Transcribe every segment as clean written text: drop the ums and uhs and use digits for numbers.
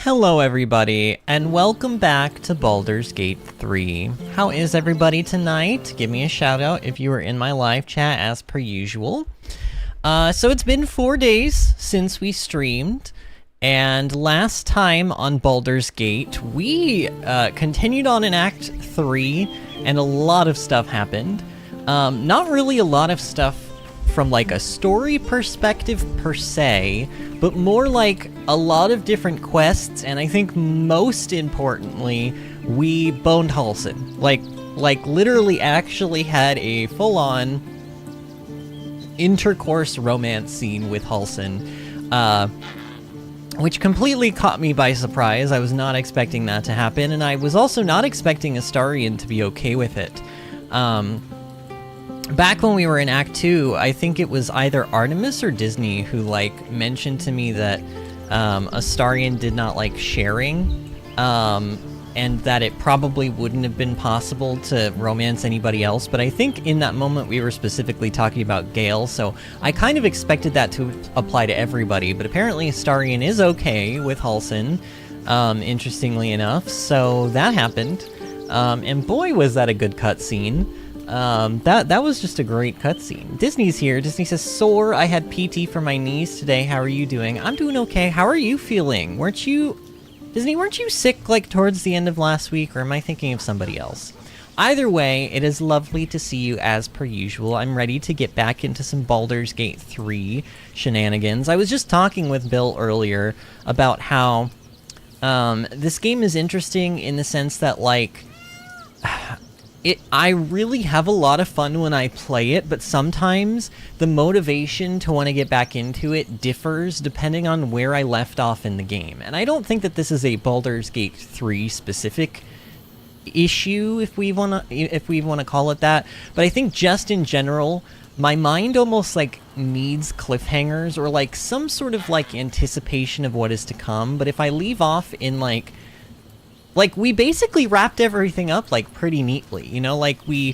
Hello everybody, and welcome back to Baldur's Gate 3. How is everybody tonight? Give me a shout out if you were in my live chat as per usual. So it's been 4 days since we streamed, and last time on Baldur's Gate, we continued on in Act 3, and a lot of stuff happened. Not really a lot of stuff from like a story perspective per se, but more like a lot of different quests, and I think most importantly, we boned Halsin. Like literally actually had a full-on intercourse romance scene with Halsin, which completely caught me by surprise. I was not expecting that to happen, and I was also not expecting Astarion to be okay with it. Back when we were in Act 2, I think it was either Artemis or Disney who, like, mentioned to me that Astarion did not like sharing, and that it probably wouldn't have been possible to romance anybody else, but I think in that moment we were specifically talking about Gale, so I kind of expected that to apply to everybody, but apparently Astarion is okay with Halsin, interestingly enough, so that happened, and boy was that a good cutscene. That was just a great cutscene. Disney's here. Disney says, "Sore, I had PT for my knees today. How are you doing?" I'm doing okay. How are you feeling? Disney, weren't you sick, like, towards the end of last week, or am I thinking of somebody else? Either way, it is lovely to see you as per usual. I'm ready to get back into some Baldur's Gate 3 shenanigans. I was just talking with Bill earlier about how, this game is interesting in the sense that, like, I really have a lot of fun when I play it, but sometimes the motivation to want to get back into it differs depending on where I left off in the game. And I don't think that this is a Baldur's Gate 3 specific issue, if we want to call it that, but I think just in general, my mind almost like needs cliffhangers or like some sort of like anticipation of what is to come. But if I leave off in like we basically wrapped everything up, like, pretty neatly, you know? Like, we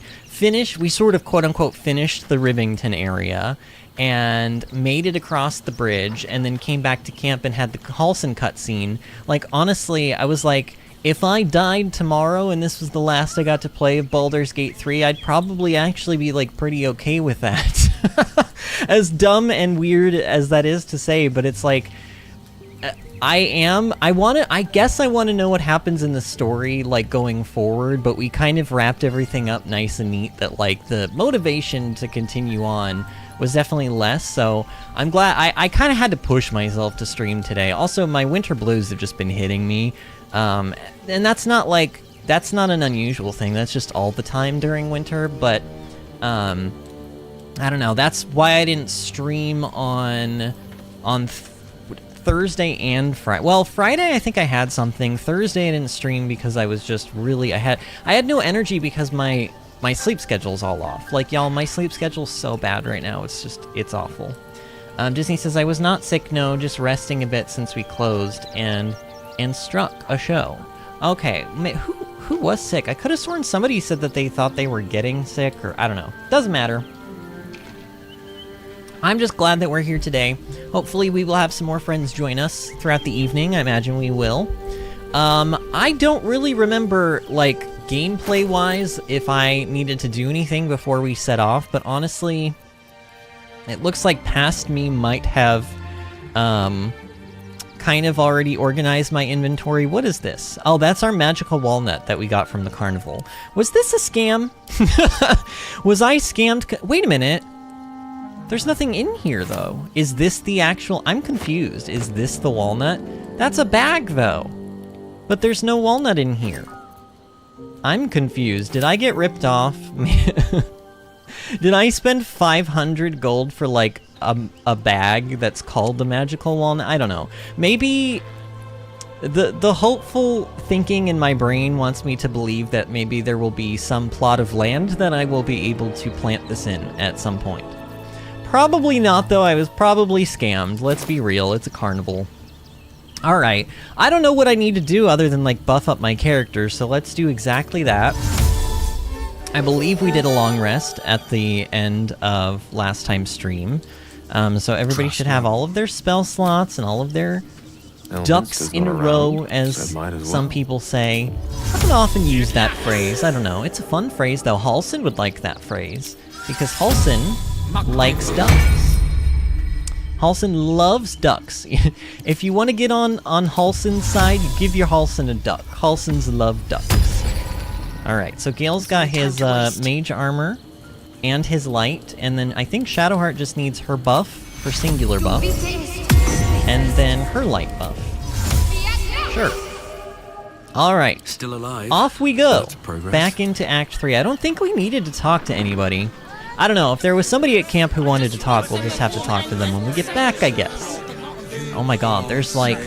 sort of, quote-unquote, finished the Rivington area, and made it across the bridge, and then came back to camp and had the Halsin cutscene. Like, honestly, I was like, if I died tomorrow and this was the last I got to play of Baldur's Gate 3, I'd probably actually be, like, pretty okay with that. As dumb and weird as that is to say, but it's like, I guess I want to know what happens in the story, like, going forward, but we kind of wrapped everything up nice and neat that, like, the motivation to continue on was definitely less, so I'm glad. I kind of had to push myself to stream today. Also, my winter blues have just been hitting me, and that's not an unusual thing, that's just all the time during winter, but, I don't know, that's why I didn't stream on Thursday and Friday. Well, Friday I think I had something. Thursday I didn't stream because I was just really, I had no energy because my sleep schedule's all off. Like, y'all, my sleep schedule's so bad right now. It's awful. Disney says, "I was not sick, no, just resting a bit since we closed and struck a show." Okay, who was sick? I could have sworn somebody said that they thought they were getting sick, or I don't know. Doesn't matter. I'm just glad that we're here today. Hopefully we will have some more friends join us throughout the evening. I imagine we will. I don't really remember, like, gameplay-wise if I needed to do anything before we set off, but honestly, it looks like past me might have, kind of already organized my inventory. What is this? Oh, that's our magical walnut that we got from the carnival. Was this a scam? Was I scammed? Wait a minute. There's nothing in here, though. Is this the actual... I'm confused. Is this the walnut? That's a bag, though. But there's no walnut in here. I'm confused. Did I get ripped off? Did I spend 500 gold for, like, a bag that's called the magical walnut? I don't know. Maybe... The hopeful thinking in my brain wants me to believe that maybe there will be some plot of land that I will be able to plant this in at some point. Probably not, though. I was probably scammed. Let's be real. It's a carnival. Alright. I don't know what I need to do other than, like, buff up my character, so let's do exactly that. I believe we did a long rest at the end of last time's stream. So everybody should have all of their spell slots and all of their ducks in a row, as some people say. I don't often use that phrase. I don't know. It's a fun phrase, though. Halsin would like that phrase, because Halsin likes ducks. Halsin loves ducks. If you want to get on Halsin's side, you give your Halsin a duck. Halsins love ducks. Alright, so Gale's got his mage armor and his light, and then I think Shadowheart just needs her buff, her singular buff, and then her light buff. Sure. Alright, Still alive. Off we go. That's progress. Back into Act 3. I don't think we needed to talk to anybody. I don't know, if there was somebody at camp who wanted to talk, we'll just have to talk to them when we get back, I guess. Oh my god, there's like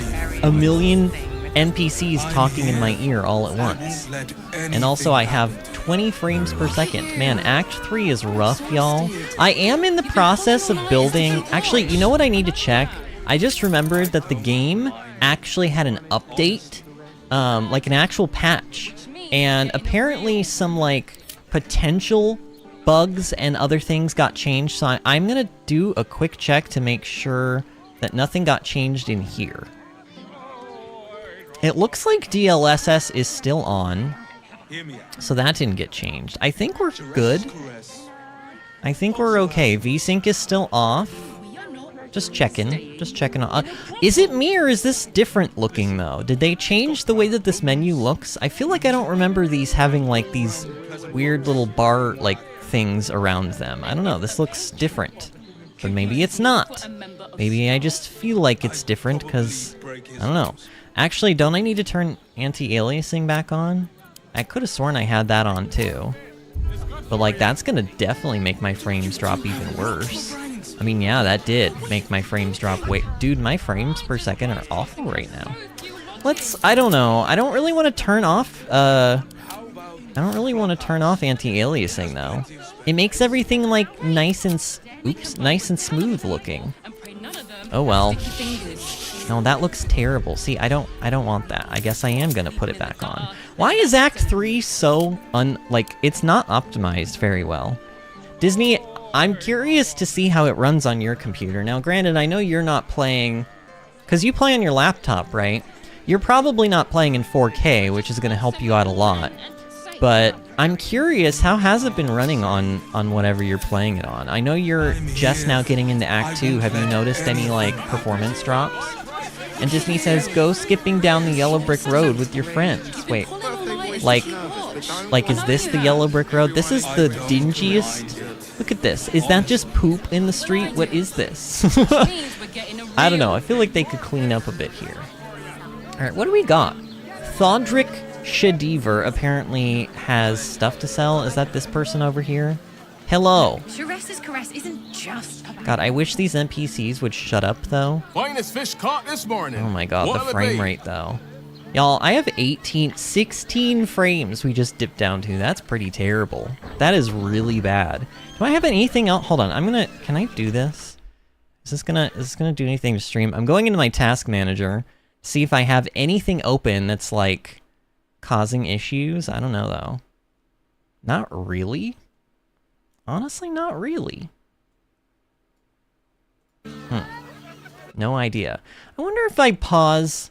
a million NPCs talking in my ear all at once. And also I have 20 frames per second. Man, Act 3 is rough, y'all. I am in the process of building... Actually, you know what I need to check? I just remembered that the game actually had an update, like an actual patch. And apparently some, like, potential bugs and other things got changed. So I'm gonna do a quick check to make sure that nothing got changed in here. It looks like DLSS is still on, so that didn't get changed. I think we're good. I think we're okay. VSync is still off. Just checking. Is it me or is this different looking though? Did they change the way that this menu looks? I feel like I don't remember these having like these weird little bar like things around them. I don't know. This looks different. But maybe it's not. Maybe I just feel like it's different because, I don't know. Actually, don't I need to turn anti-aliasing back on? I could have sworn I had that on too. But like, that's gonna definitely make my frames drop even worse. I mean, yeah, that did make my frames drop. Wait, dude, my frames per second are awful right now. I don't know. I don't really want to turn off, anti-aliasing though. It makes everything like nice and smooth looking. Oh well. No, that looks terrible. See, I don't want that. I guess I am gonna put it back on. Why is Act 3 so it's not optimized very well? Disney, I'm curious to see how it runs on your computer. Now, granted, I know you're not playing, because you play on your laptop, right? You're probably not playing in 4K, which is gonna help you out a lot. But I'm curious, how has it been running on whatever you're playing it on? I know you're just now getting into Act 2. Have you noticed any, like, performance drops? And Disney says, go skipping down the yellow brick road with your friends. Wait, like, is this the yellow brick road? This is the dingiest... Look at this. Is that just poop in the street? What is this? I don't know. I feel like they could clean up a bit here. Alright, what do we got? Thodrick Shadiver apparently has stuff to sell. Is that this person over here? Hello. Sharesa's caress isn't just about... God, I wish these NPCs would shut up, though. Finest fish caught this morning. Oh my god, the frame rate, though. Y'all, I have 16 frames we just dipped down to. That's pretty terrible. That is really bad. Do I have anything else? Hold on, can I do this? Is this gonna do anything to stream? I'm going into my task manager, see if I have anything open that's, like, causing issues. I don't know, though. Not really. Honestly, not really. No idea. I wonder if I pause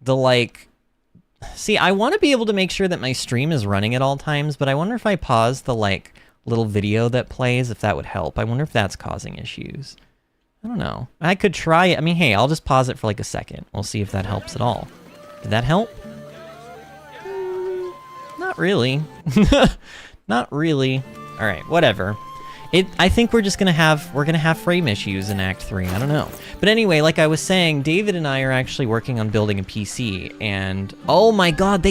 the, like... See, I want to be able to make sure that my stream is running at all times, but I wonder if I pause the, like, little video that plays, if that would help. I wonder if that's causing issues. I don't know. I could try it. I mean, hey, I'll just pause it for, like, a second. We'll see if that helps at all. Did that help? Not really. Not really. Alright, whatever. I think we're gonna have frame issues in Act 3, I don't know. But anyway, like I was saying, David and I are actually working on building a PC, and oh my god,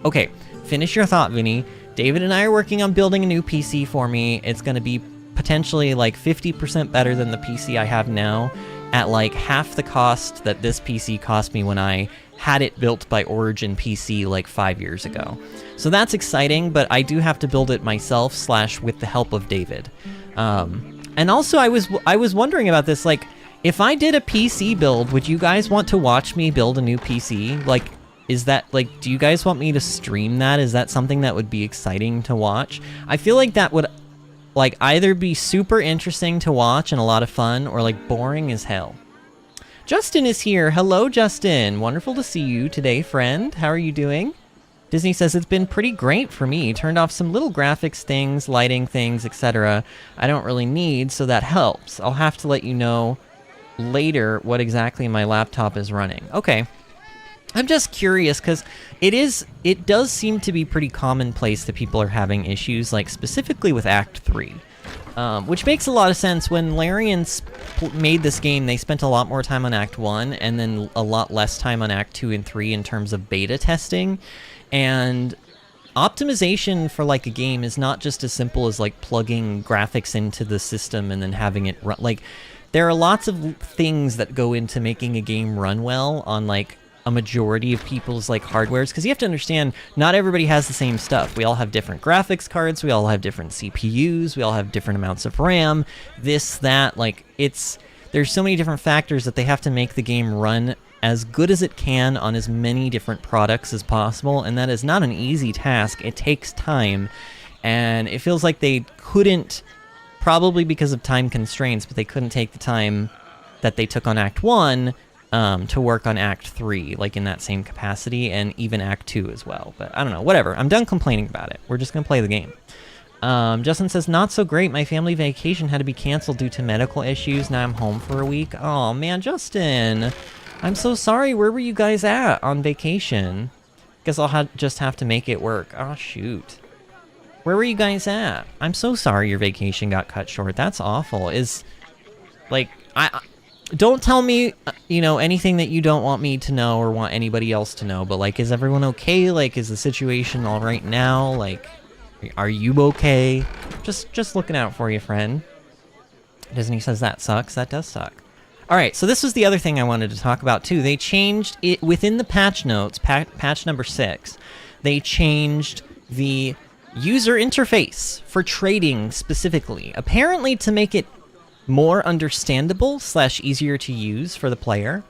okay, finish your thought, Vinny. David and I are working on building a new PC for me. It's gonna be potentially like 50% better than the PC I have now, at like half the cost that this PC cost me when I had it built by Origin PC like 5 years ago. So that's exciting, but I do have to build it myself / with the help of David. And also I was wondering about this, like, if I did a PC build, would you guys want to watch me build a new PC? Like, is that, like, do you guys want me to stream that? Is that something that would be exciting to watch? I feel like that would, like, either be super interesting to watch and a lot of fun, or, like, boring as hell. Justin is here. Hello, Justin. Wonderful to see you today, friend. How are you doing? Disney says it's been pretty great for me. Turned off some little graphics things, lighting things, etc. I don't really need, so that helps. I'll have to let you know later what exactly my laptop is running. Okay. I'm just curious because it does seem to be pretty commonplace that people are having issues, like specifically with Act 3. Which makes a lot of sense. When Larian made this game, they spent a lot more time on Act 1 and then a lot less time on Act 2 and 3 in terms of beta testing. And optimization for like a game is not just as simple as like plugging graphics into the system and then having it run. Like, there are lots of things that go into making a game run well on like a majority of people's like hardwares, because you have to understand not everybody has the same stuff. We all have different graphics cards, we all have different CPUs, we all have different amounts of RAM, this, that, like there's so many different factors that they have to make the game run as good as it can on as many different products as possible, and that is not an easy task. It takes time, and it feels like they couldn't, probably because of time constraints, but they couldn't take the time that they took on Act 1 to work on Act 3, like in that same capacity, and even Act 2 as well. But I don't know, whatever. I'm done complaining about it. We're just going to play the game. Justin says, not so great. My family vacation had to be canceled due to medical issues. Now I'm home for a week. Oh, man, Justin. I'm so sorry. Where were you guys at on vacation? Guess I'll just have to make it work. Oh, shoot. Where were you guys at? I'm so sorry your vacation got cut short. That's awful. Don't tell me, anything that you don't want me to know or want anybody else to know, but, like, is everyone okay? Like, is the situation all right now? Like, are you okay? Just looking out for you, friend. Disney says that sucks. That does suck. All right, so this was the other thing I wanted to talk about, too. They changed it within the patch notes, patch number 6. They changed the user interface for trading specifically, apparently to make it more understandable / easier to use for the player.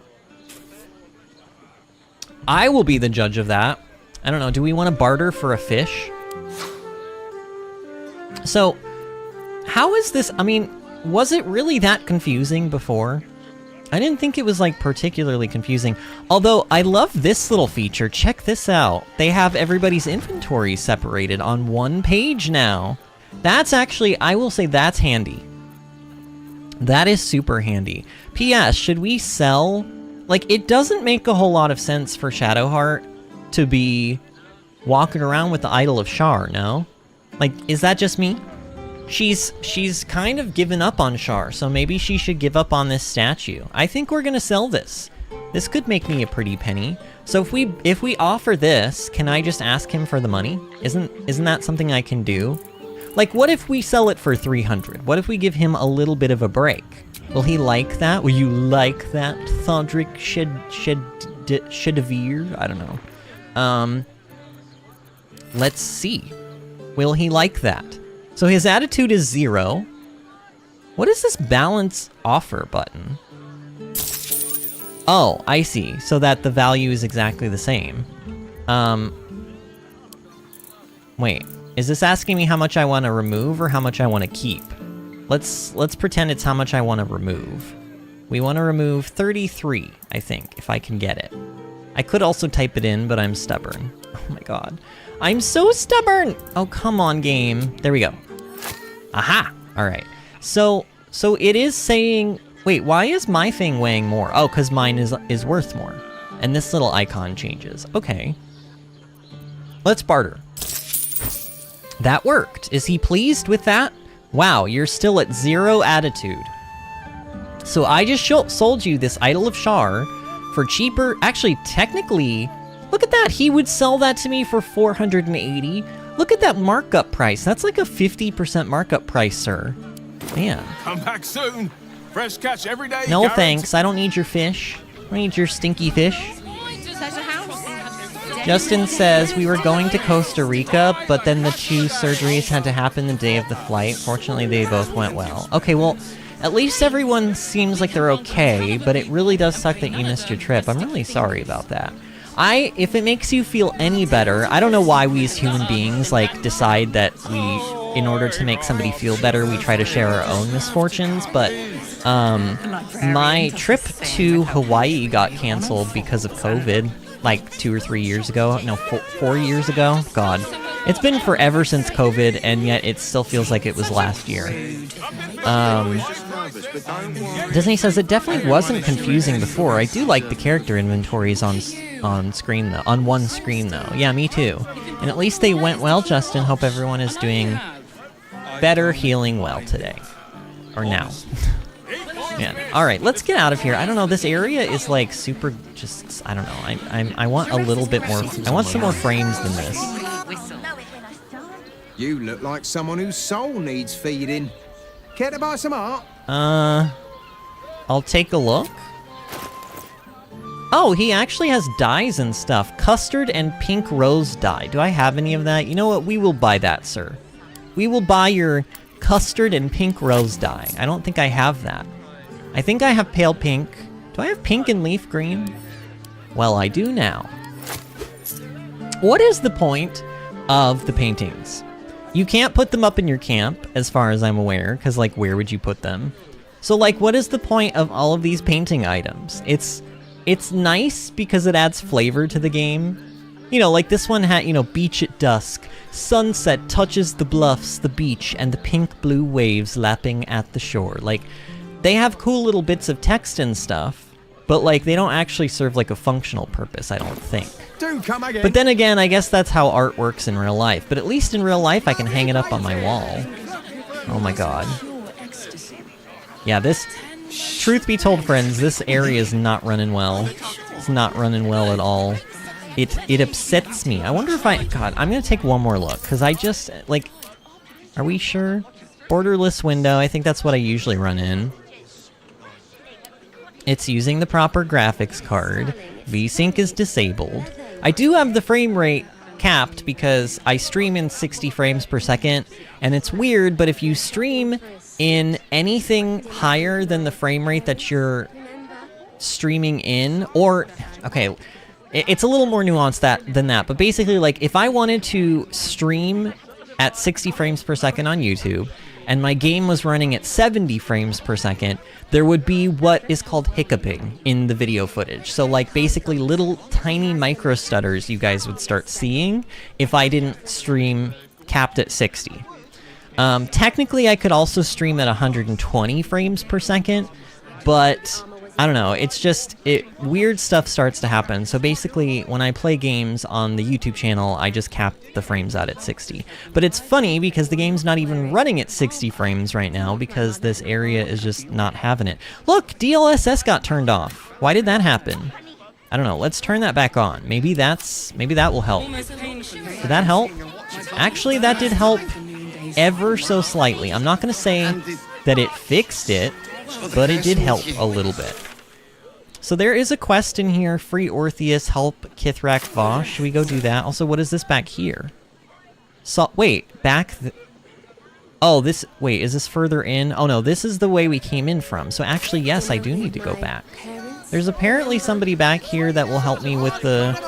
I will be the judge of that. I don't know, do we want to barter for a fish? So, how is this, was it really that confusing before? I didn't think it was, like, particularly confusing. Although, I love this little feature. Check this out. They have everybody's inventory separated on one page now. That's actually, I will say that's handy. That is super handy. P.S. Should we sell? Like, it doesn't make a whole lot of sense for Shadowheart to be walking around with the Idol of Shar, no? Like, is that just me? She's kind of given up on Shar, so maybe she should give up on this statue. I think we're gonna sell this. This could make me a pretty penny. So if we offer this, can I just ask him for the money? Isn't that something I can do? Like, what if we sell it for 300? What if we give him a little bit of a break? Will he like that? Will you like that, Thodrick Shedavir? I don't know. Let's see. Will he like that? So his attitude is 0. What is this balance offer button? Oh, I see. So that the value is exactly the same. Wait. Is this asking me how much I want to remove or how much I want to keep? Let's pretend it's how much I want to remove. We want to remove 33, I think, if I can get it. I could also type it in, but I'm stubborn. Oh my god. I'm so stubborn! Oh, come on, game. There we go. Aha! Alright. So it is saying... Wait, why is my thing weighing more? Oh, because mine is worth more. And this little icon changes. Okay. Let's barter. That worked. Is he pleased with that? Wow, you're still at 0 attitude. So I just sold you this Idol of Shar for cheaper. Actually, technically, look at that. He would sell that to me for 480. Look at that markup price. That's like a 50% markup price, sir. Man. Come back soon. Fresh catch every day. No thanks. I don't need your fish. I don't need your stinky fish. Justin says, we were going to Costa Rica, but then the 2 surgeries had to happen the day of the flight. Fortunately, they both went well. Okay, well, at least everyone seems like they're okay, but it really does suck that you missed your trip. I'm really sorry about that. If it makes you feel any better, I don't know why we as human beings, like, decide that in order to make somebody feel better, we try to share our own misfortunes, but My trip to Hawaii got canceled because of COVID, like 2 or 3 years ago. No, 4 years ago. God. It's been forever since COVID, and yet it still feels like it was last year. Disney says it definitely wasn't confusing before. I do like the character inventories on screen though. On one screen though. Yeah, me too. And at least they went well, Justin. Hope everyone is doing better, healing well today. Or now. Man. Alright, let's get out of here. I don't know, this area is like super just, I don't know. I want a little bit more, I want some more frames than this. You look like someone whose soul needs feeding. Care to buy some art? I'll take a look. Oh, he actually has dyes and stuff. Custard and pink rose dye. Do I have any of that? You know what? We will buy that, sir. We will buy your custard and pink rose dye. I don't think I have that. I think I have pale pink. Do I have pink and leaf green? Well, I do now. What is the point of the paintings? You can't put them up in your camp, as far as I'm aware, because, like, where would you put them? So, like, what is the point of all of these painting items? It's nice because it adds flavor to the game. You know, like this one had, you know, beach at dusk. Sunset touches the bluffs, the beach, and the pink-blue waves lapping at the shore. Like, they have cool little bits of text and stuff, but, like, they don't actually serve, like, a functional purpose, I don't think. Come again. But then again, I guess that's how art works in real life. But at least in real life, I can hang it up on my wall. Oh my god. Yeah, this... Truth be told, friends, this area is not running well. It's not running well at all. It upsets me. I wonder if I... God, I'm gonna take one more look, because I just... Like... Are we sure? Borderless window, I think that's what I usually run in. It's using the proper graphics card. VSync is disabled. I do have the frame rate capped because I stream in 60 frames per second, and it's weird, but if you stream in anything higher than the frame rate that you're streaming in, or, okay, it's a little more nuanced than that, but basically, like, if I wanted to stream at 60 frames per second on YouTube, and my game was running at 70 frames per second, there would be what is called hiccuping in the video footage. So, like, basically little tiny micro stutters you guys would start seeing if I didn't stream capped at 60. Technically, I could also stream at 120 frames per second, but I don't know, it's just, weird stuff starts to happen. So basically, when I play games on the YouTube channel, I just cap the frames out at 60. But it's funny because the game's not even running at 60 frames right now because this area is just not having it. Look, DLSS got turned off. Why did that happen? I don't know, let's turn that back on. Maybe that will help. Did that help? Actually, that did help ever so slightly. I'm not gonna say that it fixed it, but it did help a little bit. So there is a quest in here, free Orpheus, help Kithrak Vosh. Should we go do that? Also, what is this back here? So, wait, oh, this, wait, is this further in? Oh no, this is the way we came in from. So actually, yes, I do need to go back. There's apparently somebody back here that will help me with the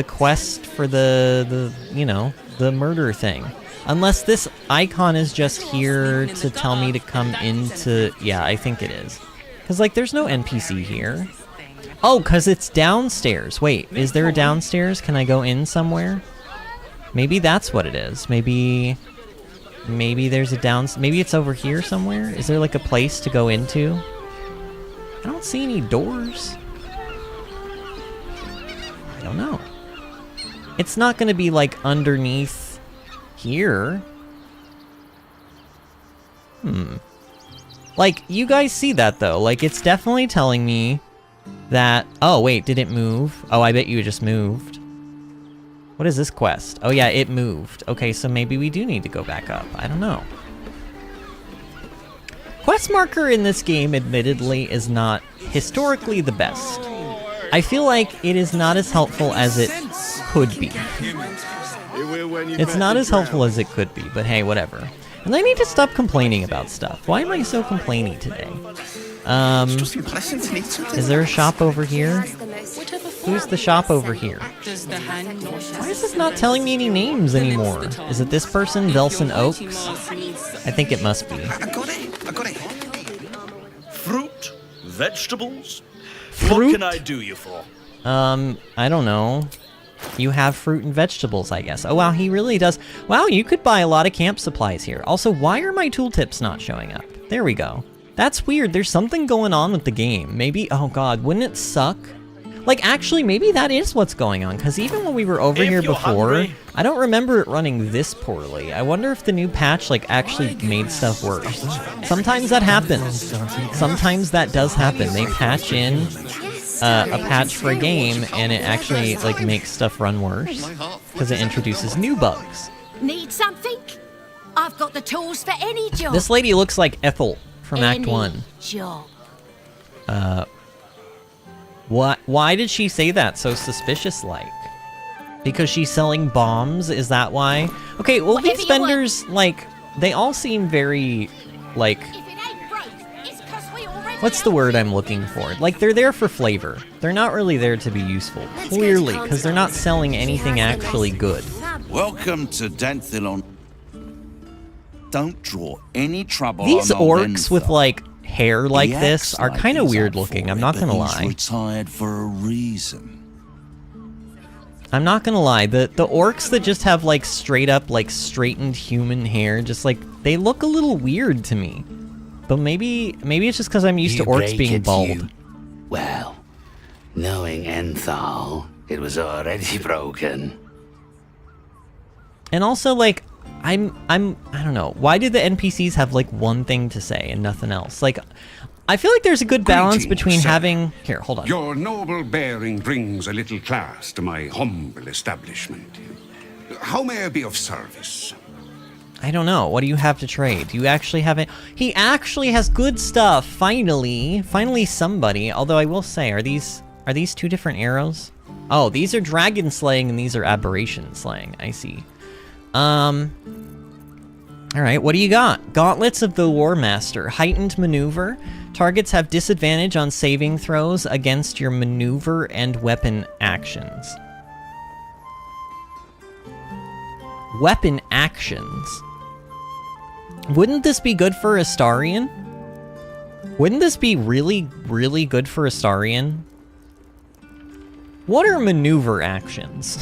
quest for the you know, the murder thing. Unless this icon is just here to tell me to come into... Yeah, I think it is. Because, like, there's no NPC here. Oh, because it's downstairs. Wait, is there a downstairs? Can I go in somewhere? Maybe that's what it is. Maybe there's a maybe it's over here somewhere? Is there, like, a place to go into? I don't see any doors. I don't know. It's not going to be, like, underneath... here. Like, you guys see that, though. Like, it's definitely telling me that... Oh, wait, did it move? Oh, I bet you it just moved. What is this quest? Oh, yeah, it moved. Okay, so maybe we do need to go back up. I don't know. Quest marker in this game, admittedly, is not historically the best. I feel like it is not as helpful as it could be. It's not as helpful as it could be, but hey, whatever. And I need to stop complaining about stuff. Why am I so complainy today? Is there a shop over here? Who's the shop over here? Why is this not telling me any names anymore? Is it this person, Velson Oaks? I think it must be. I got it. vegetables? Fruit? What can I do you for? I don't know. You have fruit and vegetables, I guess. Oh, wow, he really does. Wow, you could buy a lot of camp supplies here. Also, why are my tooltips not showing up? There we go. That's weird. There's something going on with the game. Maybe, oh god, wouldn't it suck? Like, actually, maybe that is what's going on, because even when we were over here before, hungry. I don't remember it running this poorly. I wonder if the new patch, like, actually made stuff worse. Sometimes that happens. Sometimes that does happen. They patch in a patch for a game, and it actually, like, makes stuff run worse, because it introduces new bugs. Need something? I've got the tools for any job. This lady looks like Ethel from Act 1. Job. Why did she say that so suspicious-like? Because she's selling bombs? Is that why? Okay, well, Whatever these you want. vendors, like, they all seem very, like, If it ain't broke, it's 'cause we already what's the word I'm looking for? Like, they're there for flavor. They're not really there to be useful. Clearly, because they're not selling anything actually good. Welcome to Danthilon. Don't draw any trouble These on old orcs with, Enthal. like, hair like He this acts are like kind of he's weird up looking, for I'm it, not but gonna he's lie. retired for a reason. I'm not gonna lie, the orcs that just have, like, straight up, like, straightened human hair, just, like, they look a little weird to me. But maybe it's just because I'm used to orcs being bald. Well, knowing Enthal, it was already broken. And also, like, I don't know, why did the NPCs have, like, one thing to say and nothing else? Like, I feel like there's a good balance Greetings, between sir. having... Here, hold on. Your noble bearing brings a little class to my humble establishment. How may I be of service? I don't know. What do you have to trade? Do you actually have it? He actually has good stuff, finally. Finally somebody. Although I will say, are these two different arrows? Oh, these are dragon slaying and these are aberration slaying. I see. Alright, what do you got? Gauntlets of the War Master. Heightened maneuver. Targets have disadvantage on saving throws against your maneuver and weapon actions. Weapon actions. Wouldn't this be good for Astarion? Wouldn't this be really, really good for Astarion? What are maneuver actions?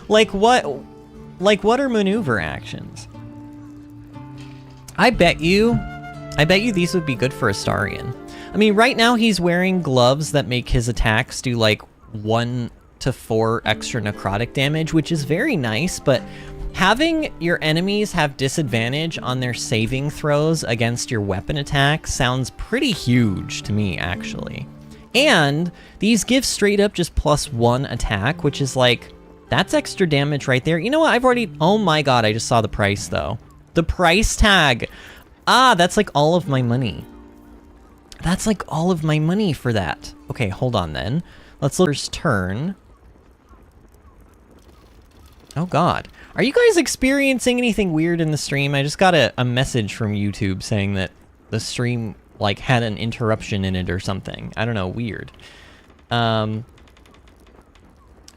Like what are maneuver actions? I bet you these would be good for Astarion. I mean, right now he's wearing gloves that make his attacks do like 1 to 4 extra necrotic damage, which is very nice, but having your enemies have disadvantage on their saving throws against your weapon attacks sounds pretty huge to me, actually. And these give straight up just +1 attack, which is like, that's extra damage right there. You know what, oh my god, I just saw the price though. The price tag. Ah, that's like all of my money. That's like all of my money for that. Okay, hold on then. Let's look first turn. Oh god. Are you guys experiencing anything weird in the stream? I just got a message from YouTube saying that the stream like had an interruption in it or something. I don't know, weird.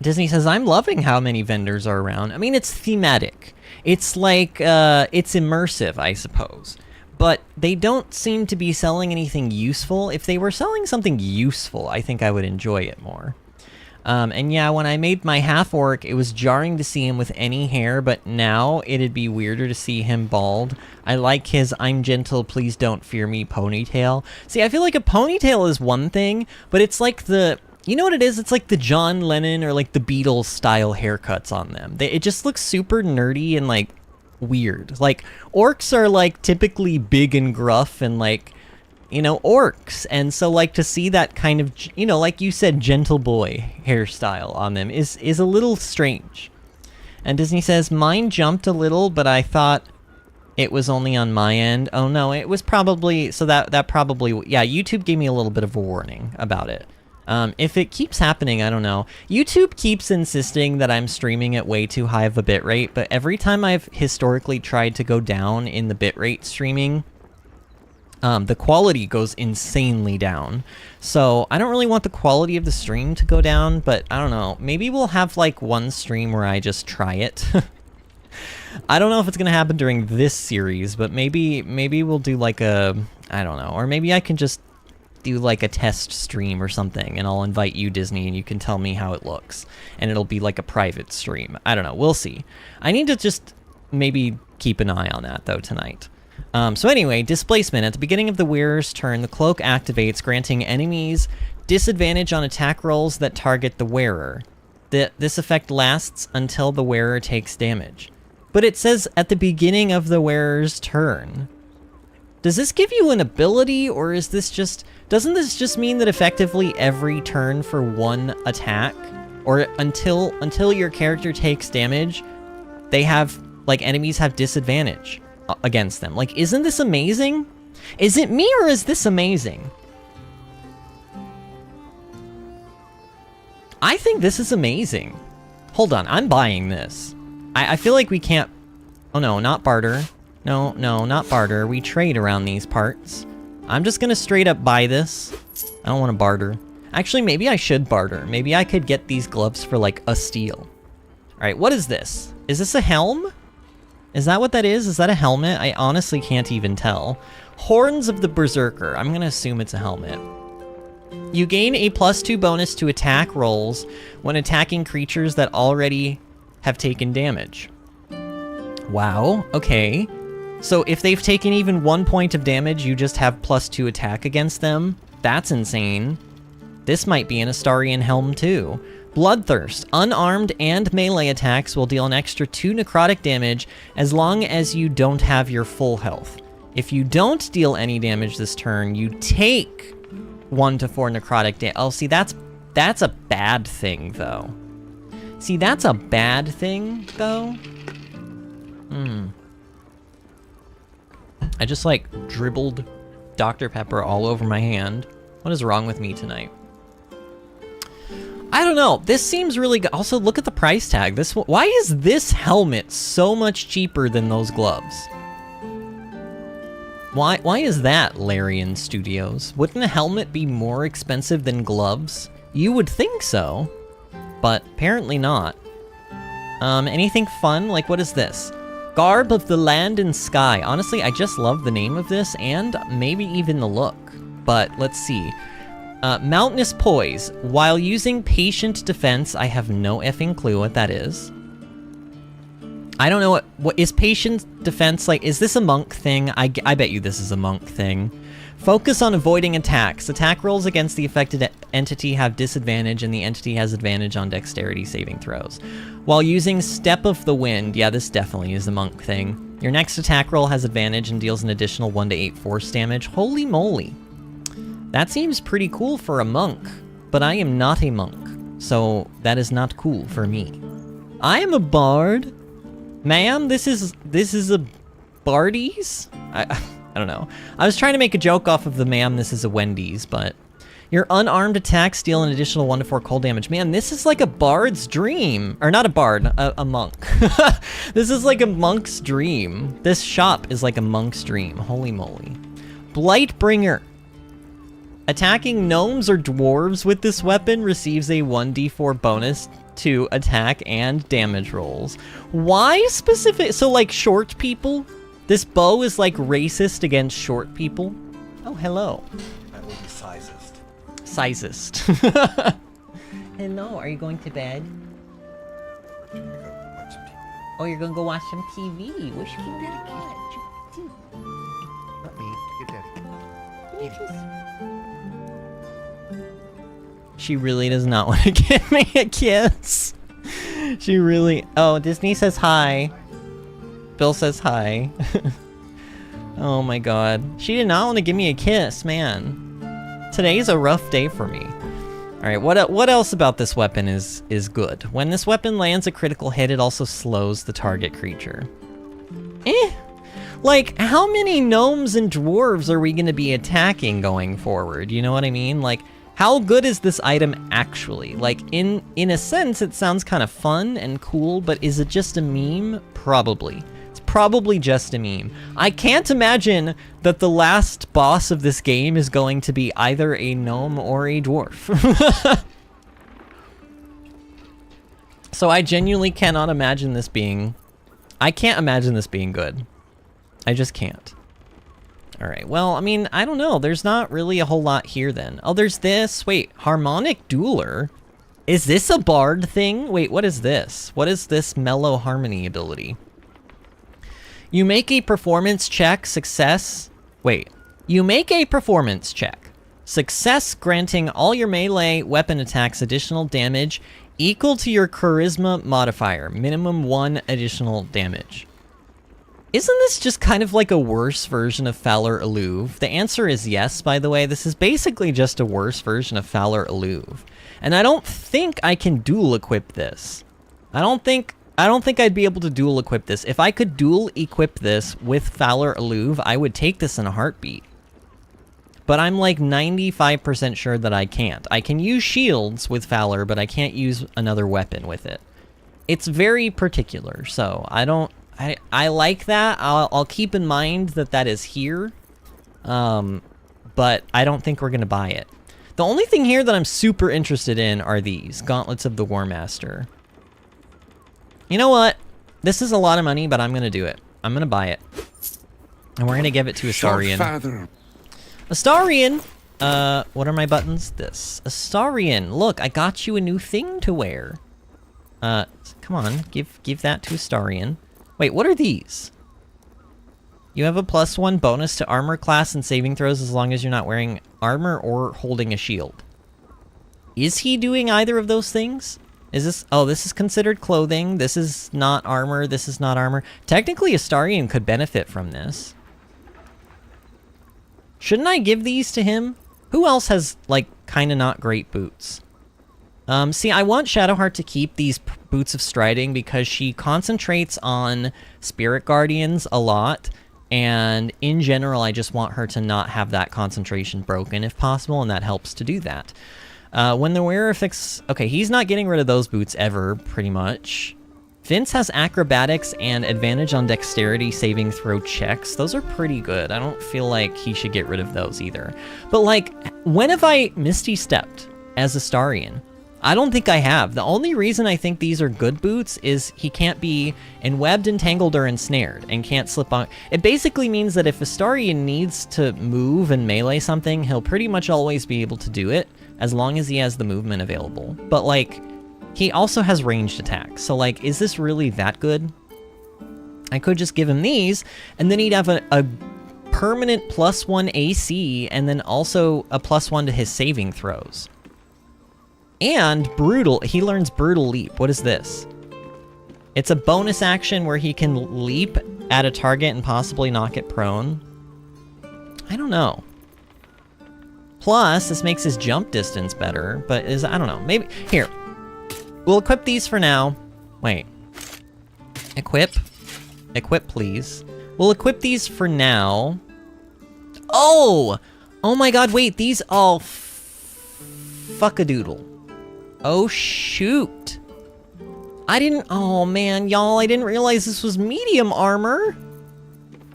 Disney says, I'm loving how many vendors are around. I mean, it's thematic. It's like, it's immersive, I suppose. But they don't seem to be selling anything useful. If they were selling something useful, I think I would enjoy it more. And yeah, when I made my half-orc, it was jarring to see him with any hair, but now it'd be weirder to see him bald. I like his I'm gentle, please don't fear me ponytail. See, I feel like a ponytail is one thing, but it's like the... You know what it is? It's like the John Lennon or like the Beatles style haircuts on them. It just looks super nerdy and like weird. Like orcs are like typically big and gruff and like, you know, orcs. And so like to see that kind of, you know, like you said, gentle boy hairstyle on them is a little strange. And Disney says, mine jumped a little, but I thought it was only on my end. Oh no, it was probably, so that probably, yeah, YouTube gave me a little bit of a warning about it. If it keeps happening, I don't know. YouTube keeps insisting that I'm streaming at way too high of a bitrate, but every time I've historically tried to go down in the bitrate streaming, the quality goes insanely down. So I don't really want the quality of the stream to go down, but I don't know. Maybe we'll have like one stream where I just try it. I don't know if it's gonna happen during this series, but maybe we'll do like a, I don't know, or maybe I can just do like a test stream or something, and I'll invite you, Disney, and you can tell me how it looks. And it'll be like a private stream. I don't know. We'll see. I need to just maybe keep an eye on that, though, tonight. So anyway, displacement. At the beginning of the wearer's turn, the cloak activates, granting enemies disadvantage on attack rolls that target the wearer. This effect lasts until the wearer takes damage. But it says at the beginning of the wearer's turn. Does this give you an ability, or is this just... Doesn't this just mean that effectively every turn for one attack, or until your character takes damage, they have, like, enemies have disadvantage against them? Like, isn't this amazing? Is it me, or is this amazing? I think this is amazing. Hold on, I'm buying this. I feel like we can't... Oh no, not barter. No, not barter. We trade around these parts. I'm just gonna straight up buy this. I don't want to barter. Actually, maybe I should barter. Maybe I could get these gloves for like a steal. Alright, what is this? Is this a helm? Is that what that is? Is that a helmet? I honestly can't even tell. Horns of the Berserker. I'm gonna assume it's a helmet. You gain a +2 bonus to attack rolls when attacking creatures that already have taken damage. Wow, okay. So if they've taken even 1 point of damage, you just have +2 attack against them? That's insane. This might be an Astarian helm too. Bloodthirst. Unarmed and melee attacks will deal an extra 2 necrotic damage as long as you don't have your full health. If you don't deal any damage this turn, you take 1 to 4 necrotic damage. Oh, see, that's a bad thing, though. See, that's a bad thing, though. I just, like, dribbled Dr. Pepper all over my hand. What is wrong with me tonight? I don't know. This seems really good. Also, look at the price tag. Why is this helmet so much cheaper than those gloves? Why is that, Larian Studios? Wouldn't a helmet be more expensive than gloves? You would think so, but apparently not. Anything fun? Like, what is this? Garb of the Land and Sky. Honestly, I just love the name of this, and maybe even the look. But, let's see. Mountainous Poise. While using Patient Defense, I have no effing clue what that is. I don't know what is Patient Defense like? Is this a monk thing? I bet you this is a monk thing. Focus on avoiding attacks. Attack rolls against the affected entity have disadvantage, and the entity has advantage on dexterity saving throws. While using Step of the Wind, yeah, this definitely is a monk thing. Your next attack roll has advantage and deals an additional 1 to 8 force damage. Holy moly. That seems pretty cool for a monk, but I am not a monk, so that is not cool for me. I am a bard. Ma'am, this is a Bardies? I don't know. I was trying to make a joke off of the ma'am, this is a Wendy's, but... Your unarmed attacks deal an additional 1 to 4 cold damage. Man, this is like a bard's dream. Or not a bard, a monk. This is like a monk's dream. This shop is like a monk's dream. Holy moly. Blightbringer. Attacking gnomes or dwarves with this weapon receives a 1d4 bonus to attack and damage rolls. Why specific? So like short people? This bow is like racist against short people? Oh, hello. I will be sizest. Sizest. Hello, are you going to bed? Oh, you're gonna go watch some TV. Wish you could watch. Not me, your daddy. She really does not want to give me a kiss. She really... Oh, Disney says hi. Bill says hi. Oh my god. She did not want to give me a kiss, man. Today's a rough day for me. Alright, what else about this weapon is good? When this weapon lands a critical hit, it also slows the target creature. Like, how many gnomes and dwarves are we going to be attacking going forward? You know what I mean? Like, how good is this item actually? Like, in a sense, it sounds kind of fun and cool, but is it just a meme? Probably. It's probably just a meme. I can't imagine that the last boss of this game is going to be either a gnome or a dwarf. So I genuinely cannot imagine this being... I can't imagine this being good. I just can't. Alright, well, I mean, I don't know. There's not really a whole lot here then. Oh, there's this. Wait, Harmonic Dueler? Is this a bard thing? Wait, what is this? What is this mellow harmony ability? You make a performance check, success... Wait. You make a performance check. Success granting all your melee weapon attacks additional damage equal to your charisma modifier. Minimum 1 additional damage. Isn't this just kind of like a worse version of Fowler Alluve? The answer is yes, by the way. This is basically just a worse version of Fowler Alluve. And I don't think I can dual equip this. I don't think I'd be able to dual equip this. If I could dual equip this with Fowler Alluve, I would take this in a heartbeat. But I'm like 95% sure that I can't. I can use shields with Fowler, but I can't use another weapon with it. It's very particular, so I like that. I'll keep in mind that that is here. But I don't think we're going to buy it. The only thing here that I'm super interested in are these. Gauntlets of the War Master. You know what? This is a lot of money, but I'm going to do it. I'm going to buy it. And we're going to give it to Astarion. Father. Astarion! What are my buttons? This. Astarion, look, I got you a new thing to wear. Come on, give that to Astarion. Wait, what are these? You have a +1 bonus to armor class and saving throws as long as you're not wearing armor or holding a shield. Is he doing either of those things? Is this... Oh, this is considered clothing. This is not armor. This is not armor. Technically, Astarion could benefit from this. Shouldn't I give these to him? Who else has, like, kind of not great boots? See, I want Shadowheart to keep these boots of striding because she concentrates on Spirit Guardians a lot. And in general, I just want her to not have that concentration broken if possible, and that helps to do that. When the wearer fix... Okay, he's not getting rid of those boots ever, pretty much. Vince has acrobatics and advantage on dexterity saving throw checks. Those are pretty good. I don't feel like he should get rid of those either. But, like, when have I Misty Stepped as Astarion? I don't think I have. The only reason I think these are good boots is he can't be enwebbed, entangled, or ensnared, and can't slip on... It basically means that if Astarion needs to move and melee something, he'll pretty much always be able to do it, as long as he has the movement available. But, like, he also has ranged attacks, so, like, is this really that good? I could just give him these, and then he'd have a permanent +1 AC, and then also a +1 to his saving throws. And Brutal, he learns Brutal Leap. What is this? It's a bonus action where he can leap at a target and possibly knock it prone. I don't know. Plus, this makes his jump distance better, but I don't know. Maybe, here. We'll equip these for now. Wait. Equip. Equip, please. We'll equip these for now. Oh! Oh my god, wait, these all fuck-a-doodle. Oh, shoot. Oh man, y'all, I didn't realize this was medium armor.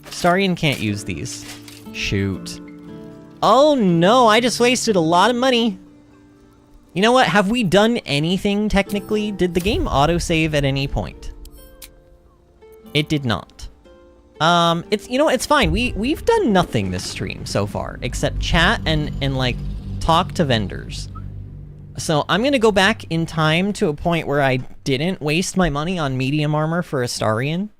Astarion can't use these. Shoot. Oh no, I just wasted a lot of money. You know what, have we done anything technically? Did the game autosave at any point? It did not. It's, you know, it's fine. We've done nothing this stream so far, except chat and like, talk to vendors. So I'm going to go back in time to a point where I didn't waste my money on medium armor for Astarion.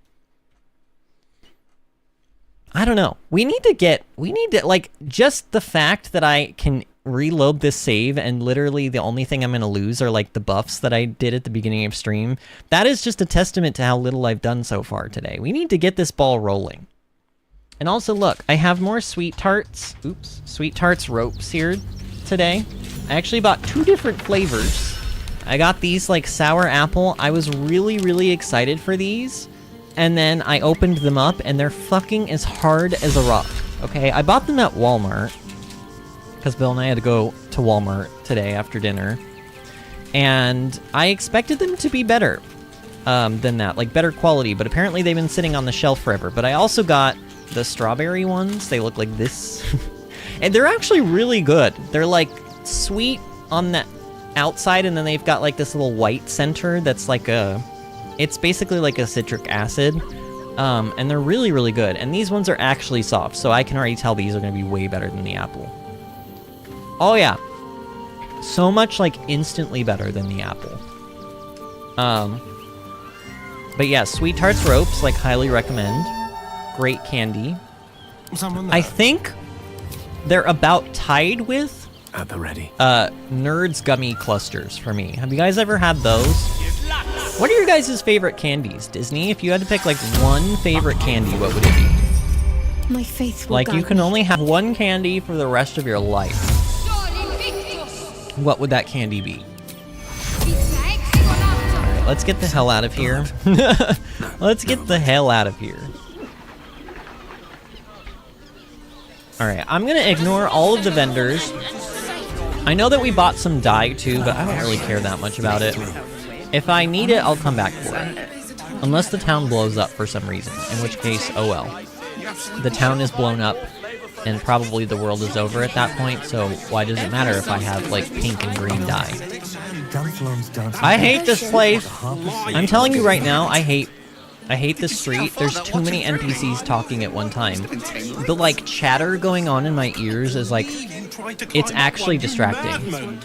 I don't know. We need to, like, just the fact that I can reload this save and literally the only thing I'm going to lose are, like, the buffs that I did at the beginning of stream. That is just a testament to how little I've done so far today. We need to get this ball rolling. And also, look, I have more Sweet Tarts. Oops. Sweet Tarts ropes here today. I actually bought 2 different flavors. I got these, like, sour apple. I was really, really excited for these. And then I opened them up, and they're fucking as hard as a rock. Okay, I bought them at Walmart. Because Bill and I had to go to Walmart today after dinner. And I expected them to be better than that. Like, better quality. But apparently they've been sitting on the shelf forever. But I also got the strawberry ones. They look like this. And they're actually really good. They're, like, sweet on the outside, and then they've got like this little white center that's like it's basically like a citric acid. And they're really, really good. And these ones are actually soft, so I can already tell these are going to be way better than the apple. Oh yeah. So much, like, instantly better than the apple. But yeah, Sweet Tarts Ropes, like, highly recommend. Great candy. I think they're about tied with At the ready. Nerds Gummy Clusters for me. Have you guys ever had those? What are your guys' favorite candies, Disney? If you had to pick, like, one favorite candy, what would it be? My faith will Like, you guide can me. only have one candy for the rest of your life. What would that candy be? Alright, let's get the hell out of here. Let's get the hell out of here. Alright, I'm gonna ignore all of the vendors. I know that we bought some dye too, but I don't really care that much about it. If I need it, I'll come back for it. Unless the town blows up for some reason, in which case, oh well. The town is blown up, and probably the world is over at that point, so why does it matter if I have, like, pink and green dye? I hate this place! I'm telling you right now, I hate this street. There's too many NPCs talking at one time. The, like, chatter going on in my ears is, like, it's actually distracting.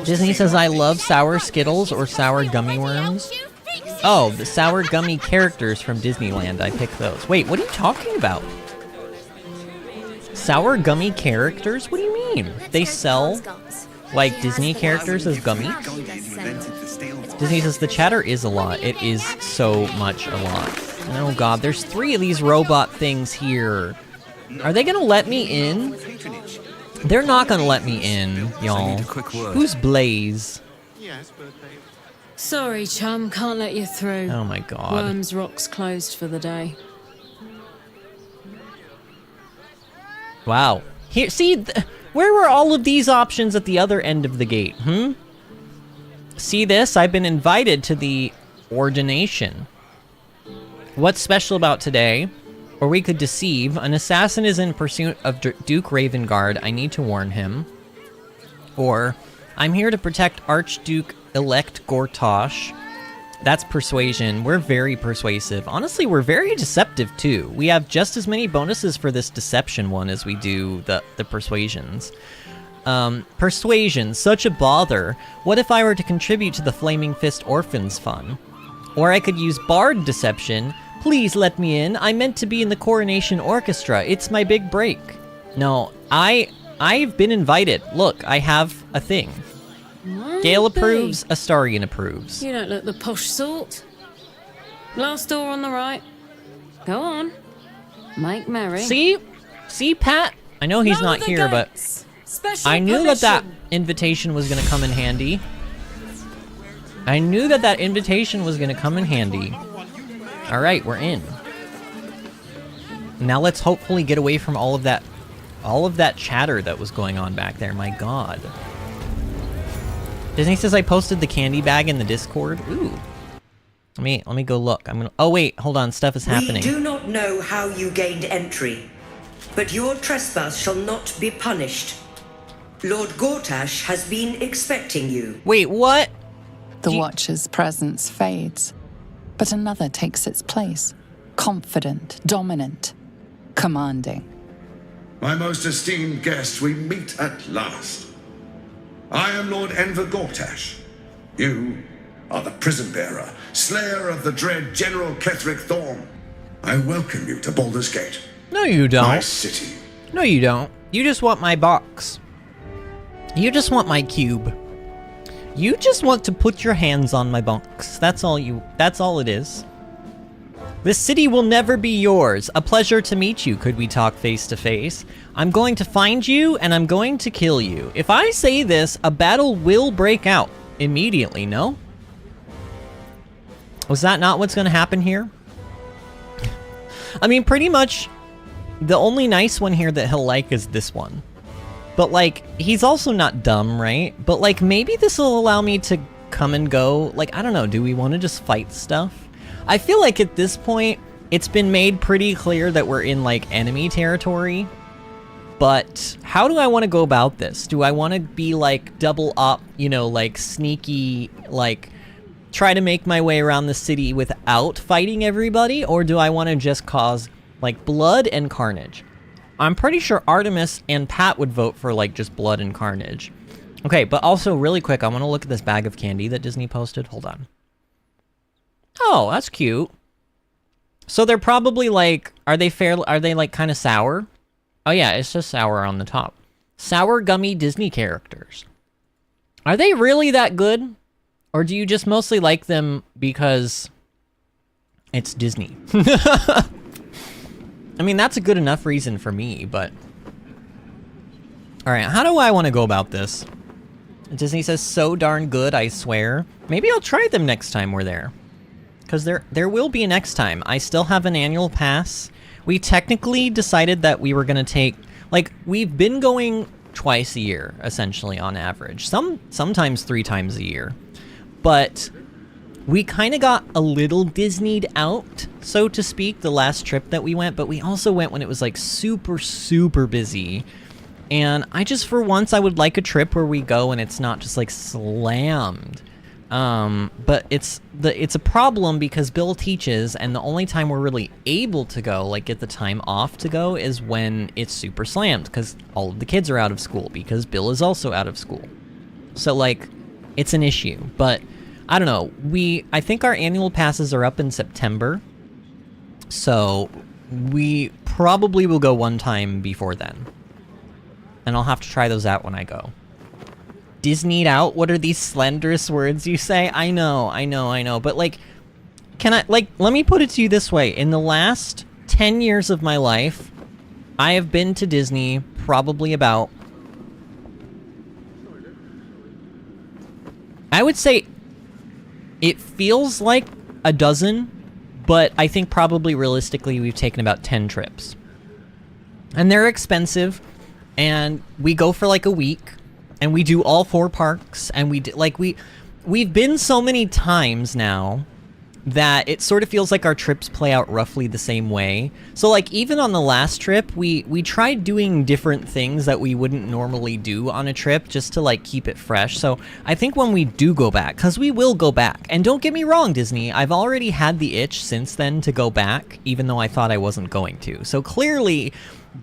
Disney says I love sour Skittles or sour gummy worms. Oh, the sour gummy characters from Disneyland. I picked those. Wait, what are you talking about? Sour gummy characters? What do you mean? They sell, like, Disney characters as gummies? Disney says the chatter is a lot. It is so much a lot. Oh god, there's 3 of these robot things here. Are they gonna let me in? They're not gonna let me in, y'all. Who's Blaze? Sorry, chum, can't let you through. Oh my god. Worms Rock's closed for the day. Wow. Here, see, where were all of these options at the other end of the gate, See this? I've been invited to the ordination. What's special about today? Or we could deceive. An assassin is in pursuit of Duke Ravengard. I need to warn him. Or, I'm here to protect Archduke-elect Gortosh. That's persuasion. We're very persuasive. Honestly, we're very deceptive, too. We have just as many bonuses for this deception one as we do the persuasions. Persuasion, such a bother. What if I were to contribute to the Flaming Fist Orphans Fund? Or I could use Bard Deception. Please let me in. I meant to be in the Coronation Orchestra. It's my big break. No, I've been invited. Look, I have a thing. Gale approves, Astarion approves. You don't look the posh sort. Last door on the right. Go on. Make merry. See, Pat? I know he's not here, but I knew that invitation was going to come in handy. I knew that invitation was going to come in handy. All right, we're in. Now let's hopefully get away from all of that chatter that was going on back there. My god. Disney says I posted the candy bag in the Discord. Ooh. Let me go look. Oh wait, hold on. Stuff is happening. We do not know how you gained entry, but your trespass shall not be punished. Lord Gortash has been expecting you. Wait, what? The Watcher's presence fades, but another takes its place. Confident, dominant, commanding. My most esteemed guest, we meet at last. I am Lord Enver Gortash. You are the prison bearer, slayer of the dread General Ketheric Thorm. I welcome you to Baldur's Gate. No, you don't. My city. No, you don't. You just want my box. You just want my cube. You just want to put your hands on my box. That's all it is. This city will never be yours. A pleasure to meet you. Could we talk face to face? I'm going to find you and I'm going to kill you. If I say this, a battle will break out immediately, no? Was that not what's going to happen here? I mean, pretty much the only nice one here that he'll like is this one. But, like, he's also not dumb, right? But, like, maybe this will allow me to come and go. Like, I don't know. Do we want to just fight stuff? I feel like at this point, it's been made pretty clear that we're in, like, enemy territory. But how do I want to go about this? Do I want to be, like, double up, you know, like, sneaky, like, try to make my way around the city without fighting everybody, or do I want to just cause, like, blood and carnage? I'm pretty sure Artemis and Pat would vote for, like, just blood and carnage. Okay, but also, really quick, I want to look at this bag of candy that Disney posted. Hold on. Oh, that's cute. So they're probably, like, are they, like, kind of sour? Oh, yeah, it's just sour on the top. Sour gummy Disney characters. Are they really that good? Or do you just mostly like them because it's Disney? I mean, that's a good enough reason for me, but... Alright, how do I want to go about this? Disney says, so darn good, I swear. Maybe I'll try them next time we're there. Because there will be a next time. I still have an annual pass. We technically decided that we were going to take... Like, we've been going twice a year, essentially, on average. Sometimes 3 times a year. But we kind of got a little Disney'd out, so to speak, the last trip that we went. But we also went when it was, like, super, super busy. And I just, for once, I would like a trip where we go and it's not just, like, slammed. But it's a problem because Bill teaches, and the only time we're really able to go, like get the time off to go, is when it's super slammed, because all of the kids are out of school, because Bill is also out of school. So, like, it's an issue. But, I don't know, I think our annual passes are up in September, so we probably will go one time before then. And I'll have to try those out when I go. Disneyed out? What are these slenderous words you say? I know. But, like, let me put it to you this way. In the last 10 years of my life, I have been to Disney probably about... I would say it feels like a dozen, but I think probably realistically we've taken about 10 trips. And they're expensive, and we go for, like, a week. And we do all 4 parks, and we've been so many times now that it sort of feels like our trips play out roughly the same way. So, like, even on the last trip, we tried doing different things that we wouldn't normally do on a trip just to, like, keep it fresh. So I think when we do go back, because we will go back, and don't get me wrong, Disney, I've already had the itch since then to go back, even though I thought I wasn't going to. So clearly...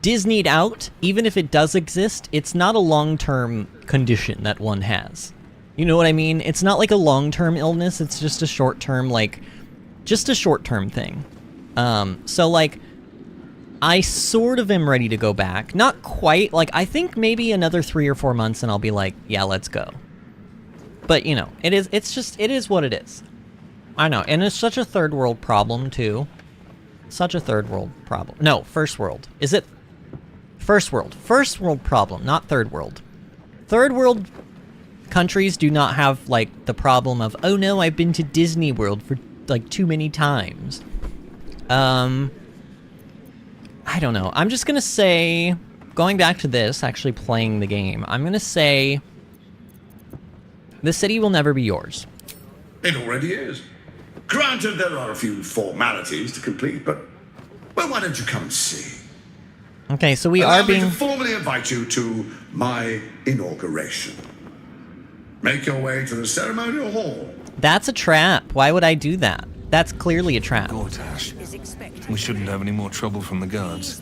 Disneyed out, even if it does exist, it's not a long-term condition that one has. You know what I mean? It's not like a long-term illness, it's just a short-term, like, just a short-term thing. So, like, I sort of am ready to go back. Not quite, like, I think maybe another 3 or 4 months and I'll be like, yeah, let's go. But, you know, it is what it is. I know, and it's such a third world problem, too. Such a third world problem. No, first world. Is it? First world. First world problem, not third world. Third world countries do not have, like, the problem of, oh no, I've been to Disney World for, like, too many times. I don't know. I'm just gonna say, going back to this, actually playing the game, I'm gonna say, the city will never be yours. It already is. Granted, there are a few formalities to complete, but, well, why don't you come and see? Okay, so we Allow are being... me to formally invite you to my inauguration. Make your way to the ceremonial hall. That's a trap. Why would I do that? That's clearly a trap. We shouldn't have any more trouble from the guards.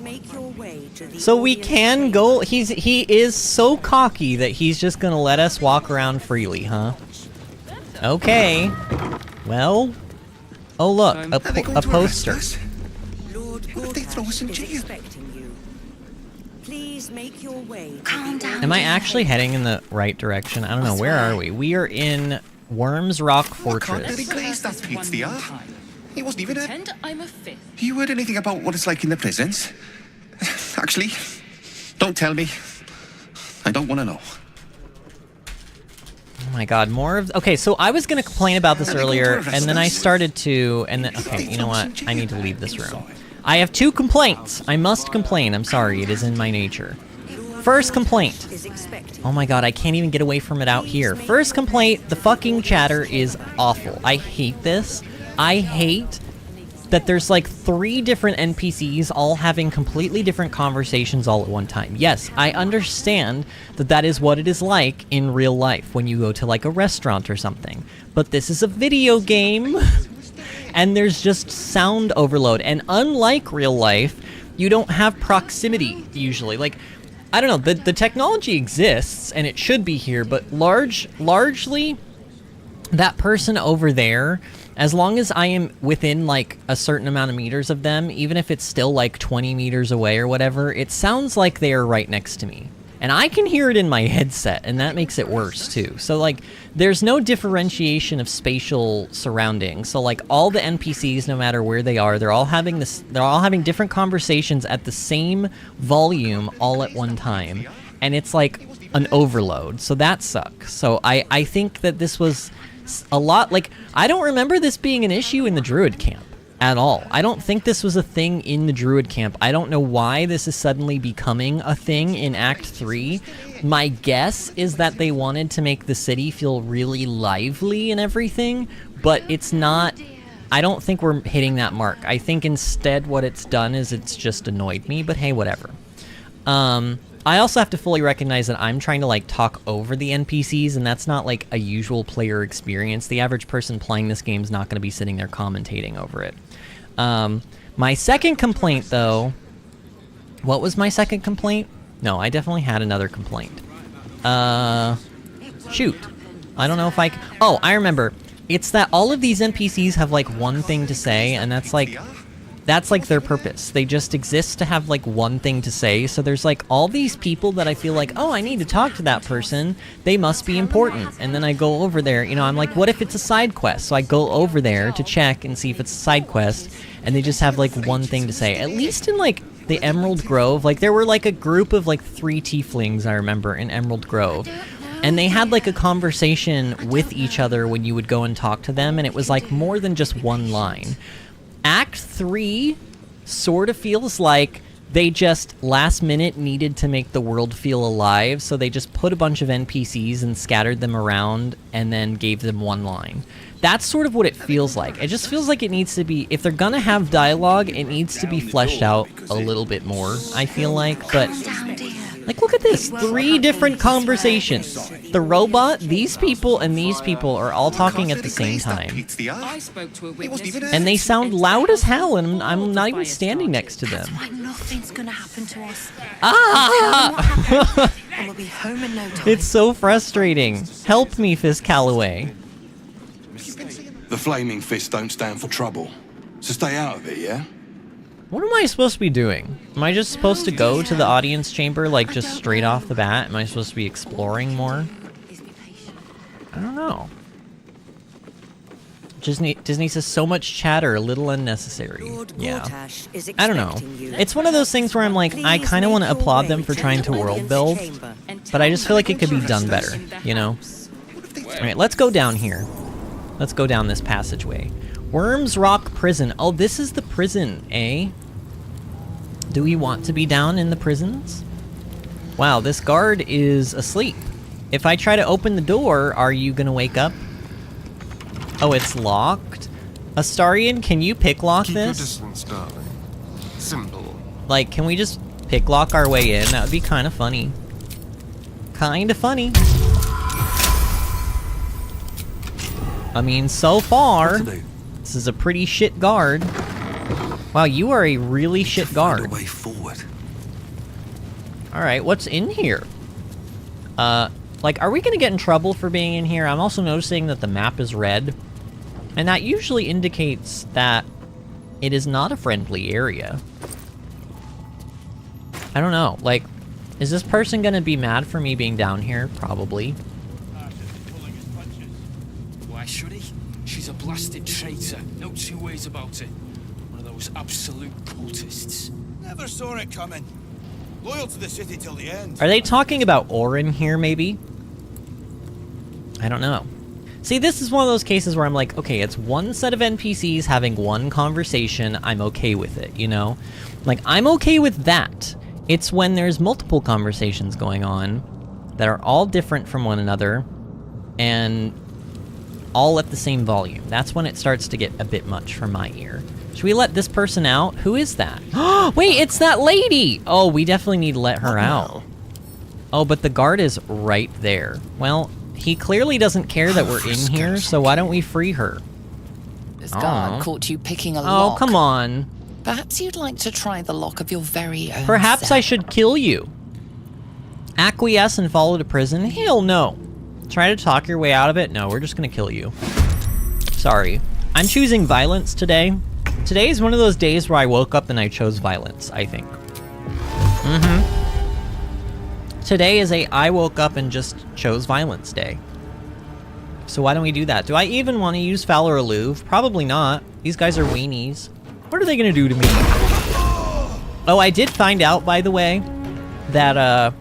So we can go... He is so cocky that he's just gonna let us walk around freely, huh? Okay. Well... Oh look, a poster. What if they throw us in jail? Please make your way. Calm down. Am I actually heading in the right direction? I don't know. Where are we? We are in Worms Rock Fortress. Can't really glaze that pizza. He wasn't even Pretend I'm a fifth. You heard anything about what it's like in the prisons? Actually, don't tell me. I don't want to know. Oh my god, more of... Okay, so I was going to complain about this earlier, and then I started to... And then, okay, you know what? I need to leave this room. I have 2 complaints. I must complain. I'm sorry. It is in my nature. First complaint. Oh my god, I can't even get away from it out here. First complaint, the fucking chatter is awful. I hate this. I hate that there's like 3 different NPCs all having completely different conversations all at one time. Yes, I understand that that is what it is like in real life when you go to like a restaurant or something. But this is a video game, and there's just sound overload. And unlike real life, you don't have proximity usually. Like, I don't know, the technology exists and it should be here, but largely that person over there, as long as I am within like a certain amount of meters of them, even if it's still like 20 meters away or whatever, it sounds like they are right next to me. And I can hear it in my headset, and that makes it worse too. So like, there's no differentiation of spatial surroundings. So like, all the NPCs, no matter where they are, they're all having different conversations at the same volume all at one time. And it's like an overload. So that sucks. So I think that this was a lot, like, I don't remember this being an issue in the Druid camp at all. I don't think this was a thing in the Druid camp. I don't know why this is suddenly becoming a thing in Act 3. My guess is that they wanted to make the city feel really lively and everything, but it's not. I don't think we're hitting that mark. I think instead what it's done is it's just annoyed me, but hey, whatever. I also have to fully recognize that I'm trying to like talk over the NPCs, and that's not like a usual player experience. The average person playing this game is not going to be sitting there commentating over it. My second complaint, though... What was my second complaint? No, I definitely had another complaint. Shoot. I don't know if I... Oh, I remember. It's that all of these NPCs have like one thing to say, and that's like their purpose. They just exist to have like one thing to say. So there's like all these people that I feel like, oh, I need to talk to that person. They must be important. And then I go over there, you know, I'm like, what if it's a side quest? So I go over there to check and see if it's a side quest, and they just have like one thing to say. At least in like the Emerald Grove, like there were like a group of like 3 tieflings, I remember, in Emerald Grove. And they had like a conversation with each other when you would go and talk to them, and it was like more than just one line. Act 3 sort of feels like they just last minute needed to make the world feel alive, so they just put a bunch of NPCs and scattered them around and then gave them one line. That's sort of what it feels like. It just feels like it needs to be, if they're gonna have dialogue, it needs to be fleshed out a little bit more, I feel like, but... Like, look at this. 3 different conversations. The robot, these people, and these people are all talking at the same time. And they sound loud as hell, and I'm not even standing next to them. Nothing's gonna happen to us. Ah! And we'll be home in no time. It's so frustrating. Help me, Fist Calloway. The Flaming Fist don't stand for trouble. So stay out of it, yeah? What am I supposed to be doing? Am I just supposed to go to the audience chamber, like, just straight off the bat? Am I supposed to be exploring more? I don't know. Disney says so much chatter, a little unnecessary. Yeah. I don't know. It's one of those things where I'm like, I kind of want to applaud them for trying to world build, but I just feel like it could be done better, you know? Alright, let's go down here. Let's go down this passageway. Worms Rock Prison. Oh, this is the prison, eh? Do we want to be down in the prisons? Wow, this guard is asleep. If I try to open the door, are you gonna wake up? Oh, it's locked? Astarian, can you picklock Keep your this? distance, darling. Simple. Like, can we just picklock our way in? That would be kind of funny. Kind of funny. I mean, so far, this is a pretty shit guard. Wow, you are a really shit guard. Way forward. Alright, what's in here? Like, are we gonna get in trouble for being in here? I'm also noticing that the map is red. And that usually indicates that it is not a friendly area. I don't know, like, is this person gonna be mad for me being down here? Probably. Why should he? She's a blasted traitor. No 2 ways about it. One of those absolute cultists. Never saw it coming. Loyal to the city till the end. Are they talking about Orin here, maybe? I don't know. See, this is one of those cases where I'm like, okay, it's one set of NPCs having one conversation, I'm okay with it, you know? Like, I'm okay with that. It's when there's multiple conversations going on that are all different from one another, and all at the same volume. That's when it starts to get a bit much for my ear. Should we let this person out? Who is that? Wait, it's that lady! Oh, we definitely need to let her out. Oh, but the guard is right there. Well, he clearly doesn't care that we're in here, so why don't we free her? This guard caught you picking a lock. Oh, come on. Perhaps you'd like to try the lock of your very own Perhaps cell. I should kill you. Acquiesce and follow to prison? Hell no. Try to talk your way out of it? No, we're just gonna kill you. Sorry. I'm choosing violence today. Today is one of those days where I woke up and I chose violence, I think. Today is I woke up and just chose violence day. So why don't we do that? Do I even want to use foul or aloof? Probably not. These guys are weenies. What are they gonna do to me? Oh, I did find out, by the way, that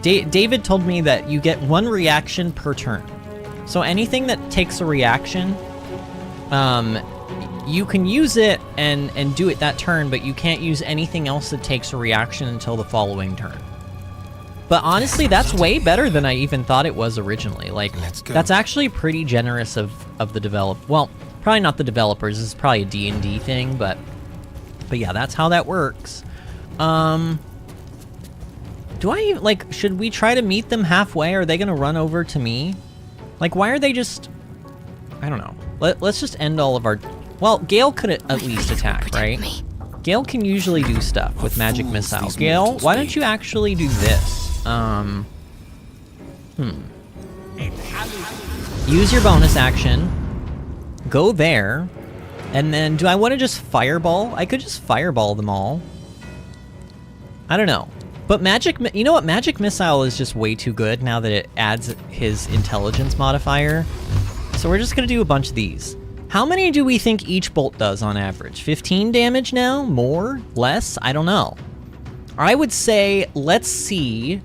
David told me that you get 1 reaction per turn. So anything that takes a reaction, you can use it and do it that turn, but you can't use anything else that takes a reaction until the following turn. But honestly, that's way better than I even thought it was originally. Like, that's actually pretty generous of the develop. Well, probably not the developers. This is probably a D&D thing, but yeah, that's how that works. Do I even, like, should we try to meet them halfway? Are they gonna run over to me? Like, why are they just... I don't know. Let's just end all of our... Well, Gale could at least attack, right? Gale can usually do stuff with magic missile. Gale, why don't you actually do this? Use your bonus action. Go there. And then, do I want to just fireball? I could just fireball them all. I don't know. But you know what? Magic Missile is just way too good now that it adds his intelligence modifier. So we're just gonna do a bunch of these. How many do we think each bolt does on average? 15 damage now? More? Less? I don't know. I would say, let's see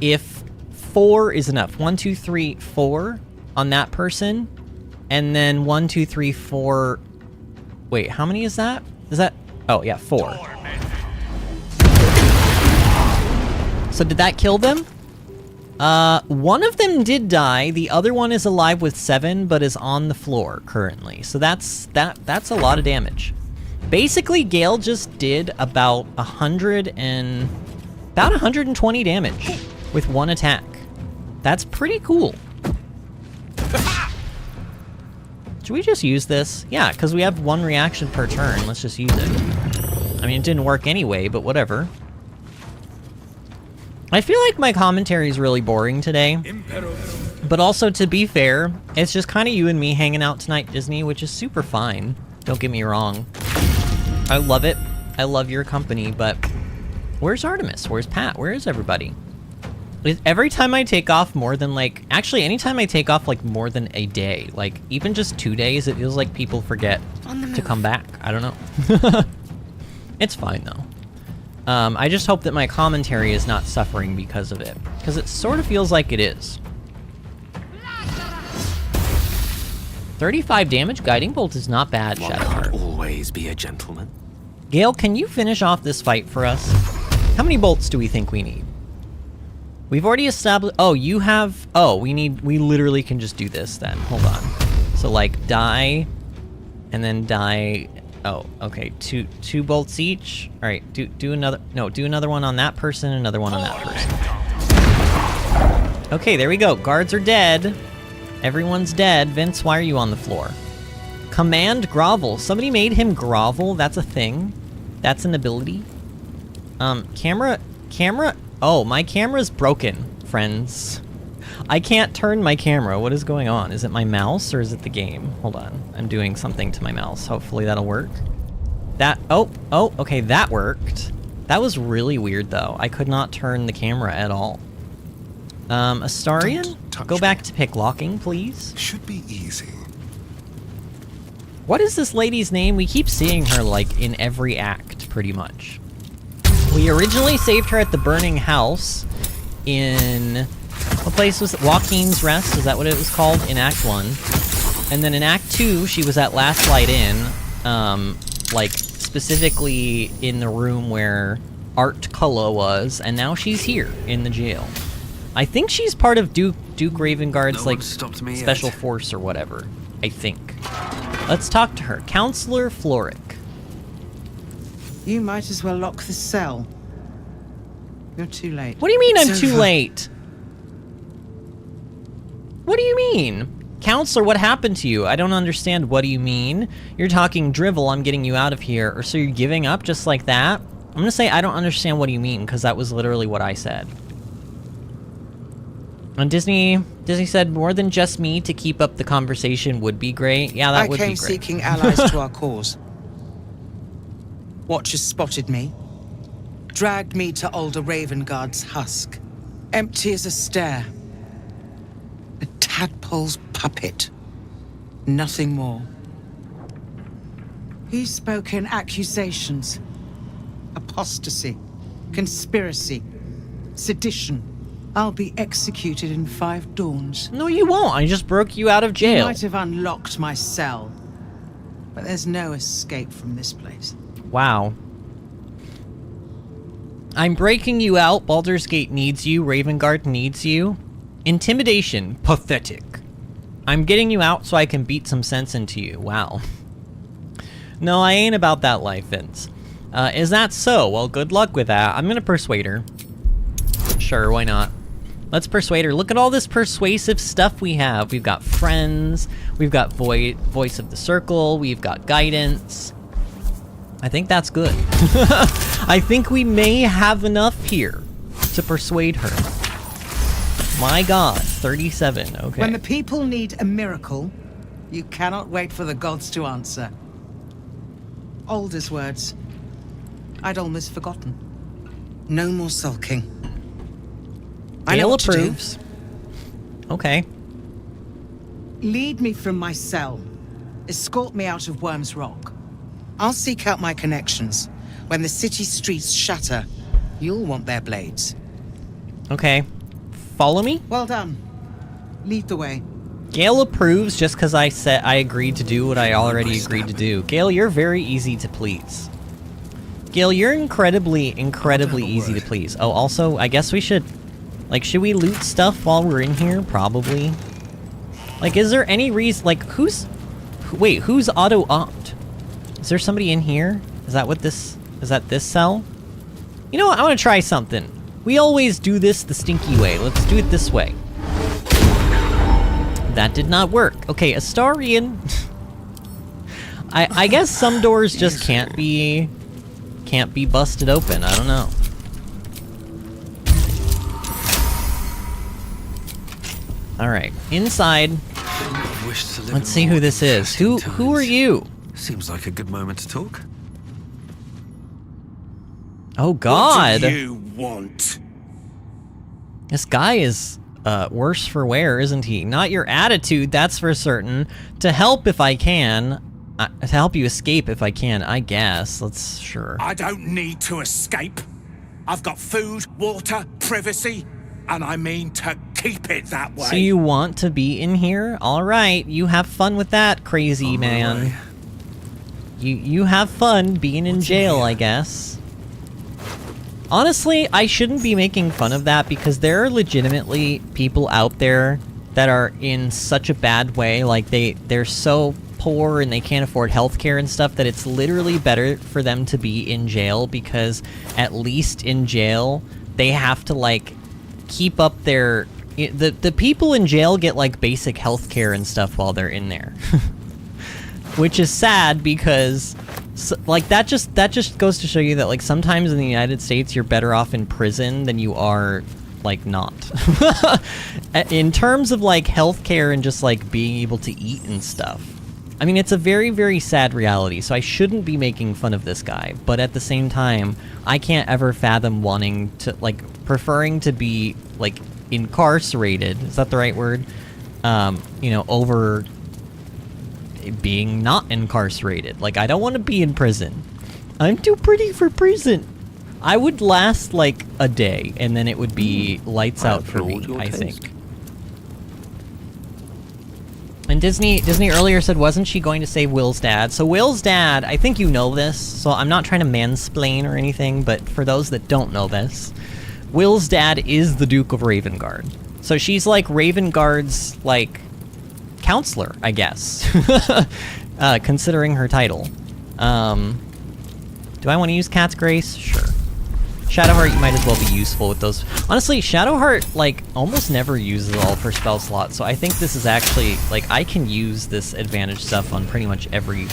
if 4 is enough. 1, 2, 3, 4 on that person. And then 1, 2, 3, 4. Wait, how many is that? Is that? Oh, yeah, 4. So did that kill them? One of them did die. The other one is alive with 7, but is on the floor currently. So that's a lot of damage. Basically, Gale just did about 120 damage with 1 attack. That's pretty cool. Should we just use this? Yeah, because we have 1 reaction per turn. Let's just use it. I mean, it didn't work anyway, but whatever. I feel like my commentary is really boring today. But also, to be fair, it's just kind of you and me hanging out tonight, Disney, which is super fine. Don't get me wrong. I love it. I love your company, but where's Artemis? Where's Pat? Where is everybody? Every time I take off more than, like... Actually, anytime I take off, like, more than a day, like, even just 2 days, it feels like people forget to come back. I don't know. It's fine, though. I just hope that my commentary is not suffering because of it. Because it sort of feels like it is. 35 damage? Guiding Bolt is not bad, Shadowheart. Always be a gentleman. Gale, can you finish off this fight for us? How many bolts do we think we need? We've already established... Oh, you have... Oh, we literally can just do this then. Hold on. So, like, die, and then die... Oh, okay. Two bolts each. All right, do another. No, do another one on that person. Another one on that person. Okay, there we go. Guards are dead. Everyone's dead. Vince, why are you on the floor? Command grovel. Somebody made him grovel. That's a thing. That's an ability. Camera. Oh, my camera's broken, friends. I can't turn my camera. What is going on? Is it my mouse or is it the game? Hold on. I'm doing something to my mouse. Hopefully that'll work. Oh, okay, that worked. That was really weird, though. I could not turn the camera at all. Astarion? Go back to pick locking, please. Should be easy. What is this lady's name? We keep seeing her, like, in every act, pretty much. We originally saved her at the burning house in... What place was it? Joaquin's Rest, is that what it was called? In Act 1. And then in Act 2, she was at Last Light Inn, like, specifically in the room where Art Cullo was, and now she's here, in the jail. I think she's part of Duke Ravengard's, like, special force or whatever. I think. Let's talk to her. Counselor Floric. You might as well lock the cell. You're too late. What do you mean I'm too late? What do you mean? Counselor, what happened to you? I don't understand. What do you mean? You're talking drivel, I'm getting you out of here. Or so you're giving up just like that? I'm gonna say I don't understand what do you mean, because that was literally what I said. And Disney said more than just me to keep up the conversation would be great. Yeah, that would be great. I came seeking allies to our cause. Watchers spotted me, dragged me to Older Ravengard's husk. Empty as a stare. A tadpole's puppet. Nothing more. He spoke in accusations. Apostasy. Conspiracy. Sedition. I'll be executed in 5 dawns. No, you won't. I just broke you out of jail. You might have unlocked my cell, but there's no escape from this place. Wow. I'm breaking you out. Baldur's Gate needs you. Ravengard needs you. Intimidation. Pathetic. I'm getting you out so I can beat some sense into you. Wow. No, I ain't about that life, Vince. Is that so? Well, good luck with that. I'm gonna persuade her. Sure, why not? Let's persuade her. Look at all this persuasive stuff we have. We've got friends. We've got voice of the circle. We've got guidance. I think that's good. I think we may have enough here to persuade her. My god, 37, okay. When the people need a miracle, you cannot wait for the gods to answer. Alder's words. I'd almost forgotten. No more sulking. I know Gale what approves. To do. Okay. Lead me from my cell. Escort me out of Worm's Rock. I'll seek out my connections. When the city streets shatter, you'll want their blades. Okay. Follow me? Well done. Lead the way. Gale approves just because I said I agreed to do what I already agreed to do. Gale, you're very easy to please. Gale, you're incredibly easy to please. Oh, also, I guess we should... Like, should we loot stuff while we're in here? Probably. Like, is there any reason... Like, who's... Wait, who's auto-opt? Is there somebody in here? Is that what this... Is that this cell? You know what? I want to try something. We always do this the stinky way. Let's do it this way. That did not work. Okay, Astarion... I guess some doors just can't be busted open. I don't know. Alright, inside. Let's see who this is. Who are you? Seems like a good moment to talk. Oh god. What do you want? This guy is worse for wear, isn't he? Not your attitude, that's for certain. To help if I can. To help you escape if I can, I guess. Let's... Sure. I don't need to escape. I've got food, water, privacy, and I mean to keep it that way. So you want to be in here? Alright, you have fun with that, crazy man. You have fun being in jail, I guess. Honestly, I shouldn't be making fun of that because there are legitimately people out there that are in such a bad way. Like, they're so poor and they can't afford healthcare and stuff that it's literally better for them to be in jail, because at least in jail they have to like keep up their the people in jail get like basic healthcare and stuff while they're in there. Which is sad because like that just goes to show you that like sometimes in the United States you're better off in prison than you are like not. In terms of like healthcare and just like being able to eat and stuff. I mean, it's a very, very sad reality, so I shouldn't be making fun of this guy, but at the same time, I can't ever fathom wanting to, like, preferring to be, like, incarcerated, is that the right word? You know, over being not incarcerated. Like, I don't want to be in prison. I'm too pretty for prison. I would last, like, a day, and then it would be lights out for me, I think. And Disney earlier said, wasn't she going to save Will's dad? So Will's dad, I think you know this, so I'm not trying to mansplain or anything, but for those that don't know this, Will's dad is the Duke of Ravengard. So she's like Ravengard's, like, counselor, I guess. considering her title. Do I want to use Cat's Grace? Sure. Shadowheart, you might as well be useful with those. Honestly, Shadowheart, like, almost never uses all of her spell slots, so I think this is actually, like, I can use this advantage stuff on pretty much every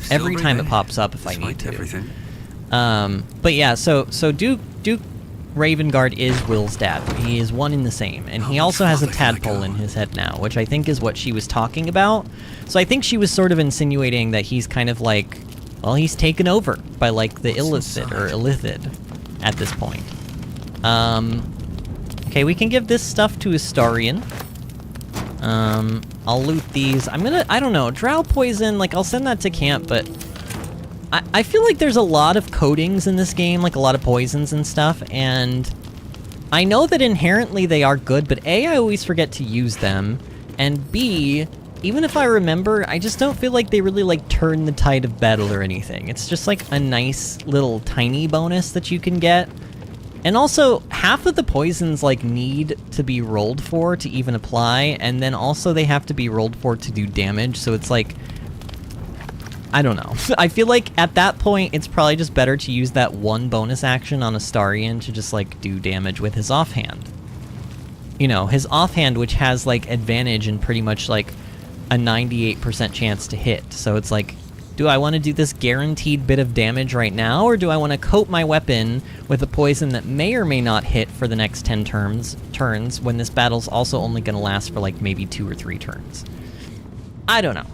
time it pops up if I need to. But yeah, so Duke Ravengard is Will's dad. He is one in the same, and he also has a tadpole in his head now, which I think is what she was talking about. So I think she was sort of insinuating that he's kind of like, well, he's taken over by, like, the Illithid or Illithid at this point. Okay, we can give this stuff to Astarion. I'll loot these. I don't know, Drow Poison, like, I'll send that to camp, but I feel like there's a lot of coatings in this game, like a lot of poisons and stuff, and I know that inherently they are good, but A, I always forget to use them, and B, even if I remember, I just don't feel like they really, like, turn the tide of battle or anything. It's just, like, a nice little tiny bonus that you can get. And also, half of the poisons, like, need to be rolled for to even apply, and then also they have to be rolled for to do damage, so it's like, I don't know. I feel like at that point, it's probably just better to use that one bonus action on Astarion to just, like, do damage with his offhand. You know, his offhand, which has, like, advantage and pretty much, like, a 98% chance to hit. So it's like, do I want to do this guaranteed bit of damage right now, or do I want to coat my weapon with a poison that may or may not hit for the next 10 turns when this battle's also only going to last for, like, maybe 2 or 3 turns? I don't know.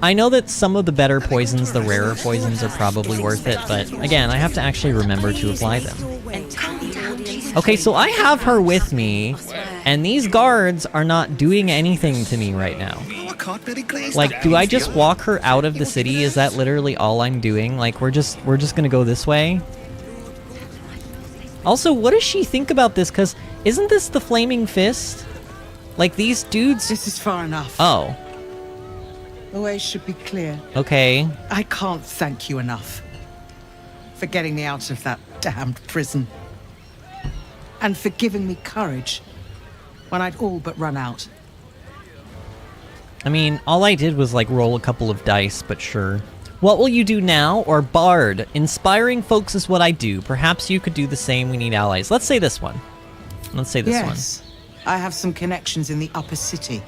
I know that some of the better poisons, the rarer poisons, are probably worth it, but again, I have to actually remember to apply them. Okay, so I have her with me, and these guards are not doing anything to me right now. Like, do I just walk her out of the city? Is that literally all I'm doing? Like, we're just gonna go this way? Also, what does she think about this? Because isn't this the Flaming Fist? Like, these dudes... This is far enough. Oh. The way should be clear. Okay. I can't thank you enough for getting me out of that damned prison. And for giving me courage when I'd all but run out. I mean, all I did was, like, roll a couple of dice, but sure. What will you do now? Or Bard? Inspiring folks is what I do. Perhaps you could do the same. We need allies. Let's say this one. Let's say this one. Yes, I have some connections in the upper city.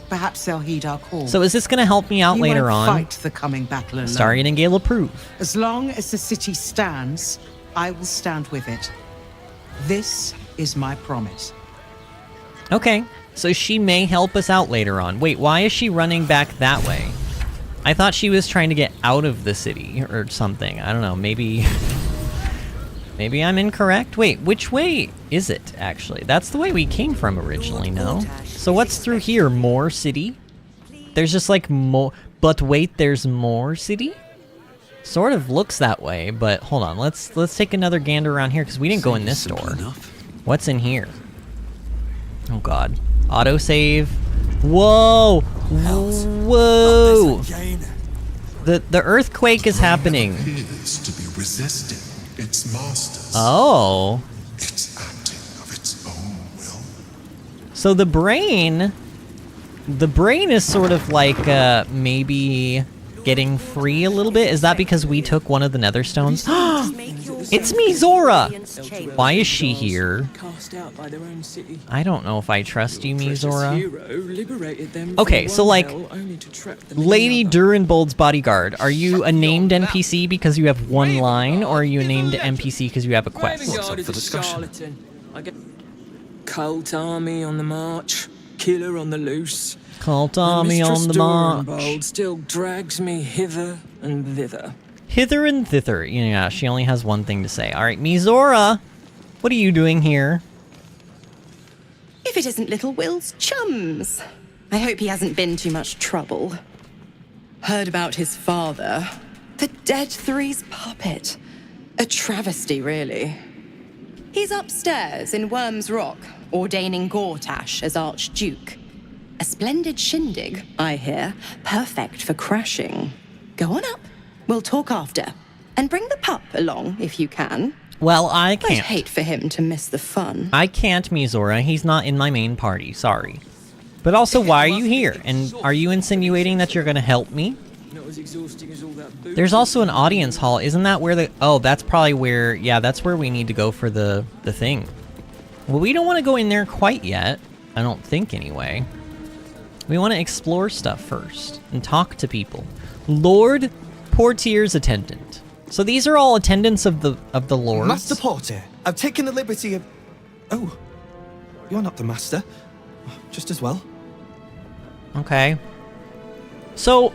Perhaps they'll heed our call. So is this going to help me out later on? Fight the coming battle alone. Astarion and Gale approve. As long as the city stands, I will stand with it. This is my promise. Okay, so she may help us out later on. Wait, why is she running back that way? I thought she was trying to get out of the city or something. I don't know, maybe... Maybe I'm incorrect? Wait, which way is it, actually? That's the way we came from originally, no? So what's through here? More city? There's just, like, more... But wait, there's more city? Sort of looks that way, but hold on. Let's take another gander around here, because we didn't go in this door. What's in here? Oh, God. Autosave. Whoa! Whoa! The earthquake is happening. Appears to be resisting its masters. Oh. It's acting of its own will. So the brain is sort of like maybe getting free a little bit. Is that because we took one of the nether stones? It's Mizora! Why is she here? I don't know if I trust you, Mizora. Okay, so like, Lady Durinbold's bodyguard, are you a named NPC because you have one line, or are you a named NPC because you have a quest? What's up for discussion? Cult army on the march, killer on the loose. Cult army on the march. Durinbold still drags me hither and thither. Hither and thither. Yeah, she only has one thing to say. All right, Mizora, what are you doing here? If it isn't little Will's chums. I hope he hasn't been too much trouble. Heard about his father. The Dead Three's puppet. A travesty, really. He's upstairs in Worm's Rock, ordaining GotY as Archduke. A splendid shindig, I hear. Perfect for crashing. Go on up. We'll talk after. And bring the pup along, if you can. Well, I can't. I'd hate for him to miss the fun. I can't, Mizora. He's not in my main party. Sorry. But also, why are you here? And are you insinuating that you're gonna help me? Not as exhausting as all that booze. There's also an audience hall. Isn't that where the... Oh, that's probably where... Yeah, that's where we need to go for the thing. Well, we don't want to go in there quite yet. I don't think, anyway. We want to explore stuff first and talk to people. Lord Portier's attendant. So these are all attendants of the lords? Master Porter, I've taken the liberty of... Oh, you're not the master. Just as well. Okay. So...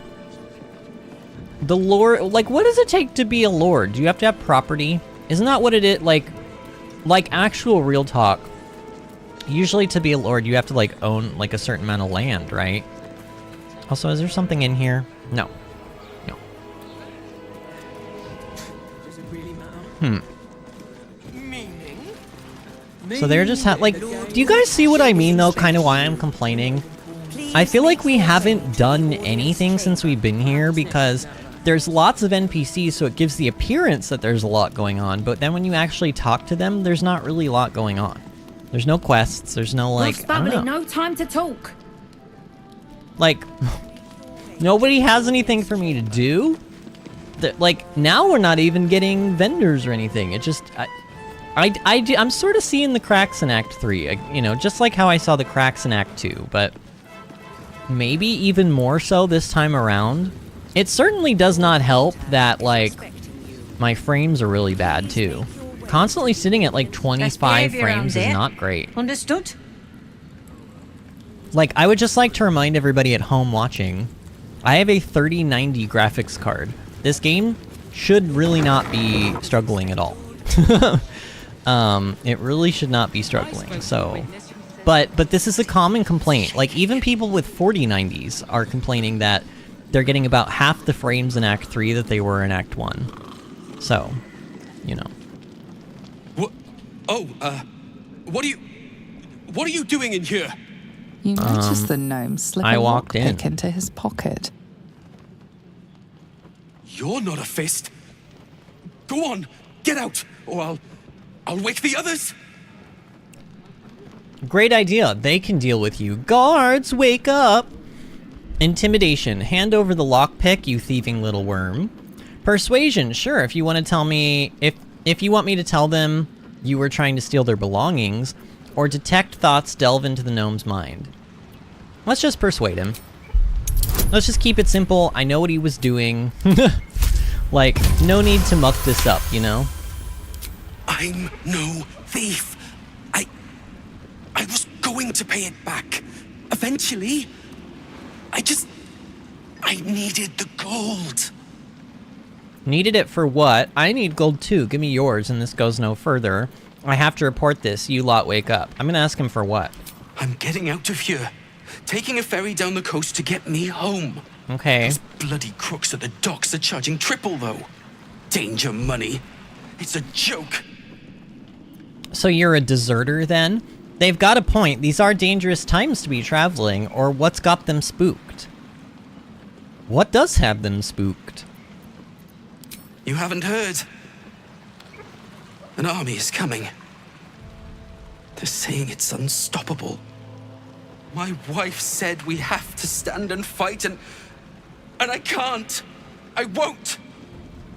The lord, like, what does it take to be a lord? Do you have to have property? Isn't that what it is? Like actual real talk. Usually to be a lord, you have to, like, own, like, a certain amount of land, right? Also, is there something in here? No. No. Does it really matter? So they're just like, do you guys see what I mean, though? Kind of why I'm complaining? I feel like we haven't done anything since we've been here because there's lots of NPCs, so it gives the appearance that there's a lot going on, but then when you actually talk to them, there's not really a lot going on. There's no quests, there's no, like, I don't know. No time to talk. Like, nobody has anything for me to do? Like, now we're not even getting vendors or anything. It just, I'm sort of seeing the cracks in Act 3, you know, just like how I saw the cracks in Act 2, but maybe even more so this time around. It certainly does not help that, like, my frames are really bad, too. Constantly sitting at, like, 25 frames is not great. Understood? Like, I would just like to remind everybody at home watching, I have a 3090 graphics card. This game should really not be struggling at all. It really should not be struggling, so... But this is a common complaint. Like, even people with 4090s are complaining that they're getting about half the frames in Act 3 that they were in Act 1. So, you know. What? Oh, what are you doing in here? You notice the gnome slip a lockpick into his pocket. You're not a fist. Go on, get out, or I'll wake the others. Great idea. They can deal with you. Guards, wake up! Intimidation. Hand over the lockpick, you thieving little worm. Persuasion. Sure, if you want to tell me... If you want me to tell them you were trying to steal their belongings, or detect thoughts delve into the gnome's mind. Let's just persuade him. Let's just keep it simple. I know what he was doing. Like, no need to muck this up, you know? I'm no thief. I was going to pay it back. Eventually. I needed the gold. Needed it for what? I need gold too. Give me yours, and this goes no further. I have to report this. You lot wake up. I'm gonna ask him for what? I'm getting out of here. Taking a ferry down the coast to get me home. Okay. Those bloody crooks at the docks are charging triple, though. Danger money. It's a joke. So you're a deserter, then? They've got a point. These are dangerous times to be traveling, or what's got them spooked? What does have them spooked? You haven't heard? An army is coming. They're saying it's unstoppable. My wife said we have to stand and fight, and I can't. I won't.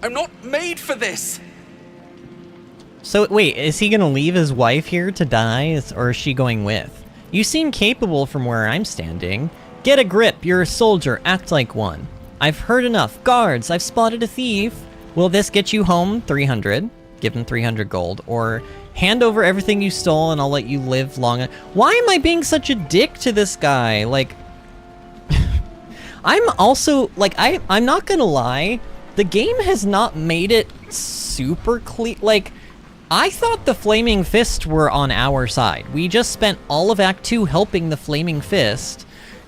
I'm not made for this. So, wait, is he gonna leave his wife here to die, or is she going with? You seem capable from where I'm standing. Get a grip, you're a soldier, act like one. I've heard enough. Guards, I've spotted a thief. Will this get you home? 300. Give him 300 gold. Or hand over everything you stole and I'll let you live long. Why am I being such a dick to this guy? Like, I'm also, like, I'm not gonna lie. The game has not made it super clear. Like, I thought the Flaming Fist were on our side. We just spent all of Act 2 helping the Flaming Fist,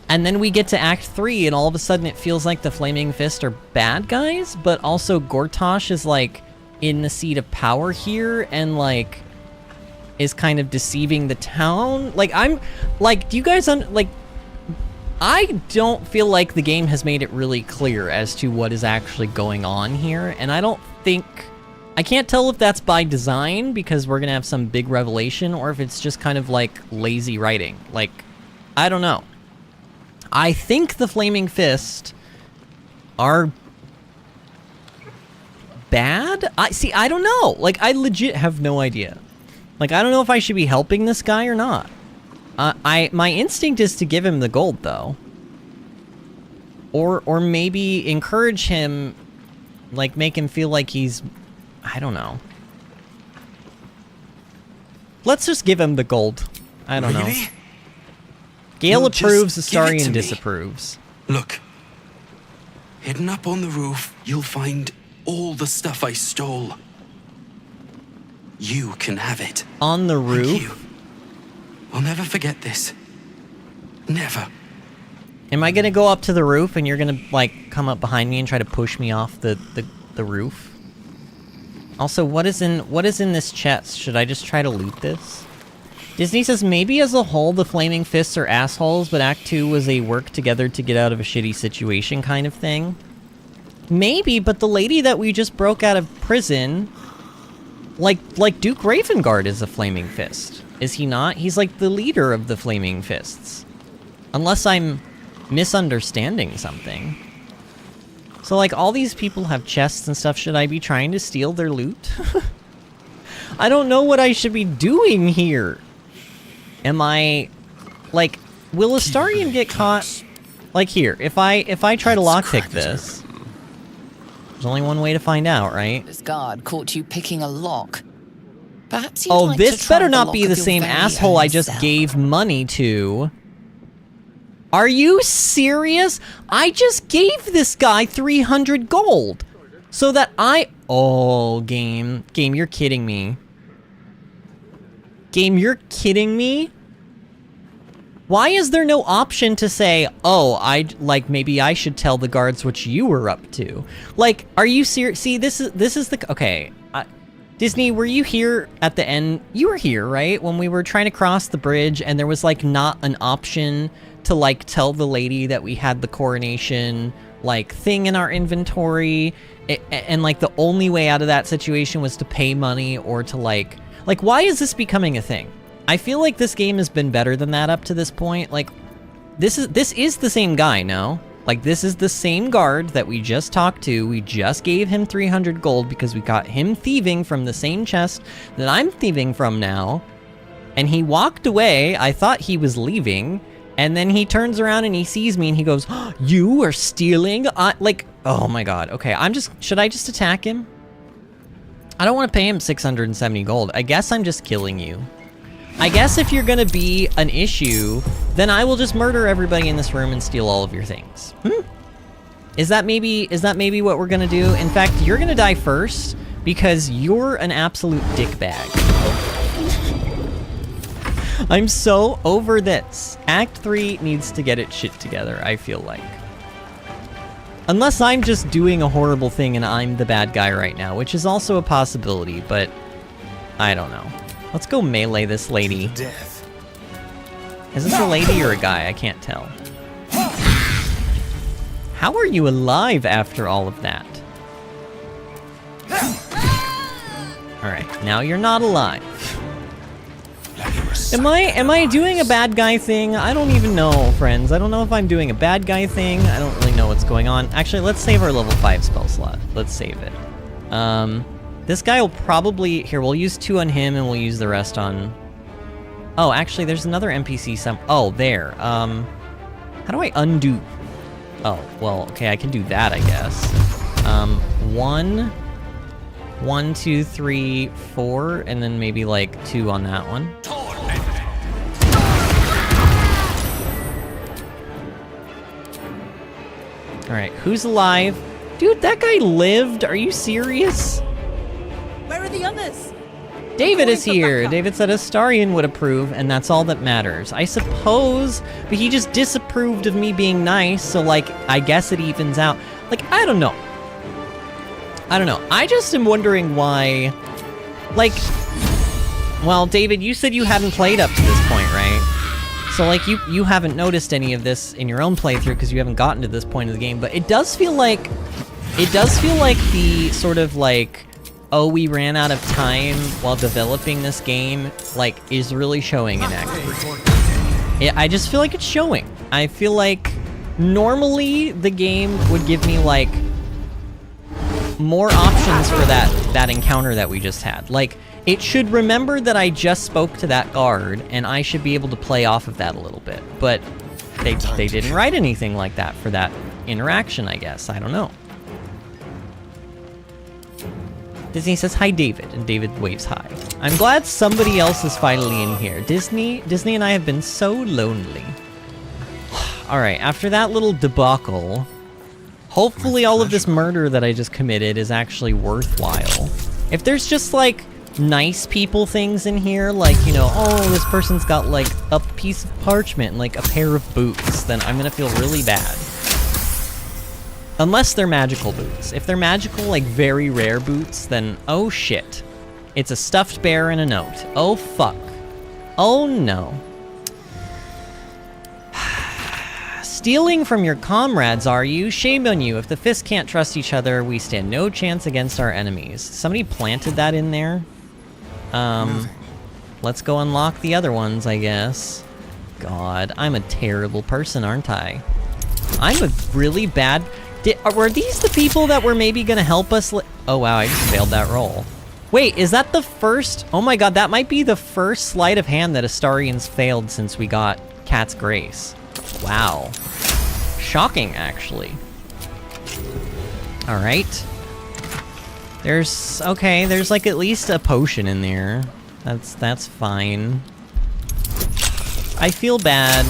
and then we get to Act 3, and all of a sudden it feels like the Flaming Fist are bad guys, but also GotY is, like, in the seat of power here, and, like, is kind of deceiving the town. Like, I'm, like, do you guys, like, I don't feel like the game has made it really clear as to what is actually going on here, and I don't think... I can't tell if that's by design, because we're gonna have some big revelation, or if it's just kind of like lazy writing. Like, I don't know. I think the Flaming Fist are bad? I don't know. Like, I legit have no idea. Like, I don't know if I should be helping this guy or not. My instinct is to give him the gold, though. Or maybe encourage him, like, make him feel like he's... I don't know. Let's just give him the gold. I don't know. Gale approves, Astarion disapproves. Look. Hidden up on the roof, you'll find all the stuff I stole. You can have it. On the roof? Thank you. I'll never forget this. Never. Am I gonna go up to the roof and you're gonna, like, come up behind me and try to push me off the roof? Also, what is in this chest? Should I just try to loot this? Disney says, maybe as a whole, the Flaming Fists are assholes, but Act 2 was a work together to get out of a shitty situation kind of thing. Maybe, but the lady that we just broke out of prison, like Duke Ravengard is a Flaming Fist. Is he not? He's like the leader of the Flaming Fists. Unless I'm misunderstanding something. So, like, all these people have chests and stuff. Should I be trying to steal their loot? I don't know what I should be doing here. Am I... Like, will Astarion get caught? Like, here, if I try to lockpick this... There's only one way to find out, right? This guard caught you picking a lock. Perhaps you'd Oh, like this to try better the not lock be of the your same very asshole own I just self. gave money to. Are you serious? I just gave this guy 300 gold. So that Oh, game. Game, you're kidding me. Game, you're kidding me? Why is there no option to say, oh, maybe I should tell the guards what you were up to? Like, are you serious? See, this is the... Okay. Disney, were you here at the end? You were here, right? When we were trying to cross the bridge and there was, like, not an option to, like, tell the lady that we had the coronation, like, thing in our inventory. And, like, the only way out of that situation was to pay money or to, like, why is this becoming a thing? I feel like this game has been better than that up to this point. Like, this is the same guy, no? Like, this is the same guard that we just talked to. We just gave him 300 gold because we got him thieving from the same chest that I'm thieving from now. And he walked away. I thought he was leaving. And then he turns around and he sees me and he goes, oh, you are stealing? Like, oh my god. Okay, should I just attack him? I don't want to pay him 670 gold. I guess I'm just killing you. I guess if you're gonna be an issue, then I will just murder everybody in this room and steal all of your things. Is that maybe what we're gonna do? In fact, you're gonna die first because you're an absolute dickbag. I'm so over this. Act 3 needs to get its shit together, I feel like. Unless I'm just doing a horrible thing and I'm the bad guy right now, which is also a possibility, but I don't know. Let's go melee this lady. Is this a lady or a guy? I can't tell. How are you alive after all of that? Alright, now you're not alive. Am I doing a bad guy thing? I don't even know, friends. I don't know if I'm doing a bad guy thing. I don't really know what's going on. Actually, let's save our level 5 spell slot. Let's save it. This guy will probably... Here, we'll use 2 on him and we'll use the rest on... Oh, actually, there's another NPC Oh, there. How do I undo... Oh, well, okay, I can do that, I guess. 1, 2, 3, 4, and then maybe, like, 2 on that one. Alright, who's alive? Dude, that guy lived? Are you serious? Where are the others? David is here. David said Astarion would approve, and that's all that matters. I suppose, but he just disapproved of me being nice, so, like, I guess it evens out. Like, I don't know. I just am wondering why, like, well, David, you said you hadn't played up to this point, right? So, like, you haven't noticed any of this in your own playthrough because you haven't gotten to this point of the game, but it does feel like the sort of, like, oh, we ran out of time while developing this game, like, is really showing in Act 3. I just feel like it's showing. I feel like normally the game would give me like more options for that encounter that we just had. Like, it should remember that I just spoke to that guard, and I should be able to play off of that a little bit. But they didn't write anything like that for that interaction, I guess. I don't know. Disney says, hi, David, and David waves hi. I'm glad somebody else is finally in here. Disney and I have been so lonely. Alright, after that little debacle, hopefully all of this murder that I just committed is actually worthwhile. If there's just, like, nice people things in here, like, you know, oh, this person's got, like, a piece of parchment and, like, a pair of boots, then I'm gonna feel really bad. Unless they're magical boots. If they're magical, like, very rare boots, then, oh shit. It's a stuffed bear and a note. Oh fuck. Oh no. Stealing from your comrades, are you? Shame on you. If the fists can't trust each other, we stand no chance against our enemies. Somebody planted that in there. Let's go unlock the other ones, I guess. God, I'm a terrible person, aren't I? I'm a really bad... were these the people that were maybe gonna help us? Oh wow, I just failed that roll. Wait, is that the first? Oh my god, that might be the first sleight of hand that Astarian's failed since we got Cat's Grace. Wow. Shocking, actually. Alright. There's like at least a potion in there. That's fine. I feel bad.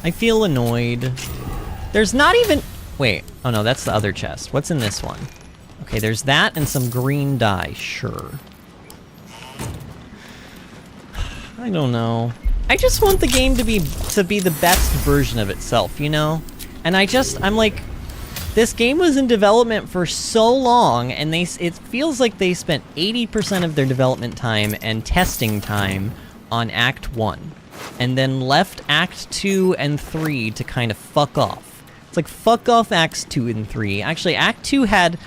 I feel annoyed. There's not even... Wait, oh no, that's the other chest. What's in this one? Okay, there's that and some green dye, sure. I don't know. I just want the game to be the best version of itself, you know? And I'm like, this game was in development for so long, and it feels like they spent 80% of their development time and testing time on Act 1, and then left Act 2 and 3 to kind of fuck off. It's like, fuck off Acts 2 and 3. Actually, Act 2 had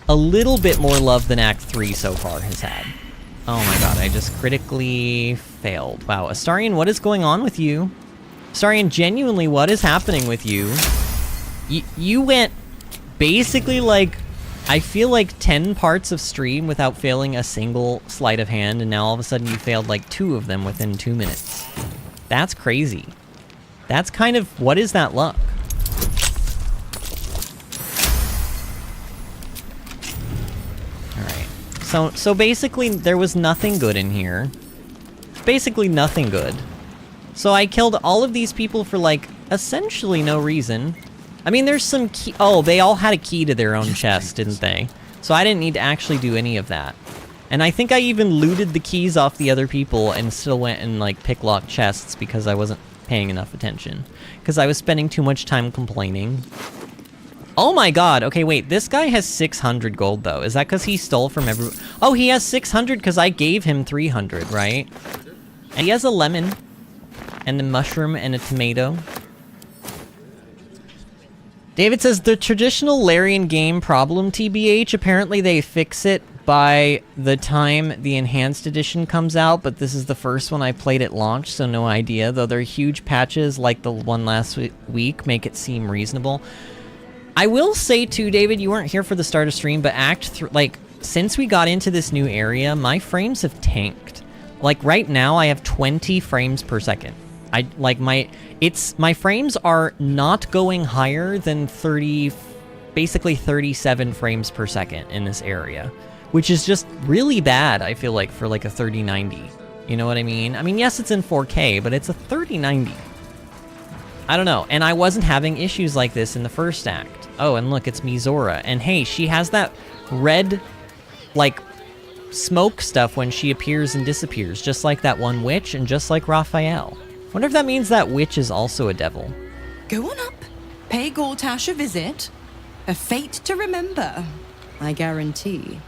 a little bit more love than Act 3 so far has had. Oh my god, I just critically failed. Wow, Astarian, what is going on with you? Astarian, genuinely, what is happening with you? You went basically like, I feel like 10 parts of stream without failing a single sleight of hand, and now all of a sudden you failed like 2 of them within 2 minutes. That's crazy. That's kind of, what is that luck? Alright. So basically there was nothing good in here. Basically nothing good. So I killed all of these people for like essentially no reason. I mean, there's some key... Oh, they all had a key to their own chest, didn't they? So I didn't need to actually do any of that. And I think I even looted the keys off the other people and still went and, like, picklocked chests because I wasn't paying enough attention. Because I was spending too much time complaining. Oh my god, okay, wait, this guy has 600 gold, though. Is that because he stole from everyone? Oh, he has 600 because I gave him 300, right? And he has a lemon, and a mushroom, and a tomato. David says, the traditional Larian game problem, TBH, apparently they fix it by the time the enhanced edition comes out, but this is the first one I played at launch, so no idea, though their huge patches like the one last week make it seem reasonable. I will say too, David, you weren't here for the start of stream, but since we got into this new area, my frames have tanked. Like right now I have 20 frames per second. My frames are not going higher than basically 37 frames per second in this area, which is just really bad, I feel like, for like a 3090. You know what I mean? I mean, yes, it's in 4K, but it's a 3090. I don't know, and I wasn't having issues like this in the first act. Oh, and look, it's Mizora, and hey, she has that red, like, smoke stuff when she appears and disappears, just like that one witch, and just like Raphael. Wonder if that means that witch is also a devil. Go on up. Pay Gortash a visit. A fate to remember, I guarantee.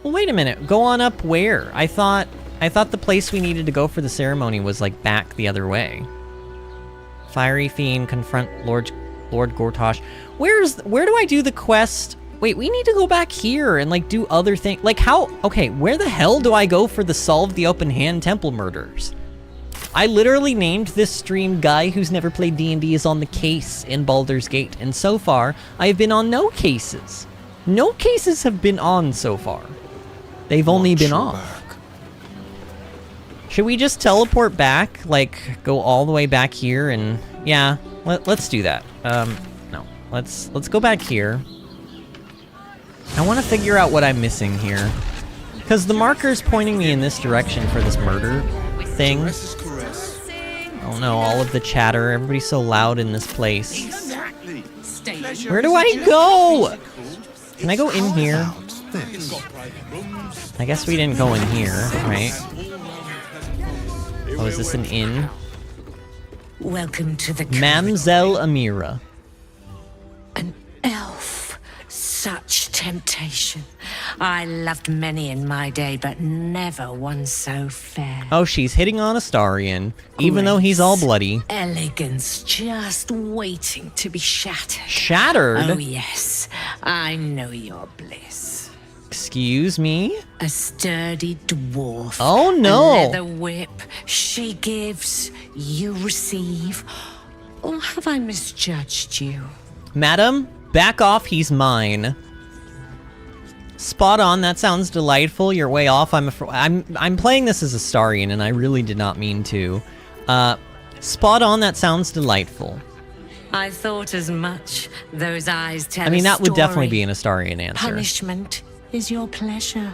Well, wait a minute. Go on up where? I thought the place we needed to go for the ceremony was like back the other way. Fiery Fiend, confront Lord Gortash. Where do I do the quest? Wait, we need to go back here and like do other things. Like how? Okay, where the hell do I go for the solve the open hand temple murders? I literally named this stream Guy Who's Never Played D&D is on the case in Baldur's Gate, and so far, I have been on no cases. No cases have been on so far. They've only been off. Should we just teleport back? Like, go all the way back here and... Yeah, let's do that. No. Let's go back here. I want to figure out what I'm missing here. Because the marker's pointing me in this direction for this murder thing. Oh no, all of the chatter. Everybody's so loud in this place. Where do I go? Can I go in here? I guess we didn't go in here, right? Oh, is this an inn? Welcome to the Mamselle Amira. An elf. Such temptation. I loved many in my day, but never one so fair. Oh, she's hitting on Astarion, even though he's all bloody. Elegance just waiting to be shattered. Shattered? Oh, yes. I know your bliss. Excuse me? A sturdy dwarf. Oh, no. A leather whip. She gives, you receive. Or have I misjudged you? Madam, back off, he's mine. Spot on, that sounds delightful. You're way off. I'm playing this as Astarion, and I really did not mean to. Spot on, that sounds delightful. I thought as much. Those eyes tell I mean, a that would story. definitely be an Astarion answer. Punishment is your pleasure.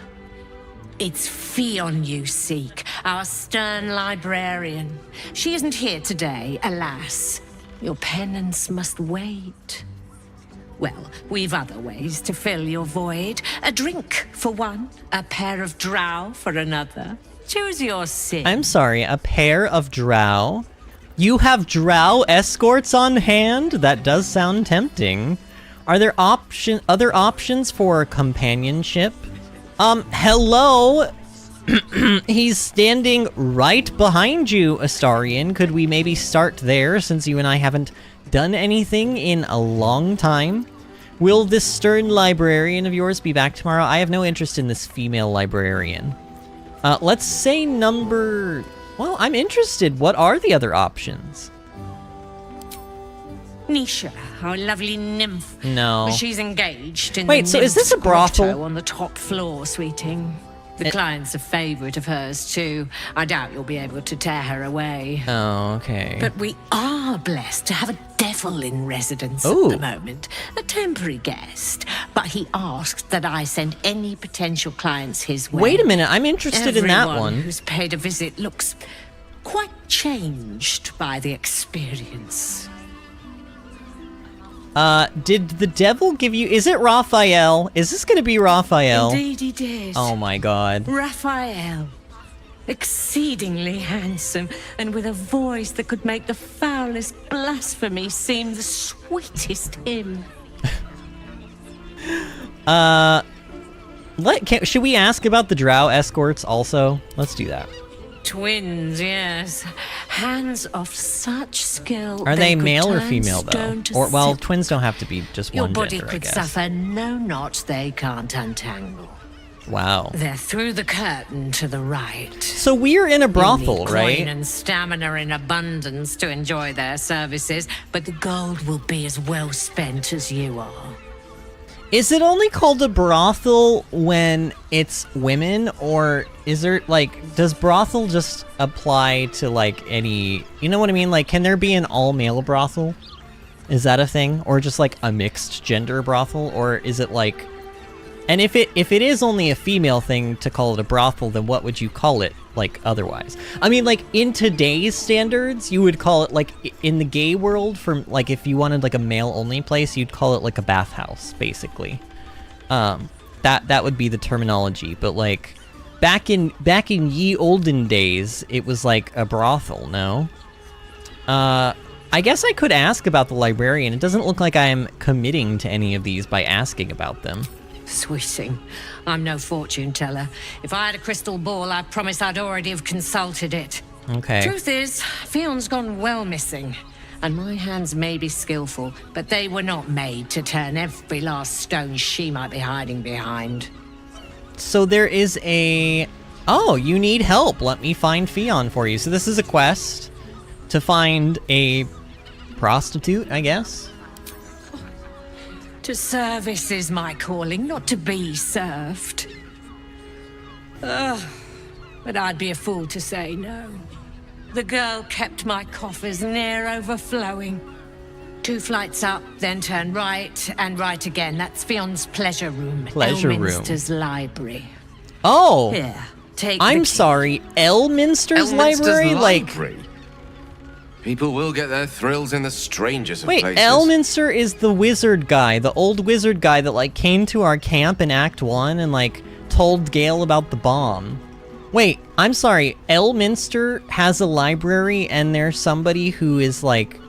It's Fionn you seek, our stern librarian. She isn't here today, alas. Your penance must wait. Well, we've other ways to fill your void. A drink for one, a pair of drow for another. Choose your sin. I'm sorry, a pair of drow? You have drow escorts on hand? That does sound tempting. Are there other options for companionship? Hello? He's standing right behind you, Astarion. Could we maybe start there, since you and I haven't done anything in a long time? Will this stern librarian of yours be back tomorrow? I have no interest in this female librarian. Let's say number... Well, I'm interested. What are the other options? Nisha, our lovely nymph. No. She's engaged in Wait, the so is this a brothel? grotto on the top floor, sweeting. The client's a favorite of hers, too. I doubt you'll be able to tear her away. Oh, okay. But we are blessed to have a devil in residence Ooh. at the moment. A temporary guest. But he asked that I send any potential clients his way. Wait a minute, I'm interested in that Everyone one. who's paid a visit looks quite changed by the experience. Did the devil give you... Is it Raphael? Is this gonna be Raphael? Indeed he did. Oh my god. Raphael. Exceedingly handsome, and with a voice that could make the foulest blasphemy seem the sweetest hymn. Should we ask about the drow escorts also? Let's do that. Twins, yes. Hands of such skill. Are they could male or turn female, though? stone to Or, well, silk. twins don't have to be just Your one body gender, I could guess. suffer no knot they can't untangle. Wow. They're through the curtain to the right. So we're in a brothel, You'll need right? coin and stamina in abundance to enjoy their services, but the gold will be as well spent as you are. Is it only called a brothel when it's women, or is there, like, does brothel just apply to, like, any... You know what I mean? Like, can there be an all-male brothel? Is that a thing? Or just, like, a mixed gender brothel? Or is it, like... And if it is only a female thing to call it a brothel, then what would you call it, like, otherwise? I mean, like, in today's standards, you would call it, like, in the gay world, for, like, if you wanted, like, a male-only place, you'd call it, like, a bathhouse, basically. That would be the terminology, but, like, back in ye olden days, it was, like, a brothel, no? I guess I could ask about the librarian. It doesn't look like I'm committing to any of these by asking about them. Sweeting, I'm no fortune teller. If I had a crystal ball, I promise I'd already have consulted it. Okay. Truth is, Fion's gone well missing. And my hands may be skillful, but they were not made to turn every last stone she might be hiding behind. So there is a Oh, you need help. Let me find Fionn for you. So this is a quest to find a prostitute, I guess. To service is my calling, not to be served. But I'd be a fool to say no. The girl kept my coffers near overflowing. 2 flights up, then turn right, and right again. That's Fionn's pleasure room. Pleasure room. Elminster's library. Oh! Here, take I'm the key. sorry, Elminster's library? Library? People will get their thrills in the strangest of Wait, places. Elminster is the wizard guy, the old wizard guy that, like, came to our camp in Act 1 and, like, told Gale about the bomb. Wait, I'm sorry, Elminster has a library and there's somebody who is, like,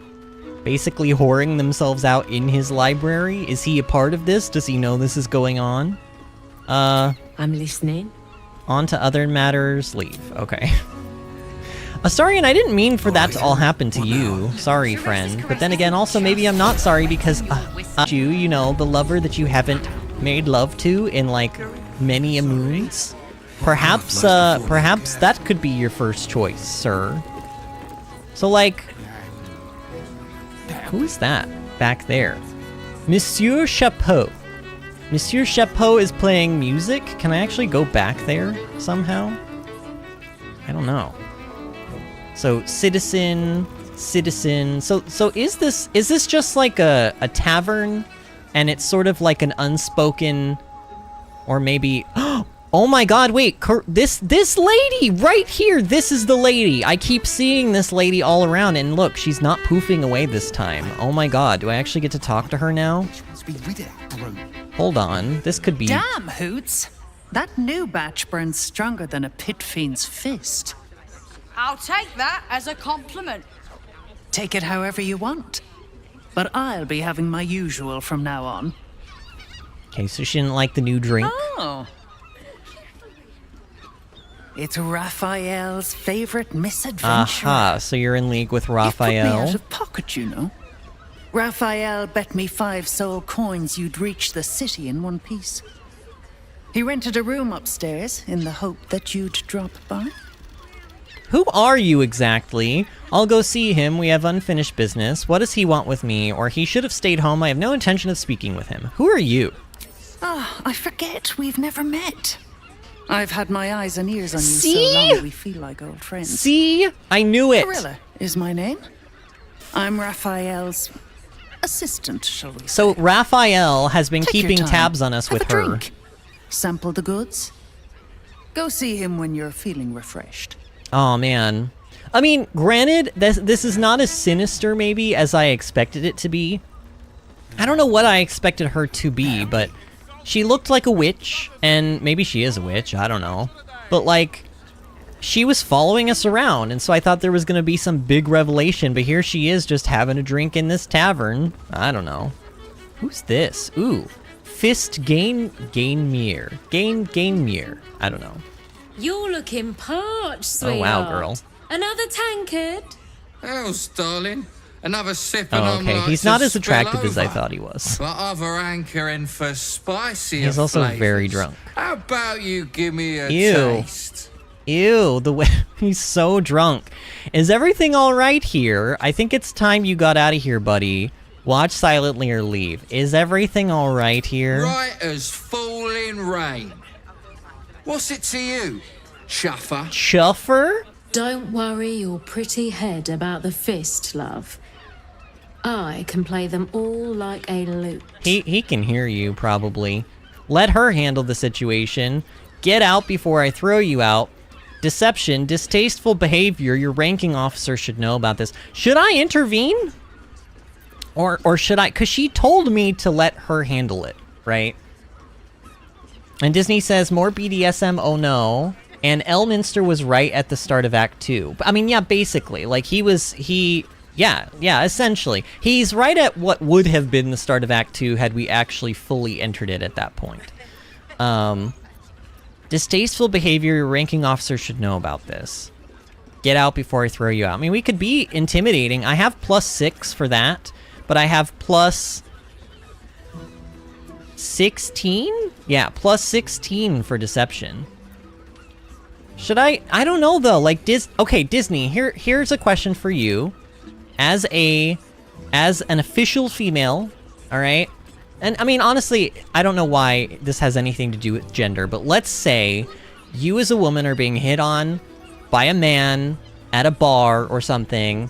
basically whoring themselves out in his library? Is he a part of this? Does he know this is going on? I'm listening. On to other matters, leave. Okay. Astarion, I didn't mean for that to all happen to you. Sorry, friend. But then again, also, maybe I'm not sorry because, you know, the lover that you haven't made love to in, like, many a moons. Perhaps that could be your first choice, sir. So, like, who is that back there? Monsieur Chapeau. Monsieur Chapeau is playing music? Can I actually go back there somehow? I don't know. So, citizen. So is this just like a tavern? And it's sort of like an unspoken, or maybe, oh my god, wait, this lady right here, this is the lady. I keep seeing this lady all around, and look, she's not poofing away this time. Oh my god, do I actually get to talk to her now? Hold on, this could be... Damn, Hoots! That new batch burns stronger than a pit fiend's fist. I'll take that as a compliment. Take it however you want. But I'll be having my usual from now on. Okay, so she didn't like the new drink. Oh. It's Raphael's favorite misadventure. Aha, so you're in league with You put me Raphael. out of pocket, you know. Raphael bet me 5 soul coins you'd reach the city in one piece. He rented a room upstairs in the hope that you'd drop by. Who are you exactly? I'll go see him. We have unfinished business. What does he want with me? Or he should have stayed home. I have no intention of speaking with him. Who are you? Ah, I forget we've never met. I've had my eyes and ears on you See? so long we feel like old friends. See? I knew it. Gorilla is my name. I'm Raphael's assistant, shall we say. So Raphael has been Take your keeping time. tabs on us Have with a her. drink. Sample the goods. Go see him when you're feeling refreshed. Oh man. I mean, granted, this is not as sinister maybe as I expected it to be. I don't know what I expected her to be, but she looked like a witch, and maybe she is a witch, I don't know. But like, she was following us around, and so I thought there was going to be some big revelation, but here she is just having a drink in this tavern. I don't know. Who's this? Ooh. Fist Gainmere. Gainmere. I don't know. You're looking parched, sweetheart. Oh wow, girl. Another tankard? How's, darling? Another sip Oh, and I'm okay. like He's to not as spill attractive as I over. thought he was. But other hankering for spicier He's also flavours. very drunk. How about you give me a Ew. taste? Ew, the way he's so drunk. Is everything all right here? I think it's time you got out of here, buddy. Watch silently or leave. Is everything all right here? Right as falling rain. What's it to you, chuffer? Chuffer? Don't worry your pretty head about the fist, love. I can play them all like a lute. He can hear you, probably. Let her handle the situation. Get out before I throw you out. Deception, distasteful behavior. Your ranking officer should know about this. Should I intervene? Or should I? Because she told me to let her handle it, right? And Disney says, more BDSM, oh no. And Elminster was right at the start of Act 2. I mean, yeah, basically. Like, yeah, essentially. He's right at what would have been the start of Act 2 had we actually fully entered it at that point. Distasteful behavior, your ranking officer should know about this. Get out before I throw you out. I mean, we could be intimidating. I have +6 for that, but I have +16? Yeah, +16 for deception. Should I don't know though, like okay, Disney, here's a question for you. As an official female, all right? And I mean, honestly, I don't know why this has anything to do with gender, but let's say you as a woman are being hit on by a man at a bar or something,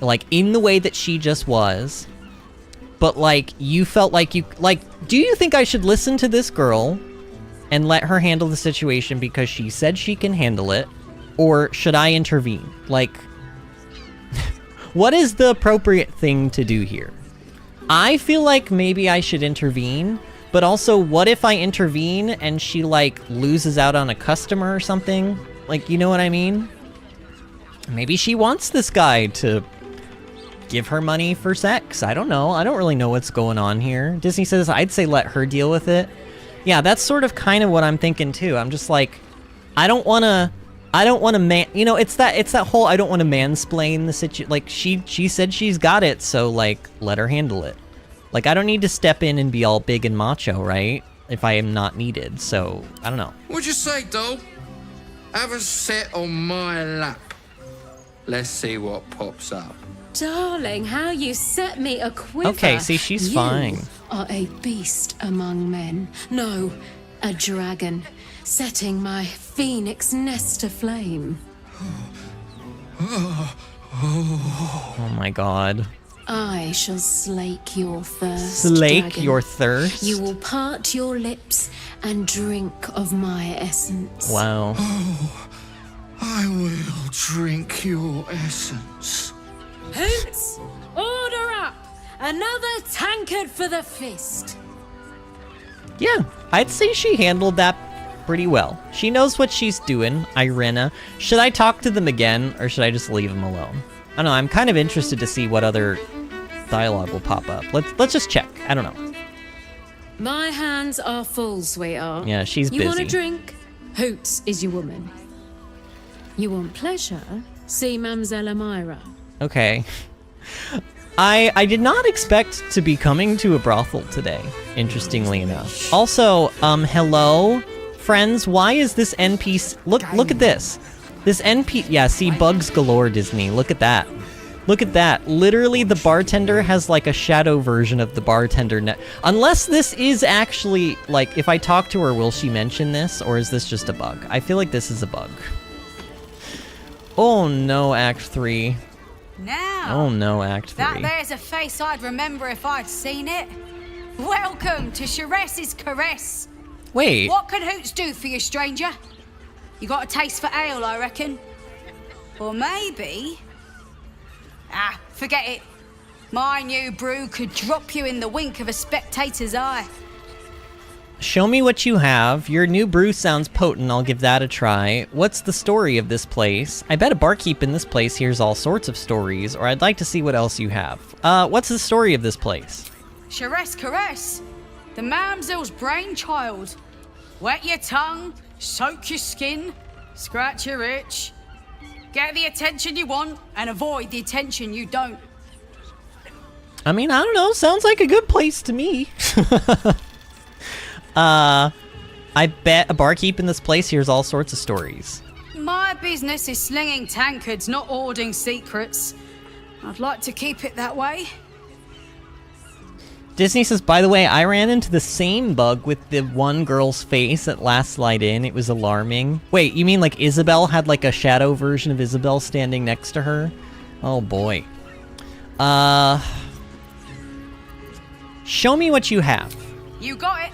like in the way that she just was, but like you felt like do you think I should listen to this girl and let her handle the situation because she said she can handle it, or should I intervene? Like, what is the appropriate thing to do here? I feel like maybe I should intervene, but also what if I intervene and she like loses out on a customer or something? Like, you know what I mean? Maybe she wants this guy to give her money for sex. I don't know. I don't really know what's going on here. Disney says I'd say let her deal with it. Yeah, that's sort of kind of what I'm thinking too. I'm just like, I don't want to you know, it's that whole I don't want to mansplain the situation. Like she said she's got it, so like let her handle it. Like I don't need to step in and be all big and macho, right? If I am not needed. So, I don't know. What'd you say, doll? Have a sit on my lap. Let's see what pops up. Darling, how you set me a quiver. Okay, see, she's fine. You are a beast among men. No, a dragon, setting my phoenix nest aflame. Oh my god. I shall slake your thirst, Slake dragon. your thirst? You will part your lips and drink of my essence. Wow. Oh, I will drink your essence. Hoots, order up! Another tankard for the fist. Yeah, I'd say she handled that pretty well. She knows what she's doing, Irena. Should I talk to them again, or should I just leave them alone? I don't know, I'm kind of interested to see what other dialogue will pop up. Let's just check. I don't know. My hands are full, sweetheart. Yeah, she's busy. You want a drink? Hoots is your woman. You want pleasure? See Mamselle Amira. Okay. I did not expect to be coming to a brothel today, interestingly enough. Also, hello, friends, why is this NPC... Look at this. This NPC... Yeah, see, bugs galore, Disney. Look at that. Look at that. Literally, the bartender has, like, a shadow version of the bartender... Unless this is actually, like, if I talk to her, will she mention this? Or is this just a bug? I feel like this is a bug. Oh, no, Act 3. Now, oh no, Act 3. That there's a face I'd remember if I'd seen it. Welcome to Sharess's Caress. Wait. What can Hoots do for you, stranger? You got a taste for ale, I reckon. Or maybe... Ah, forget it. My new brew could drop you in the wink of a spectator's eye. Show me what you have. Your new brew sounds potent. I'll give that a try. What's the story of this place? I bet a barkeep in this place hears all sorts of stories, or I'd like to see what else you have. What's the story of this place? Sharess Caress, the mamsel's brainchild. Wet your tongue, soak your skin, scratch your itch. Get the attention you want, and avoid the attention you don't. I mean, I don't know. Sounds like a good place to me. I bet a barkeep in this place hears all sorts of stories. My business is slinging tankards, not hoarding secrets. I'd like to keep it that way. Disney says, by the way, I ran into the same bug with the one girl's face at Last Light In. It was alarming. Wait, you mean like Isabel had like a shadow version of Isabel standing next to her? Oh boy. Show me what you have. You got it.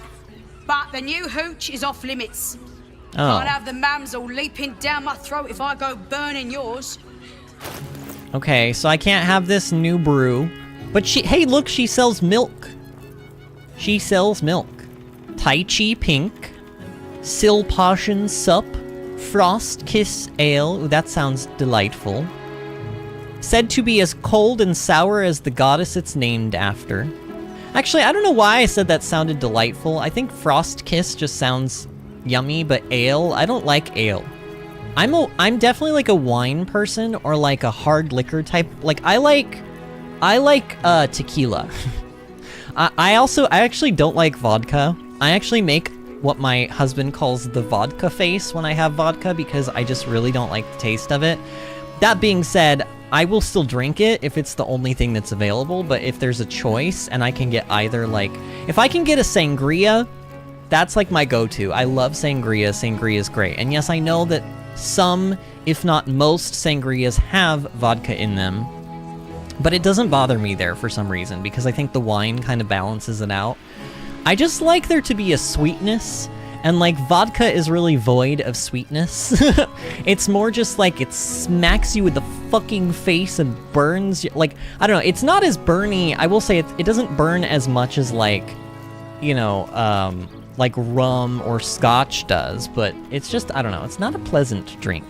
But the new hooch is off limits. Oh. Can't have the mamsel leaping down my throat if I go burning yours. Okay, so I can't have this new brew. But hey, look, she sells milk. She sells milk. Tai Chi Pink. Sil Potion Sup. Frost Kiss Ale. Ooh, that sounds delightful. Said to be as cold and sour as the goddess it's named after. Actually, I don't know why I said that sounded delightful. I think Frost Kiss just sounds yummy, but ale, I don't like ale. I'm definitely like a wine person or like a hard liquor type. Like I like tequila. I actually don't like vodka. I actually make what my husband calls the vodka face when I have vodka, because I just really don't like the taste of it. That being said, I will still drink it if it's the only thing that's available, but if there's a choice and I can get either, like, if I can get a sangria, that's like my go-to. I love sangria. Sangria is great. And yes, I know that some, if not most, sangrias have vodka in them, but it doesn't bother me there for some reason, because I think the wine kind of balances it out. I just like there to be a sweetness, and like vodka is really void of sweetness. It's more just like it smacks you with the fucking face and burns you. Like, I don't know, it's not as burny. I will say it doesn't burn as much as like, you know, like rum or scotch does, but it's just, I don't know, it's not a pleasant drink.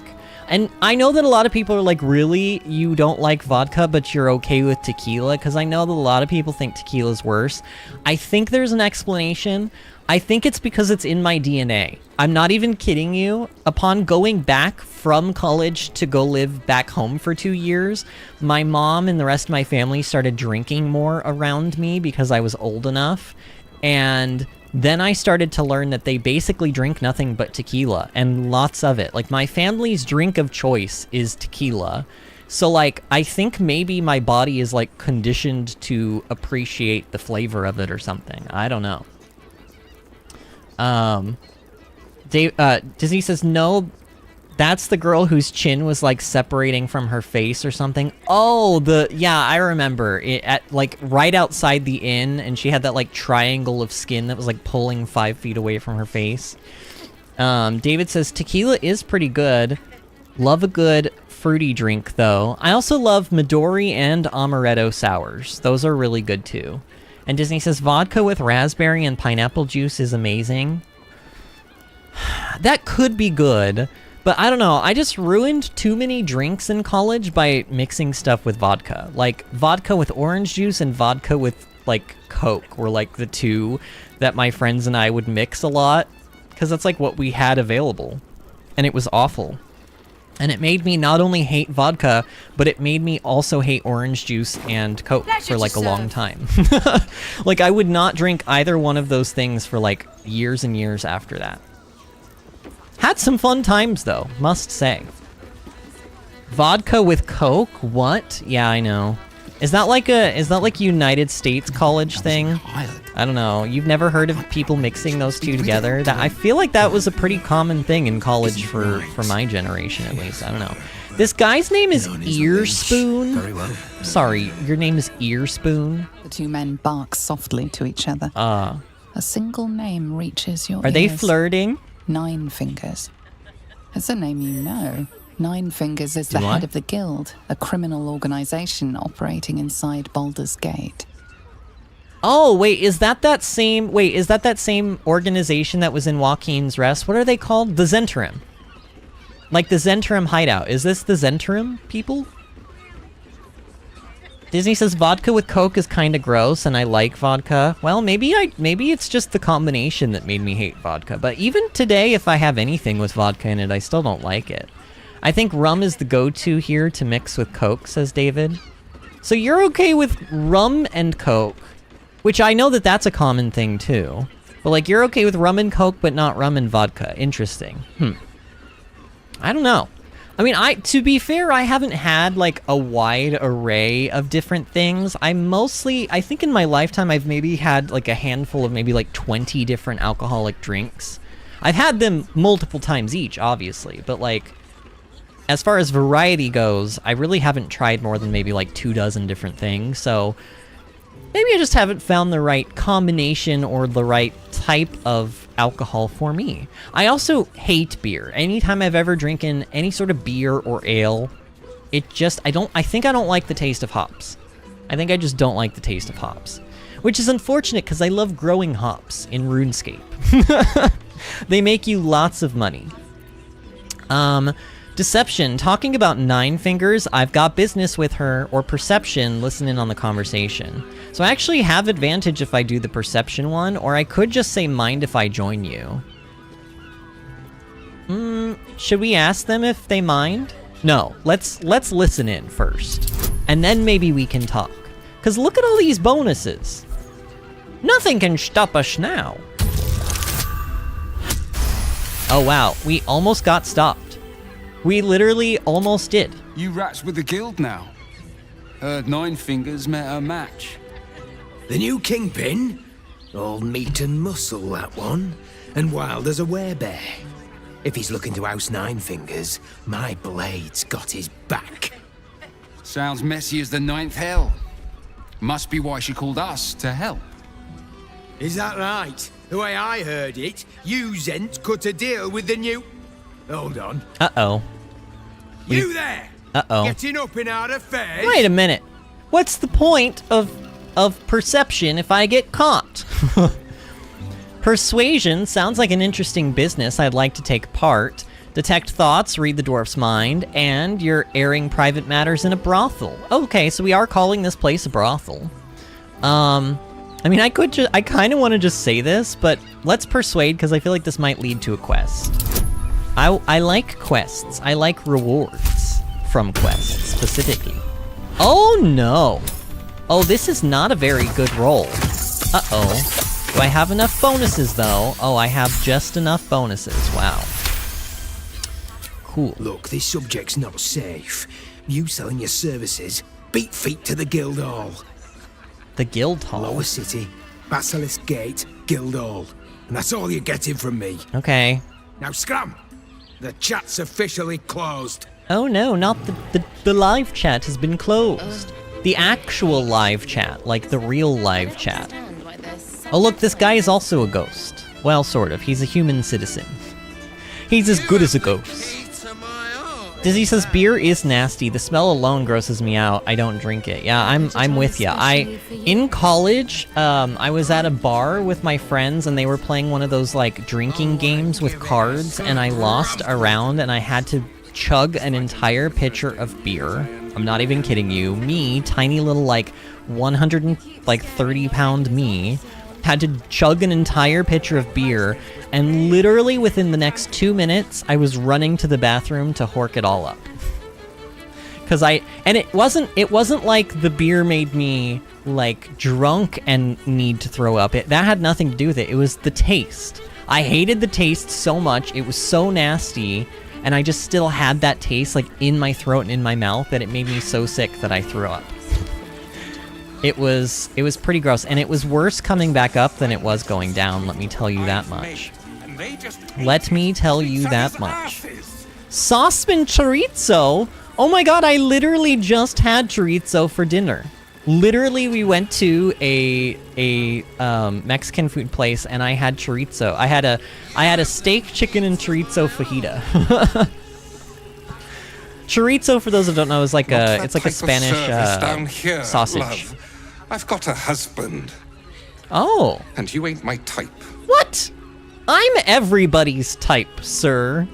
And I know that a lot of people are like, really? You don't like vodka, but you're okay with tequila? Because I know that a lot of people think tequila's worse. I think there's an explanation. I think it's because it's in my DNA. I'm not even kidding you. Upon going back from college to go live back home for 2 years, my mom and the rest of my family started drinking more around me because I was old enough. And then I started to learn that they basically drink nothing but tequila, and lots of it. Like, my family's drink of choice is tequila. So, like, I think maybe my body is, like, conditioned to appreciate the flavor of it or something. I don't know. Disney says, no, that's the girl whose chin was, like, separating from her face or something. Oh, yeah, I remember. Like, right outside the inn, and she had that, like, triangle of skin that was, like, pulling 5 feet away from her face. David says, tequila is pretty good. Love a good fruity drink, though. I also love Midori and Amaretto sours. Those are really good, too. And Disney says, vodka with raspberry and pineapple juice is amazing. That could be good. But I don't know, I just ruined too many drinks in college by mixing stuff with vodka. Like, vodka with orange juice and vodka with, like, Coke were, like, the two that my friends and I would mix a lot. Because that's, like, what we had available. And it was awful. And it made me not only hate vodka, but it made me also hate orange juice and Coke for, like, a long time. Like, I would not drink either one of those things for, like, years and years after that. Had some fun times, though, must say. Vodka with Coke? What? Yeah, I know. Is that like United States college thing? I don't know. You've never heard of people mixing those two together? I feel like that was a pretty common thing in college for my generation, at least. I don't know. This guy's name is Earspoon. Very well. Sorry, your name is Earspoon? The two men bark softly to each other. A single name reaches your ears. Are they flirting? 9 Fingers. It's a name you know. 9 Fingers is the head of the Guild, a criminal organization operating inside Baldur's Gate. Oh, wait, is that same organization that was in Joaquin's Rest? What are they called? The Zentrum. Like the Zentrum hideout. Is this the Zentrum people? Disney says vodka with Coke is kind of gross, and I like vodka. Well, maybe it's just the combination that made me hate vodka. But even today, if I have anything with vodka in it, I still don't like it. I think rum is the go-to here to mix with Coke, says David. So you're okay with rum and Coke, which I know that that's a common thing too. But like, you're okay with rum and Coke, but not rum and vodka. Interesting. I don't know. I mean, to be fair, I haven't had, like, a wide array of different things. I think in my lifetime, I've maybe had, like, a handful of maybe, like, 20 different alcoholic drinks. I've had them multiple times each, obviously, but, like, as far as variety goes, I really haven't tried more than maybe, like, 24 different things, so maybe I just haven't found the right combination or the right type of alcohol for me. I also hate beer. Anytime I've ever drinking any sort of beer or ale, I think I don't like the taste of hops. I think I just don't like the taste of hops. Which is unfortunate because I love growing hops in RuneScape. They make you lots of money. Deception, talking about 9 Fingers, I've got business with her, or Perception, listen in on the conversation. So I actually have advantage if I do the Perception one, or I could just say mind if I join you. Should we ask them if they mind? No, let's listen in first. And then maybe we can talk. Because look at all these bonuses. Nothing can stop us now. Oh wow, we almost got stopped. We literally almost did. You rats with the guild now. Heard Nine Fingers met her match. The new kingpin? All meat and muscle, that one. And wild as a werebear. If he's looking to oust Nine Fingers, my blade's got his back. Sounds messy as the ninth hell. Must be why she called us to help. Is that right? The way I heard it, you Zent cut a deal with the new... Hold on. Uh-oh. You there! Uh-oh. Getting up in our affairs? Wait a minute. What's the point of perception if I get caught? Persuasion sounds like an interesting business I'd like to take part. Detect thoughts, read the dwarf's mind, and you're airing private matters in a brothel. Okay, so we are calling this place a brothel. I mean, I kind of want to just say this, but let's persuade because I feel like this might lead to a quest. I like quests. I like rewards from quests, specifically. Oh, no. Oh, this is not a very good roll. Uh-oh. Do I have enough bonuses, though? Oh, I have just enough bonuses. Wow. Cool. Look, this subject's not safe. You selling your services, beat feet to the guild hall. The guild hall? Lower City, Basilisk Gate, guild hall. And that's all you're getting from me. Okay. Now scram! The chat's officially closed. Oh no, not the live chat has been closed. The actual live chat, like the real live chat. Oh look, this guy is also a ghost. Well, sort of. He's a human citizen. He's as good as a ghost. Dizzy says, beer is nasty. The smell alone grosses me out. I don't drink it. Yeah, I'm with ya. In college, I was at a bar with my friends and they were playing one of those like drinking games with cards and I lost a round and I had to chug an entire pitcher of beer. I'm not even kidding you. Me, tiny little like 130-pound me, had to chug an entire pitcher of beer, and literally within the next 2 minutes, I was running to the bathroom to hork it all up. And it wasn't like the beer made me like drunk and need to throw up. That had nothing to do with it. It was the taste. I hated the taste so much. It was so nasty, and I just still had that taste like in my throat and in my mouth that it made me so sick that I threw up. It was pretty gross, and it was worse coming back up than it was going down, let me tell you that much. Let me tell you that much. Saucepan chorizo? Oh my god, I literally just had chorizo for dinner. Literally, we went to a Mexican food place, and I had chorizo. I had a steak, chicken, and chorizo fajita. Chorizo, for those who don't know, is like it's like a Spanish sausage. Love. I've got a husband. Oh. And you ain't my type. What? I'm everybody's type, sir.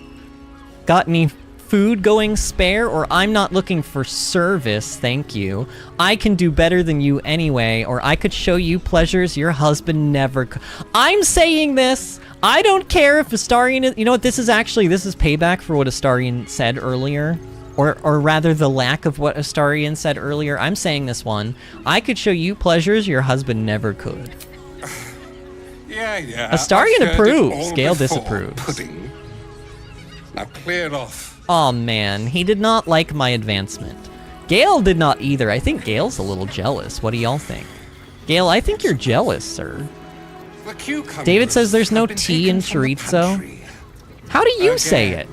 Got any food going spare? Or I'm not looking for service, thank you. I can do better than you anyway, or I could show you pleasures your husband never could. I'm saying this. I don't care if Astarion is... You know what? This is payback for what Astarion said earlier. Or rather, the lack of what Astarion said earlier. I'm saying this one. I could show you pleasures your husband never could. Yeah. Astarion approves. Gale disapproves. Pudding. Now clear it off. Aw, man. He did not like my advancement. Gale did not either. I think Gale's a little jealous. What do y'all think? Gale, I think you're jealous, sir. David says there's no tea in chorizo. How do you say it?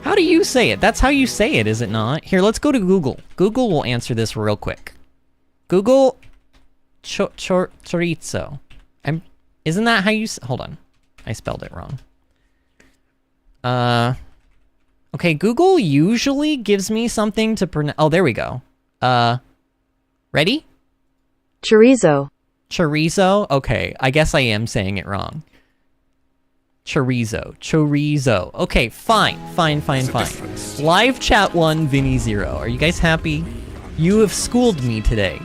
How do you say it? That's how you say it, is it not? Here, let's go to Google. Google will answer this real quick. Google chorizo. Isn't that how you... Hold on. I spelled it wrong. Okay, Google usually gives me something to pronounce... Oh, there we go. Ready? Chorizo. Chorizo? Okay, I guess I am saying it wrong. Chorizo. Okay, fine. Live chat 1, Vinny 0. Are you guys happy? You have schooled me today.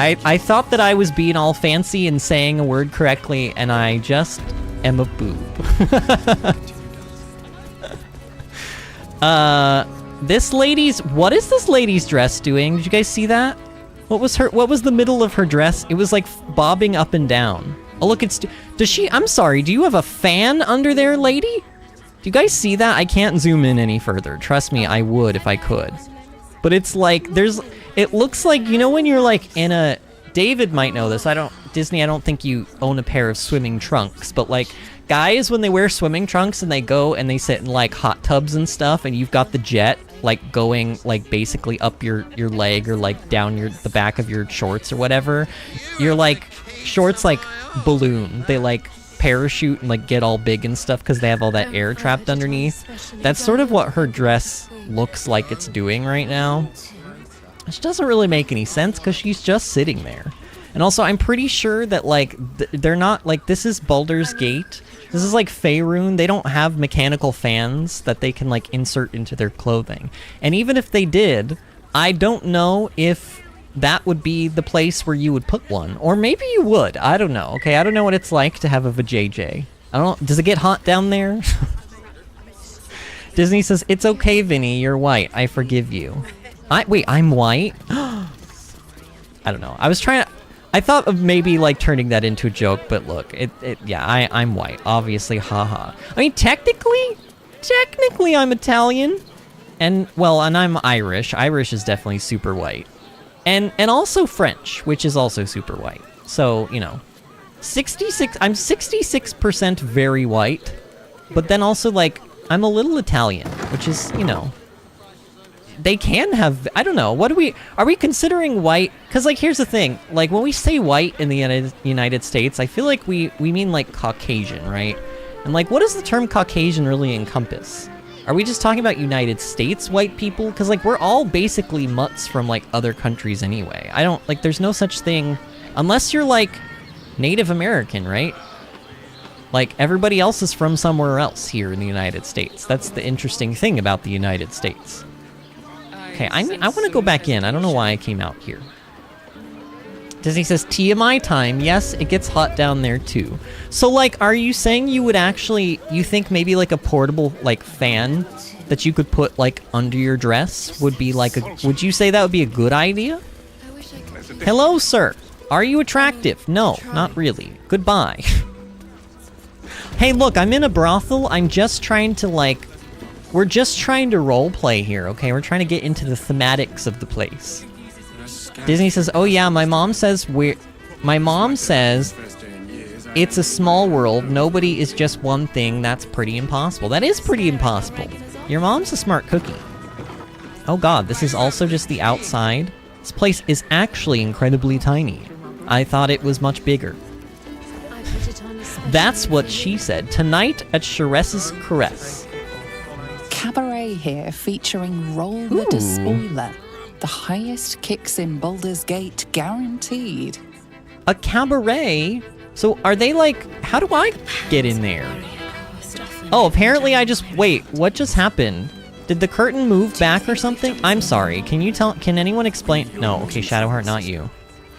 I thought that I was being all fancy and saying a word correctly, and I just am a boob. What is this lady's dress doing? Did you guys see that? What was the middle of her dress? It was like bobbing up and down. Oh look, does she, I'm sorry, do you have a fan under there, lady? you guys see that? I can't zoom in any further. Trust me, I would if I could. But it's like, it looks like, you know when you're like in a, David might know this, Disney, I don't think you own a pair of swimming trunks, but like, guys, when they wear swimming trunks and they go and they sit in like hot tubs and stuff, and you've got the jet like going like basically up your leg or like down the back of your shorts or whatever, your like shorts like balloon. They like parachute and like get all big and stuff because they have all that air trapped underneath. That's sort of what her dress looks like it's doing right now, which doesn't really make any sense because she's just sitting there. And also, I'm pretty sure that like they're not like, this is Baldur's Gate. This is like Faerun. They don't have mechanical fans that they can like insert into their clothing. And even if they did, I don't know if that would be the place where you would put one. Or maybe you would. I don't know. Okay, I don't know what it's like to have a vajayjay. I don't know. Does it get hot down there? Disney says, it's okay, Vinny. You're white. I forgive you. Wait, I'm white? I don't know. I thought of maybe like turning that into a joke, but look, yeah, I'm white, obviously, haha. I mean, technically I'm Italian, and I'm Irish. Irish is definitely super white, and also French, which is also super white. So, you know, I'm 66% very white, but then also like I'm a little Italian, which is, you know. They can have, I don't know, are we considering white? Because, like, here's the thing. Like, when we say white in the United States, I feel like we mean, like, Caucasian, right? And, like, what does the term Caucasian really encompass? Are we just talking about United States white people? Because, like, we're all basically mutts from, like, other countries anyway. There's no such thing, unless you're, like, Native American, right? Like, everybody else is from somewhere else here in the United States. That's the interesting thing about the United States. Okay, I want to go back in. I don't know why I came out here. Disney says, TMI time. Yes, it gets hot down there too. So, like, are you saying you think maybe like a portable, like, fan that you could put, like, under your dress would be like would you say that would be a good idea? Hello, sir. Are you attractive? No, not really. Goodbye. Hey, look, I'm in a brothel. I'm just trying to, like, we're just trying to roleplay here, okay? We're trying to get into the thematics of the place. Disney says, oh yeah, my mom says it's a small world. Nobody is just one thing. That's pretty impossible. That is pretty impossible. Your mom's a smart cookie. Oh god, this is also just the outside. This place is actually incredibly tiny. I thought it was much bigger. That's what she said. Tonight at Charesse's Caress. Cabaret here featuring Roll the Despoiler. The highest kicks in Baldur's Gate guaranteed. A cabaret? So are they like, how do I get in there? Oh, apparently wait, what just happened? Did the curtain move back or something? I'm sorry, can anyone explain? No, okay, Shadowheart, not you.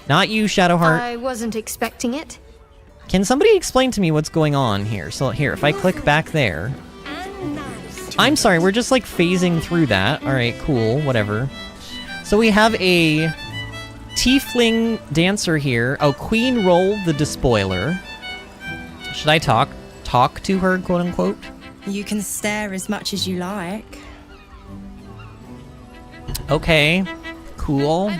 Not you, Shadowheart. I wasn't expecting it. Can somebody explain to me what's going on here? So here, if I click back there. I'm sorry, we're just like phasing through that. Alright, cool, whatever. So we have a tiefling dancer here. Oh, Queen Roll the Despoiler. Should I talk to her, quote unquote? You can stare as much as you like. Okay, cool.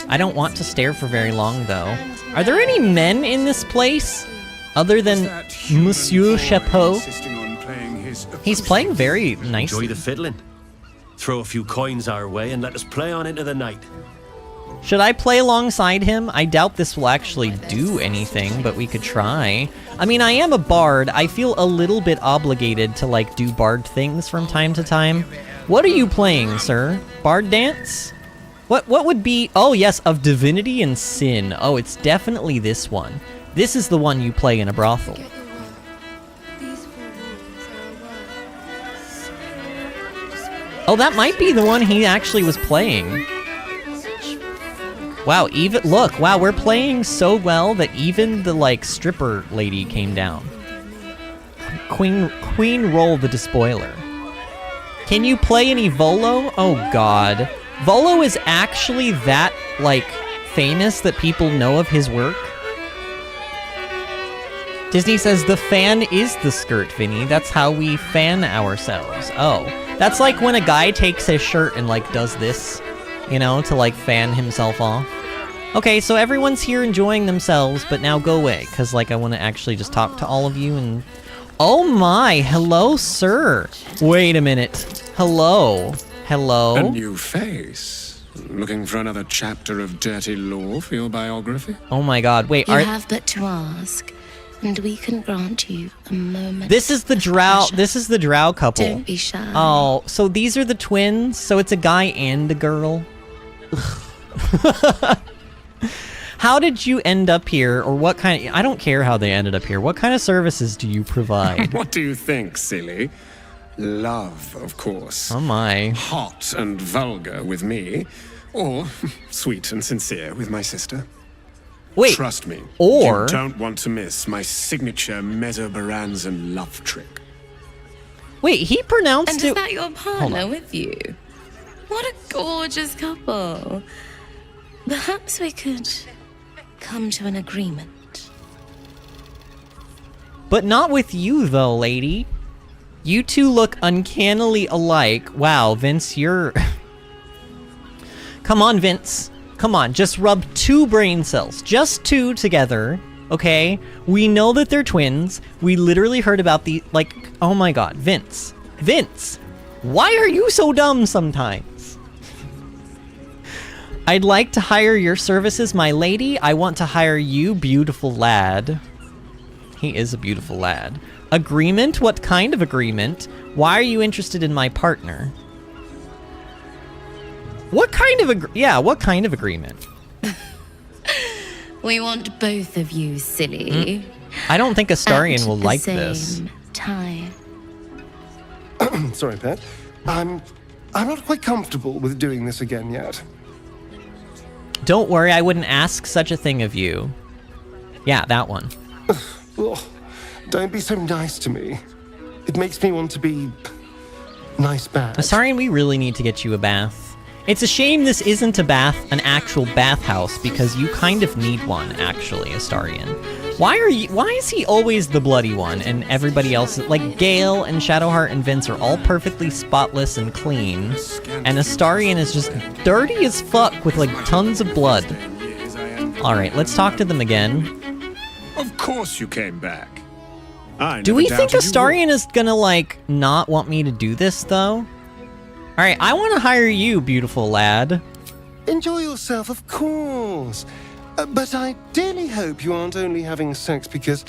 I don't want to stare for very long, though. Are there any men in this place? Other than Monsieur Chapeau? He's playing very nicely. Enjoy the fiddling. Throw a few coins our way and let us play on into the night. Should I play alongside him? I doubt this will actually do anything, but we could try. I mean, I am a bard. I feel a little bit obligated to, like, do bard things from time to time. What are you playing, sir? Bard dance? What would be... Oh, yes, of Divinity and Sin. Oh, it's definitely this one. This is the one you play in a brothel. Oh, that might be the one he actually was playing. Wow, wow, we're playing so well that even the, like, stripper lady came down. Queen Roll the Despoiler. Can you play any Volo? Oh, God. Volo is actually that, like, famous that people know of his work? Disney says the fan is the skirt, Vinny. That's how we fan ourselves. Oh, that's like when a guy takes his shirt and like does this, you know, to like fan himself off. Okay, so everyone's here enjoying themselves, but now go away, because like I want to actually just talk to all of you and... Oh my, hello, sir. Wait a minute. Hello. Hello? A new face. Looking for another chapter of dirty lore for your biography? Oh my god, wait, You have but to ask, and we can grant you a moment. This is the drow couple. Don't be shy. Oh, so these are the twins? So it's a guy and a girl? How did you end up here, or what kind of... I don't care how they ended up here. What kind of services do you provide? What do you think, silly? Love, of course. Oh my. Hot and vulgar with me, or sweet and sincere with my sister. Wait. Trust me. Or... You don't want to miss my signature Mesobaranzan love trick. Wait, he pronounced And it... is that your partner with you? What a gorgeous couple. Perhaps we could come to an agreement. But not with you, though, lady. You two look uncannily alike. Wow, Vince, you're... Come on, Vince. Come on, just rub 2 brain cells. Just 2 together, okay? We know that they're twins. We literally heard about the... Like, oh my god, Vince. Vince! Why are you so dumb sometimes? I'd like to hire your services, my lady. I want to hire you, beautiful lad. He is a beautiful lad. Agreement? What kind of agreement? Why are you interested in my partner? What kind of what kind of agreement? We want both of you, silly. I don't think Astarion At will the like same this. time. Sorry, Pat. I'm not quite comfortable with doing this again yet. Don't worry, I wouldn't ask such a thing of you. Yeah, that one. Ugh, don't be so nice to me. It makes me want to be nice back. Astarion, we really need to get you a bath. It's a shame this isn't a bath, an actual bathhouse, because you kind of need one, actually, Astarion. Why is he always the bloody one, and everybody else, like Gale and Shadowheart and Vince are all perfectly spotless and clean, and Astarion is just dirty as fuck with like tons of blood. Alright, let's talk to them again. Of course you came back. Do we think Astarion is gonna like not want me to do this though? Alright, I want to hire you, beautiful lad. Enjoy yourself, of course. But I dearly hope you aren't only having sex because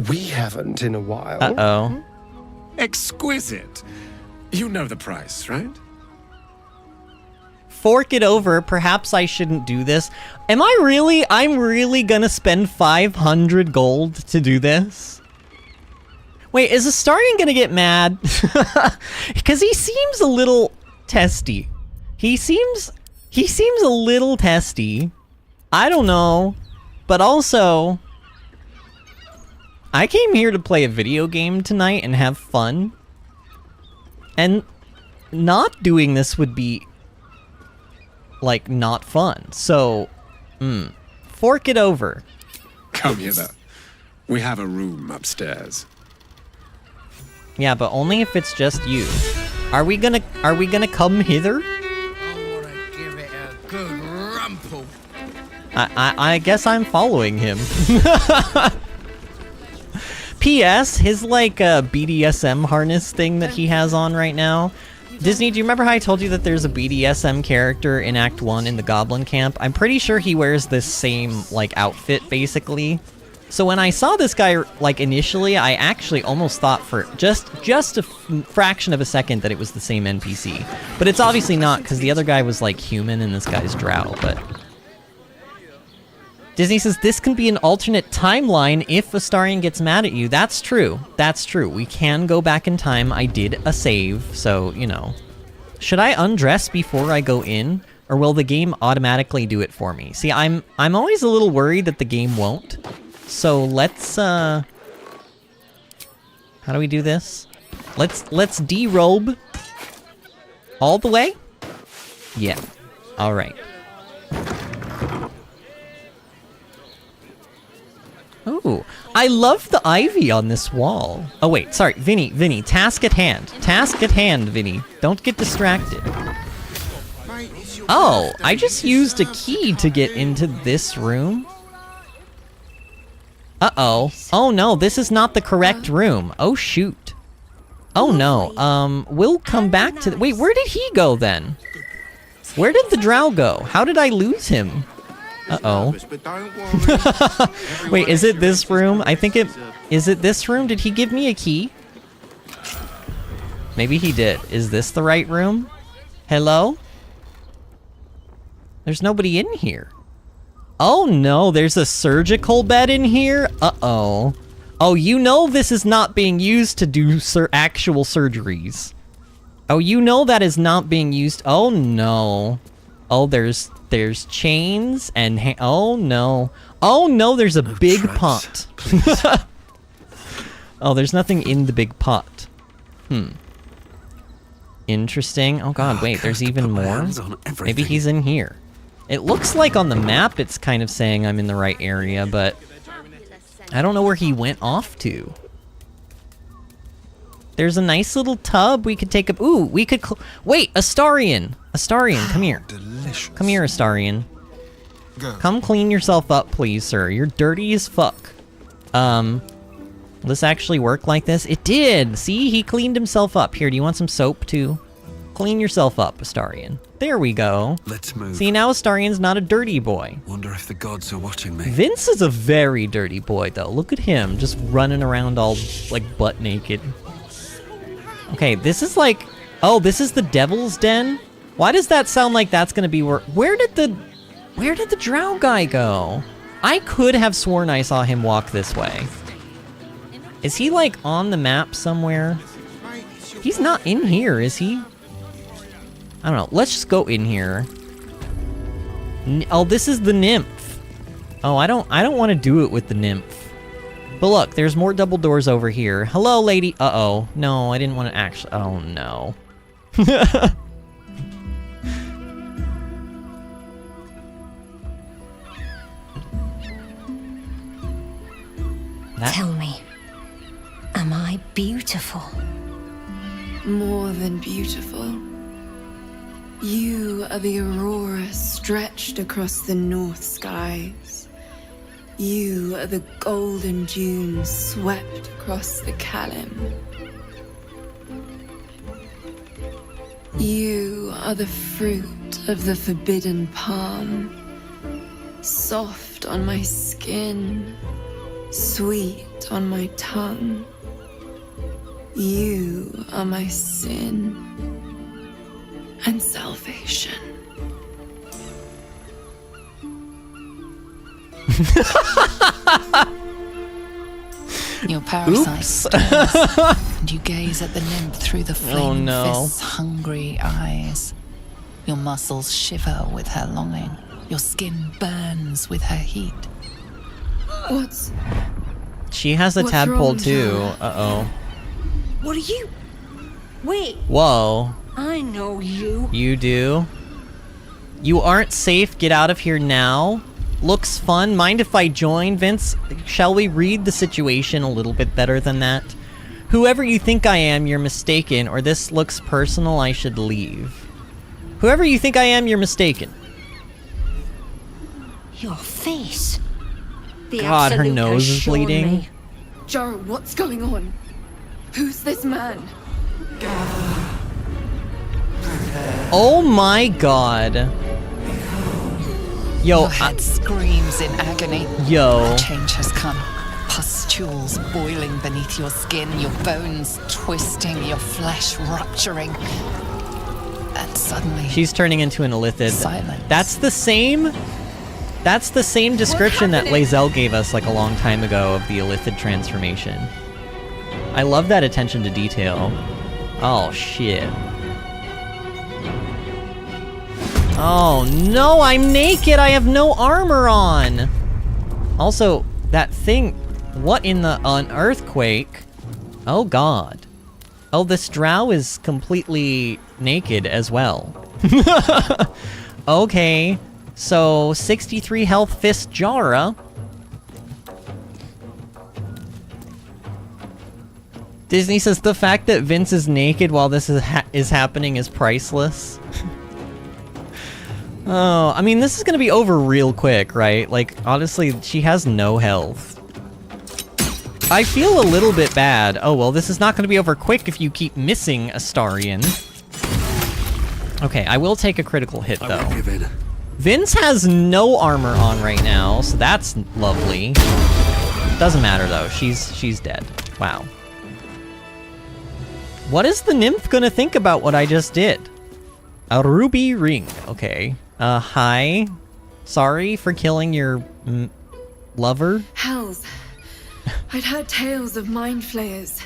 we haven't in a while. Exquisite. You know the price, right? Fork it over. Perhaps I shouldn't do this. I'm really gonna spend 500 gold to do this? Wait, is Astarion gonna get mad? Because he seems a little testy. He seems a little testy. I don't know. But also, I came here to play a video game tonight and have fun. And not doing this would be, like, not fun. So, fork it over. Come hither. We have a room upstairs. Yeah, but only if it's just you. Are we gonna come hither? Give it a good rumple. I guess I'm following him. P.S. His like BDSM harness thing that he has on right now. Disney, do you remember how I told you that there's a BDSM character in Act 1 in the Goblin Camp? I'm pretty sure he wears this same like outfit basically. So when I saw this guy, like, initially, I actually almost thought for just a fraction of a second that it was the same NPC. But it's obviously not, because the other guy was, like, human and this guy's drow, but... Disney says, this can be an alternate timeline if Astarion gets mad at you. That's true. That's true. We can go back in time. I did a save, so, you know. Should I undress before I go in? Or will the game automatically do it for me? See, I'm always a little worried that the game won't. So let's how do we do this? Let's derobe all the way? Yeah. All right. Ooh, I love the ivy on this wall. Oh wait, sorry, Vinny, task at hand. Task at hand, Vinny. Don't get distracted. Oh, I just used a key to get into this room. Uh-oh. Oh no, this is not the correct room. Oh shoot. Oh no, we'll come back to wait, where did he go then? Where did the drow go? How did I lose him? Uh-oh. Wait, is it this room? I think is it this room? Did he give me a key? Maybe he did. Is this the right room? Hello? There's nobody in here. Oh no, there's a surgical bed in here? Uh-oh. Oh, you know this is not being used to do actual surgeries. Oh, you know that is not being used. Oh no. Oh, there's chains and oh no. Oh no, there's a big pot. Oh, there's nothing in the big pot. Interesting. Oh god, wait, there's even more? Maybe he's in here. It looks like on the map it's kind of saying I'm in the right area, but I don't know where he went off to. There's a nice little tub we could take up. Ooh, we could wait, Astarion. Astarion, come here. Delicious. Come here, Astarion. Come clean yourself up, please, sir. You're dirty as fuck. Will this actually work like this? It did! See, he cleaned himself up. Here, do you want some soap, too? Clean yourself up, Astarion. There we go. Let's move. See, now Astarion's not a dirty boy. Wonder if the gods are watching me. Vince is a very dirty boy, though. Look at him, just running around all, like, butt naked. Okay, this is like... Oh, this is the Devil's Den? Why does that sound like that's gonna be where... Where did the drow guy go? I could have sworn I saw him walk this way. Is he, like, on the map somewhere? He's not in here, is he? I don't know. Let's just go in here. Oh, this is the nymph. Oh, I don't want to do it with the nymph. But look, there's more double doors over here. Hello, lady. Uh-oh. No, I didn't want to actually... Oh, no. Tell me, am I beautiful? More than beautiful. You are the aurora stretched across the north skies. You are the golden dunes swept across the Kalim. You are the fruit of the forbidden palm, soft on my skin, sweet on my tongue. You are my sin and salvation. Your parasite stirs, and you gaze at the nymph through the flaming fist's hungry eyes. Your muscles shiver with her longing. Your skin burns with her heat. What's... She has a tadpole too. Uh-oh. What are you? Wait. Whoa. I know you. You do? You aren't safe. Get out of here now. Looks fun. Mind if I join, Vince? Shall we read the situation a little bit better than that? Whoever you think I am, you're mistaken, or this looks personal, I should leave. Whoever you think I am, you're mistaken. Your face. The God, her Absolute nose has is shown bleeding. me. Joe, what's going on? Who's this man? Oh my god. Yo, Your head screams in agony. Yo. Change has come. Pustules boiling beneath your skin, your bones twisting, your flesh rupturing. And suddenly... She's turning into an Illithid. Silence. That's the same description that Lae'zel gave us like a long time ago of the Illithid transformation. I love that attention to detail. Oh, shit. Oh, no, I'm naked! I have no armor on! Also, that thing... What in the... An earthquake? Oh, God. Oh, this drow is completely naked as well. Okay. So, 63 health fist Jara. Disney says the fact that Vince is naked while this is happening is priceless. Oh, I mean, this is gonna be over real quick, right? Like, honestly, she has no health. I feel a little bit bad. Oh, well, this is not gonna be over quick if you keep missing Astarion. Okay, I will take a critical hit, though. Vince has no armor on right now, so that's lovely. Doesn't matter, though. She's dead. Wow. What is the nymph gonna think about what I just did? A ruby ring. Okay. Hi. Sorry for killing your lover. Hells. I'd heard tales of mind flayers.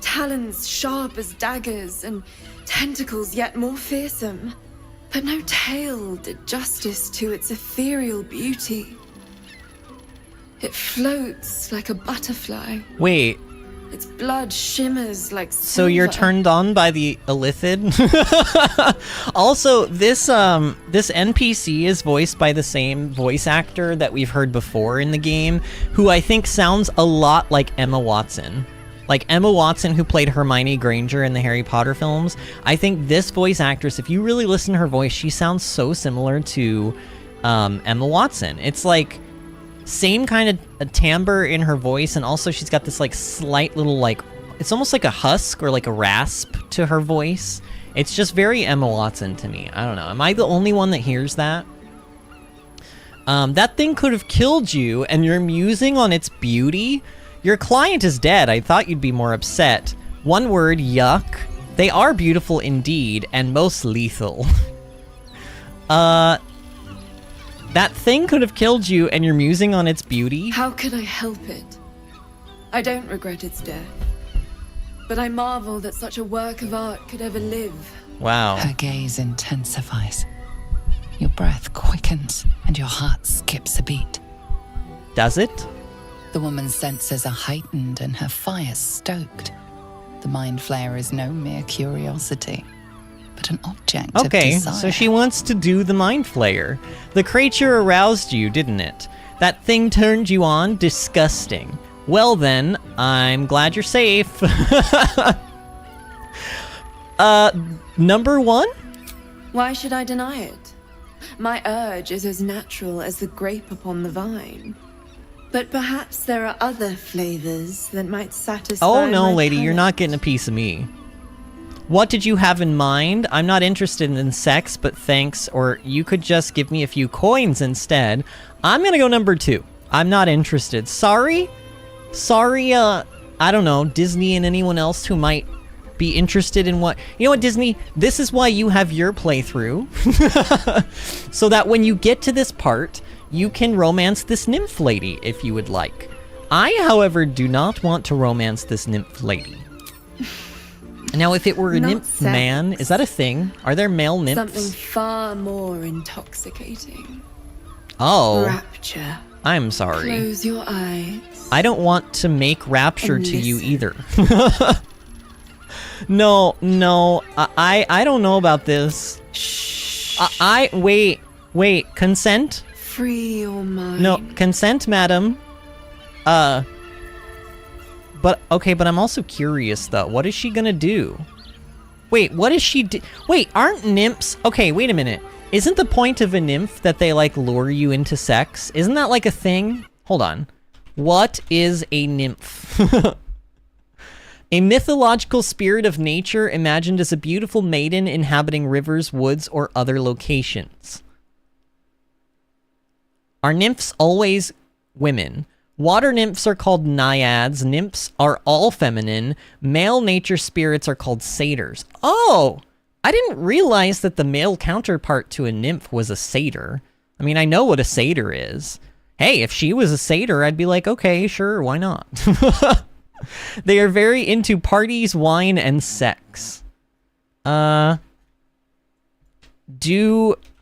Talons sharp as daggers and tentacles yet more fearsome. But no tale did justice to its ethereal beauty. It floats like a butterfly. Wait. Its blood shimmers like silver. So you're turned on by the Illithid? Also, this NPC is voiced by the same voice actor that we've heard before in the game, who I think sounds a lot like Emma Watson. Like Emma Watson, who played Hermione Granger in the Harry Potter films. I think this voice actress, if you really listen to her voice, she sounds so similar to Emma Watson. It's like same kind of a timbre in her voice, and also she's got this like slight little like, it's almost like a husk or like a rasp to her voice. It's just very Emma Watson to me. I don't know. Am I the only one that hears that? That thing could have killed you, and you're musing on its beauty? Your client is dead. I thought you'd be more upset. One word, yuck. They are beautiful indeed, and most lethal. That thing could have killed you, and you're musing on its beauty? How could I help it? I don't regret its death. But I marvel that such a work of art could ever live. Wow. Her gaze intensifies. Your breath quickens, and your heart skips a beat. Does it? The woman's senses are heightened and her fire stoked. The mind flayer is no mere curiosity, but an object of desire. So she wants to do the mind flayer. The creature aroused you, didn't it? That thing turned you on? Disgusting. Well then, I'm glad you're safe. Number one? Why should I deny it? My urge is as natural as the grape upon the vine. But perhaps there are other flavors that might satisfy. Oh no, my lady, you're palate. not getting a piece of me. What did you have in mind? I'm not interested in sex, but thanks, or you could just give me a few coins instead. I'm gonna go number two. I'm not interested. Sorry? Sorry, I don't know, Disney and anyone else who might be interested in what... You know what, Disney? This is why you have your playthrough. So that when you get to this part, you can romance this nymph lady if you would like. I, however, do not want to romance this nymph lady. Now, if it were a nymph sex. man, is that a thing? Are there male nymphs? Something far more intoxicating. Oh. Rapture. I'm sorry. Close your eyes. I don't want to make rapture And to you listen. either. No, I don't know about this. Shh. Wait, consent? Free your mind. No, consent, madam. But, okay, but I'm also curious, though. What is she gonna do? Wait, what is she do? Wait, aren't nymphs... Okay, wait a minute. Isn't the point of a nymph that they, like, lure you into sex? Isn't that, like, a thing? Hold on. What is a nymph? A mythological spirit of nature imagined as a beautiful maiden inhabiting rivers, woods, or other locations. Are nymphs always women? Water nymphs are called naiads. Nymphs are all feminine. Male nature spirits are called satyrs. Oh! I didn't realize that the male counterpart to a nymph was a satyr. I mean, I know what a satyr is. Hey, if she was a satyr, I'd be like, okay, sure, why not? They are very into parties, wine, and sex. Do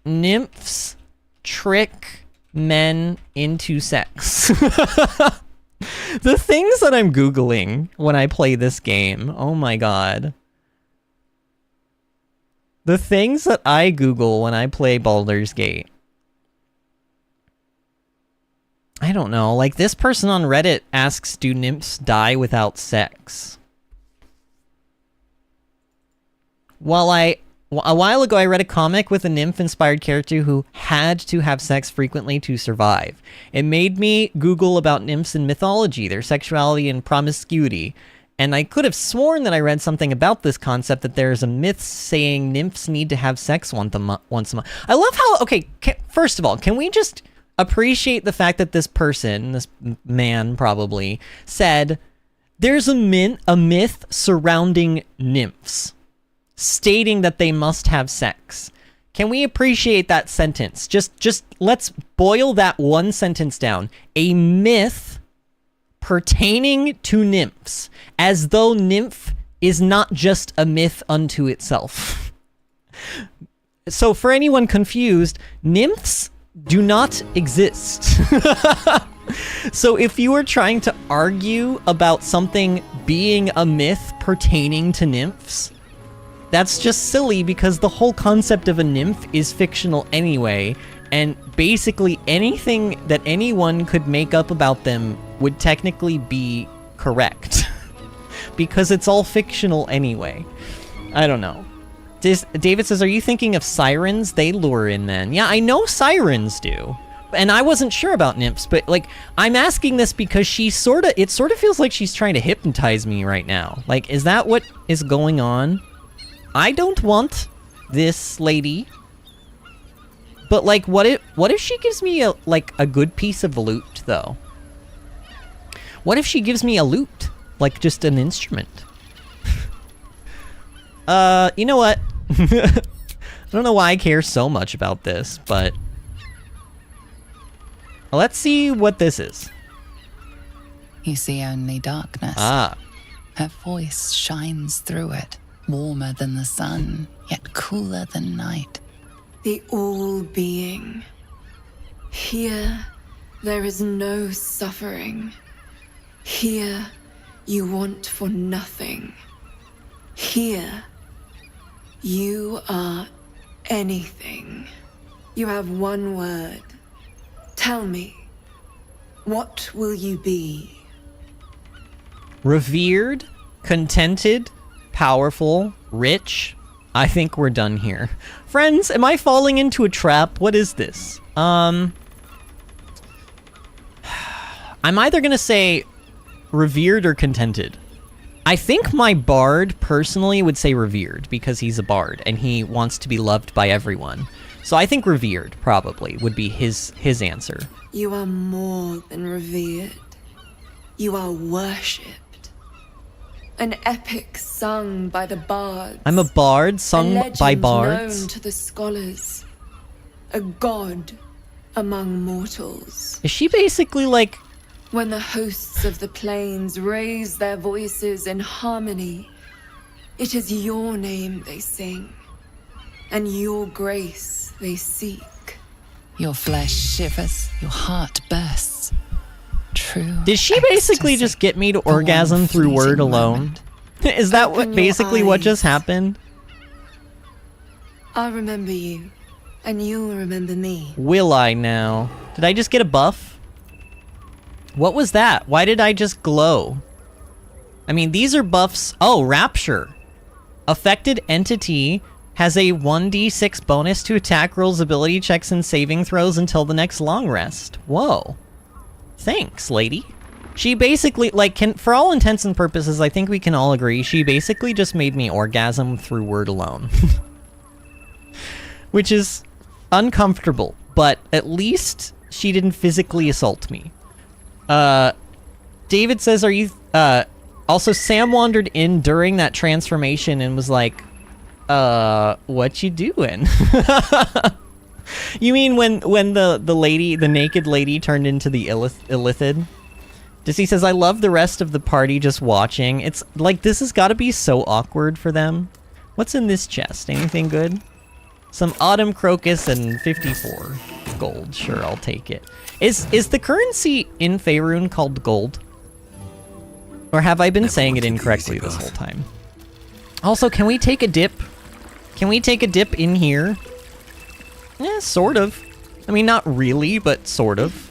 nymphs trick men into sex? The things that I'm Googling when I play this game, oh my god. The things that I Google when I play Baldur's Gate. I don't know, like this person on Reddit asks, do nymphs die without sex? A while ago, I read a comic with a nymph-inspired character who had to have sex frequently to survive. It made me Google about nymphs in mythology, their sexuality and promiscuity. And I could have sworn that I read something about this concept, that there's a myth saying nymphs need to have sex once a month. I love how, okay, first of all, can we just appreciate the fact that this person, this man probably, said there's a myth surrounding nymphs, stating that they must have sex. Can we appreciate that sentence? Just let's boil that one sentence down. A myth pertaining to nymphs, as though nymph is not just a myth unto itself. So for anyone confused, nymphs do not exist. So if you were trying to argue about something being a myth pertaining to nymphs, that's just silly, because the whole concept of a nymph is fictional anyway, and basically anything that anyone could make up about them would technically be correct. Because it's all fictional anyway. I don't know. David says, are you thinking of sirens? They lure in men. Yeah, I know sirens do. And I wasn't sure about nymphs, but like, I'm asking this because it sort of feels like she's trying to hypnotize me right now. Like, is that what is going on? I don't want this lady. But like, what if she gives me a good piece of loot though? What if she gives me a lute? Like just an instrument? You know what? I don't know why I care so much about this, but let's see what this is. You see only darkness. Ah. Her voice shines through it, warmer than the sun, yet cooler than night. The all-being. Here, there is no suffering. Here, you want for nothing. Here, you are anything. You have one word. Tell me, what will you be? Revered, contented, powerful, rich. I think we're done here. Friends, am I falling into a trap? What is this? I'm either gonna say revered or contented. I think my bard personally would say revered because he's a bard and he wants to be loved by everyone. So I think revered probably would be his answer. You are more than revered. You are worshipped. An epic sung by the bards. I'm a bard sung by bards. Known to the scholars. A god among mortals. Is she basically like... When the hosts of the plains raise their voices in harmony, it is your name they sing, and your grace they seek. Your flesh shivers, your heart bursts. True. Did she basically just get me to orgasm through word alone? Is that what just happened? I'll remember you, and you'll remember me. Will I now? Did I just get a buff? What was that? Why did I just glow? I mean, these are buffs. Oh, Rapture. Affected entity has a 1d6 bonus to attack rolls, ability checks, and saving throws until the next long rest. Whoa. Thanks, lady. She basically, like, for all intents and purposes, I think we can all agree, she basically just made me orgasm through word alone. Which is uncomfortable, but at least she didn't physically assault me. David says, are you, also Sam wandered in during that transformation and was like, what you doing? You mean when the naked lady turned into the Illithid? He says, I love the rest of the party just watching. It's like, this has got to be so awkward for them. What's in this chest? Anything good? Some autumn crocus and 54 gold. Sure, I'll take it. Is the currency in Faerun called gold? Or have I been saying it incorrectly this whole time? Also, can we take a dip? Can we take a dip in here? Yeah, sort of. I mean, not really, but sort of.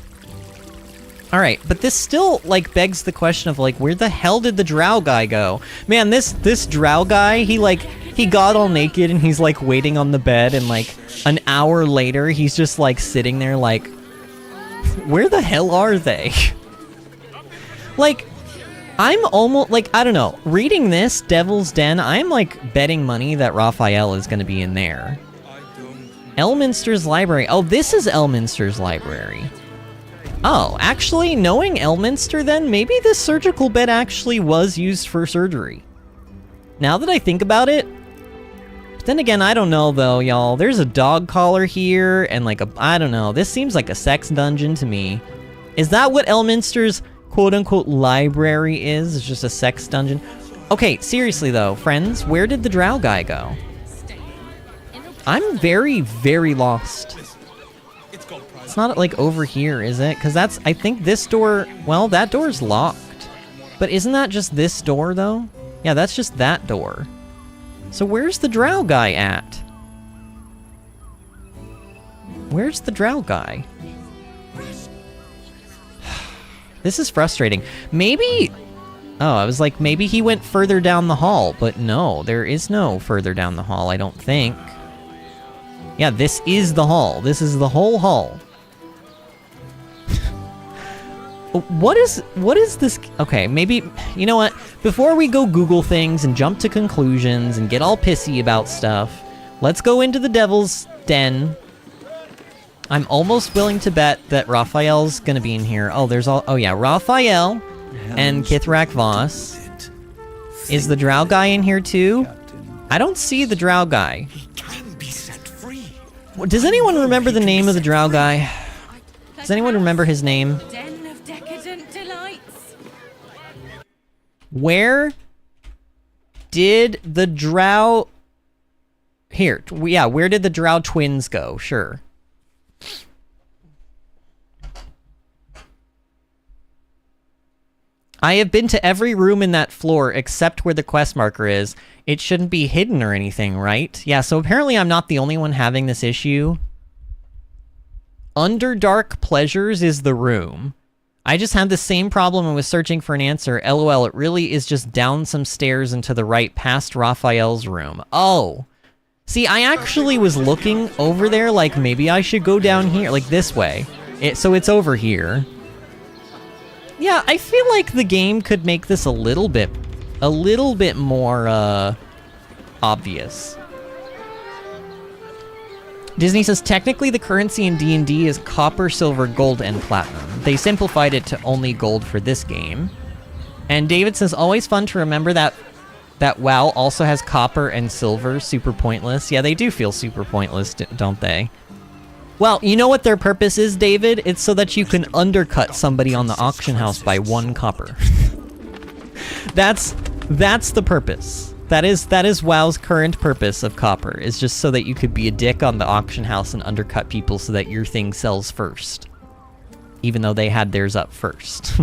Alright, but this still, like, begs the question of, like, where the hell did the drow guy go? Man, this drow guy, he, like, he got all naked and he's like waiting on the bed, and like an hour later he's just like sitting there like, where the hell are they? Like, I'm almost like, I don't know, reading this Devil's Den, I'm like betting money that Raphael is going to be in there. Elminster's library. Oh, this is Elminster's library. Oh, actually, knowing Elminster then, maybe this surgical bed actually was used for surgery. Now that I think about it, but then again, I don't know though, y'all. There's a dog collar here, and like I don't know, this seems like a sex dungeon to me. Is that what Elminster's quote-unquote library is? It's just a sex dungeon? Okay, seriously though, friends, where did the drow guy go? I'm very, very lost. It's not like over here, is it? Because that's, I think this door, well, that door's locked. But isn't that just this door, though? Yeah, that's just that door. So where's the drow guy at? Where's the drow guy? This is frustrating. Maybe... Oh, I was like, maybe he went further down the hall. But no, there is no further down the hall, I don't think. Yeah, this is the hall. This is the whole hall. What is this? Okay, maybe, you know what? Before we go Google things and jump to conclusions and get all pissy about stuff, let's go into the Devil's Den. I'm almost willing to bet that Raphael's gonna be in here. Oh, there's all, oh yeah, Raphael and Kithrak Voss. Is the drow guy in here too? I don't see the drow guy. Does anyone remember the name of the drow guy? Does anyone remember his name? Where did the drow... Here, yeah, where did the drow twins go? Sure. I have been to every room in that floor except where the quest marker is. It shouldn't be hidden or anything, right? Yeah, so apparently I'm not the only one having this issue. Underdark Pleasures is the room. I just had the same problem and was searching for an answer. LOL, it really is just down some stairs and to the right past Raphael's room. Oh. See, I actually was looking over there like maybe I should go down here, like this way. So it's over here. Yeah, I feel like the game could make this a little bit more, obvious. Disney says, technically the currency in D&D is copper, silver, gold, and platinum. They simplified it to only gold for this game. And David says, always fun to remember that WoW also has copper and silver, super pointless. Yeah, they do feel super pointless, don't they? Well, you know what their purpose is, David? It's so that you can undercut somebody on the auction house by 1 copper. That's the purpose. That is WoW's current purpose of copper, is just so that you could be a dick on the auction house and undercut people so that your thing sells first. Even though they had theirs up first.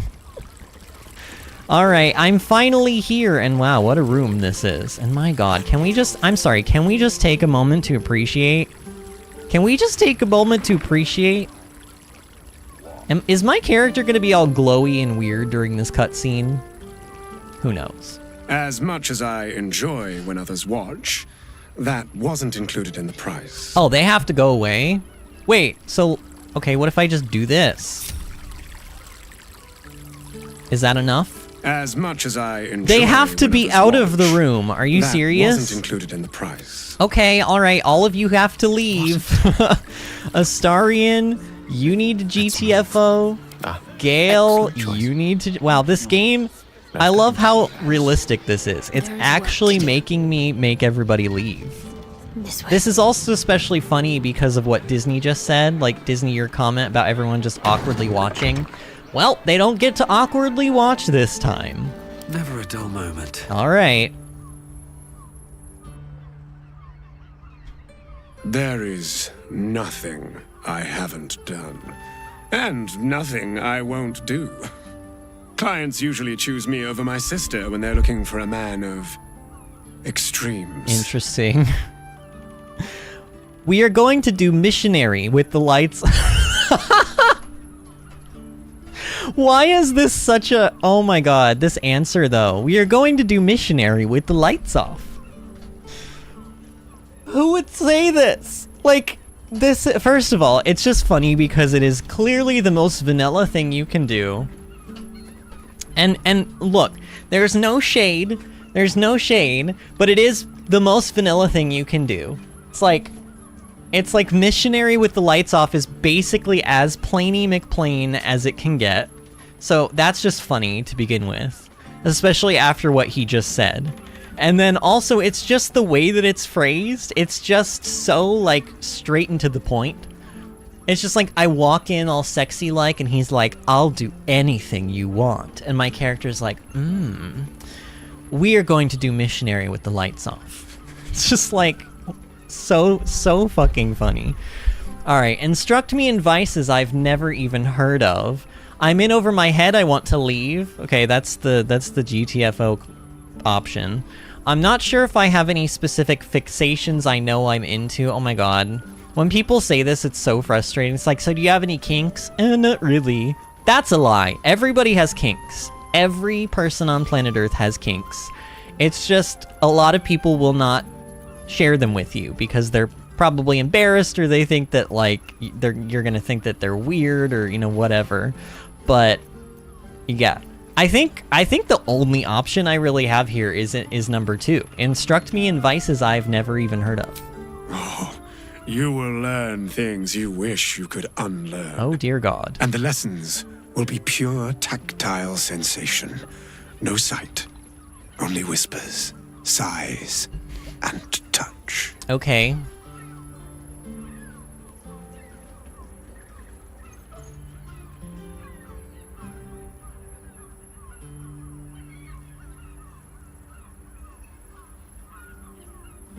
Alright, I'm finally here, and wow, what a room this is. And my god, can we just take a moment to appreciate? Can we just take a moment to appreciate? Is my character gonna be all glowy and weird during this cutscene? Who knows? As much as I enjoy when others watch, that wasn't included in the price. Oh, they have to go away? Wait, so, okay, what if I just do this? Is that enough? As much as I enjoy, they have to be out of the room. Are you serious? That wasn't included in the price. Okay, alright, all of you have to leave. Astarion, you need to GTFO. Gale, you need to... Wow, this game... I love how realistic this is. It's actually making me make everybody leave. This is also especially funny because of what Disney just said. Like, Disney, your comment about everyone just awkwardly watching. Well, they don't get to awkwardly watch this time. Never a dull moment. Alright. There is nothing I haven't done. And nothing I won't do. Clients usually choose me over my sister when they're looking for a man of extremes. Interesting. We are going to do missionary with the lights. Why is this such a... Oh my god, this answer though. We are going to do missionary with the lights off. Who would say this? Like, this, first of all, it's just funny because it is clearly the most vanilla thing you can do. And look, there's no shade, but it is the most vanilla thing you can do. It's like missionary with the lights off is basically as plainy McPlain as it can get. So that's just funny to begin with, especially after what he just said. And then also, it's just the way that it's phrased. It's just so, like, straight and to the point. It's just like, I walk in all sexy like, and he's like, I'll do anything you want. And my character's like, we are going to do missionary with the lights off. It's just like, so fucking funny. Alright, instruct me in vices I've never even heard of. I'm in over my head, I want to leave. Okay, that's the GTFO option. I'm not sure if I have any specific fixations I know I'm into. Oh my god. When people say this, it's so frustrating. It's like, so do you have any kinks? Not really. That's a lie. Everybody has kinks. Every person on planet Earth has kinks. It's just a lot of people will not share them with you because they're probably embarrassed, or they think that, like, you're gonna think that they're weird, or, you know, whatever. But yeah, I think the only option I really have here is number 2. Instruct me in vices I've never even heard of. Oh, you will learn things you wish you could unlearn. Oh dear God. And the lessons will be pure tactile sensation. No sight, only whispers, sighs, and touch. Okay.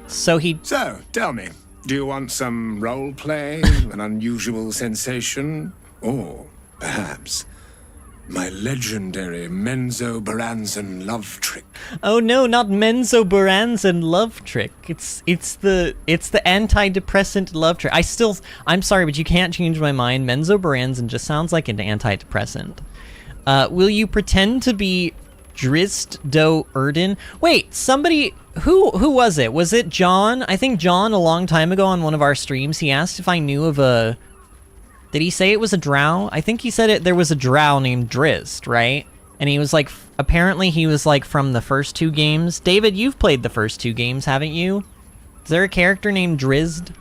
So, tell me, do you want some role play, an unusual sensation, or perhaps my legendary Menzoberranzan love trick? Oh no, not Menzoberranzan love trick. It's the antidepressant love trick. I'm sorry, but you can't change my mind. Menzoberranzan just sounds like an antidepressant. Will you pretend to be Drizzt Do Erden? Wait, somebody, who was it? Was it John? I think John, a long time ago on one of our streams, he asked if I knew of a... Did he say it was a drow? I think he said there was a drow named Drizzt, right? And he was like, apparently he was like from the first 2 games. David, you've played the first 2 games, haven't you? Is there a character named Drizzt?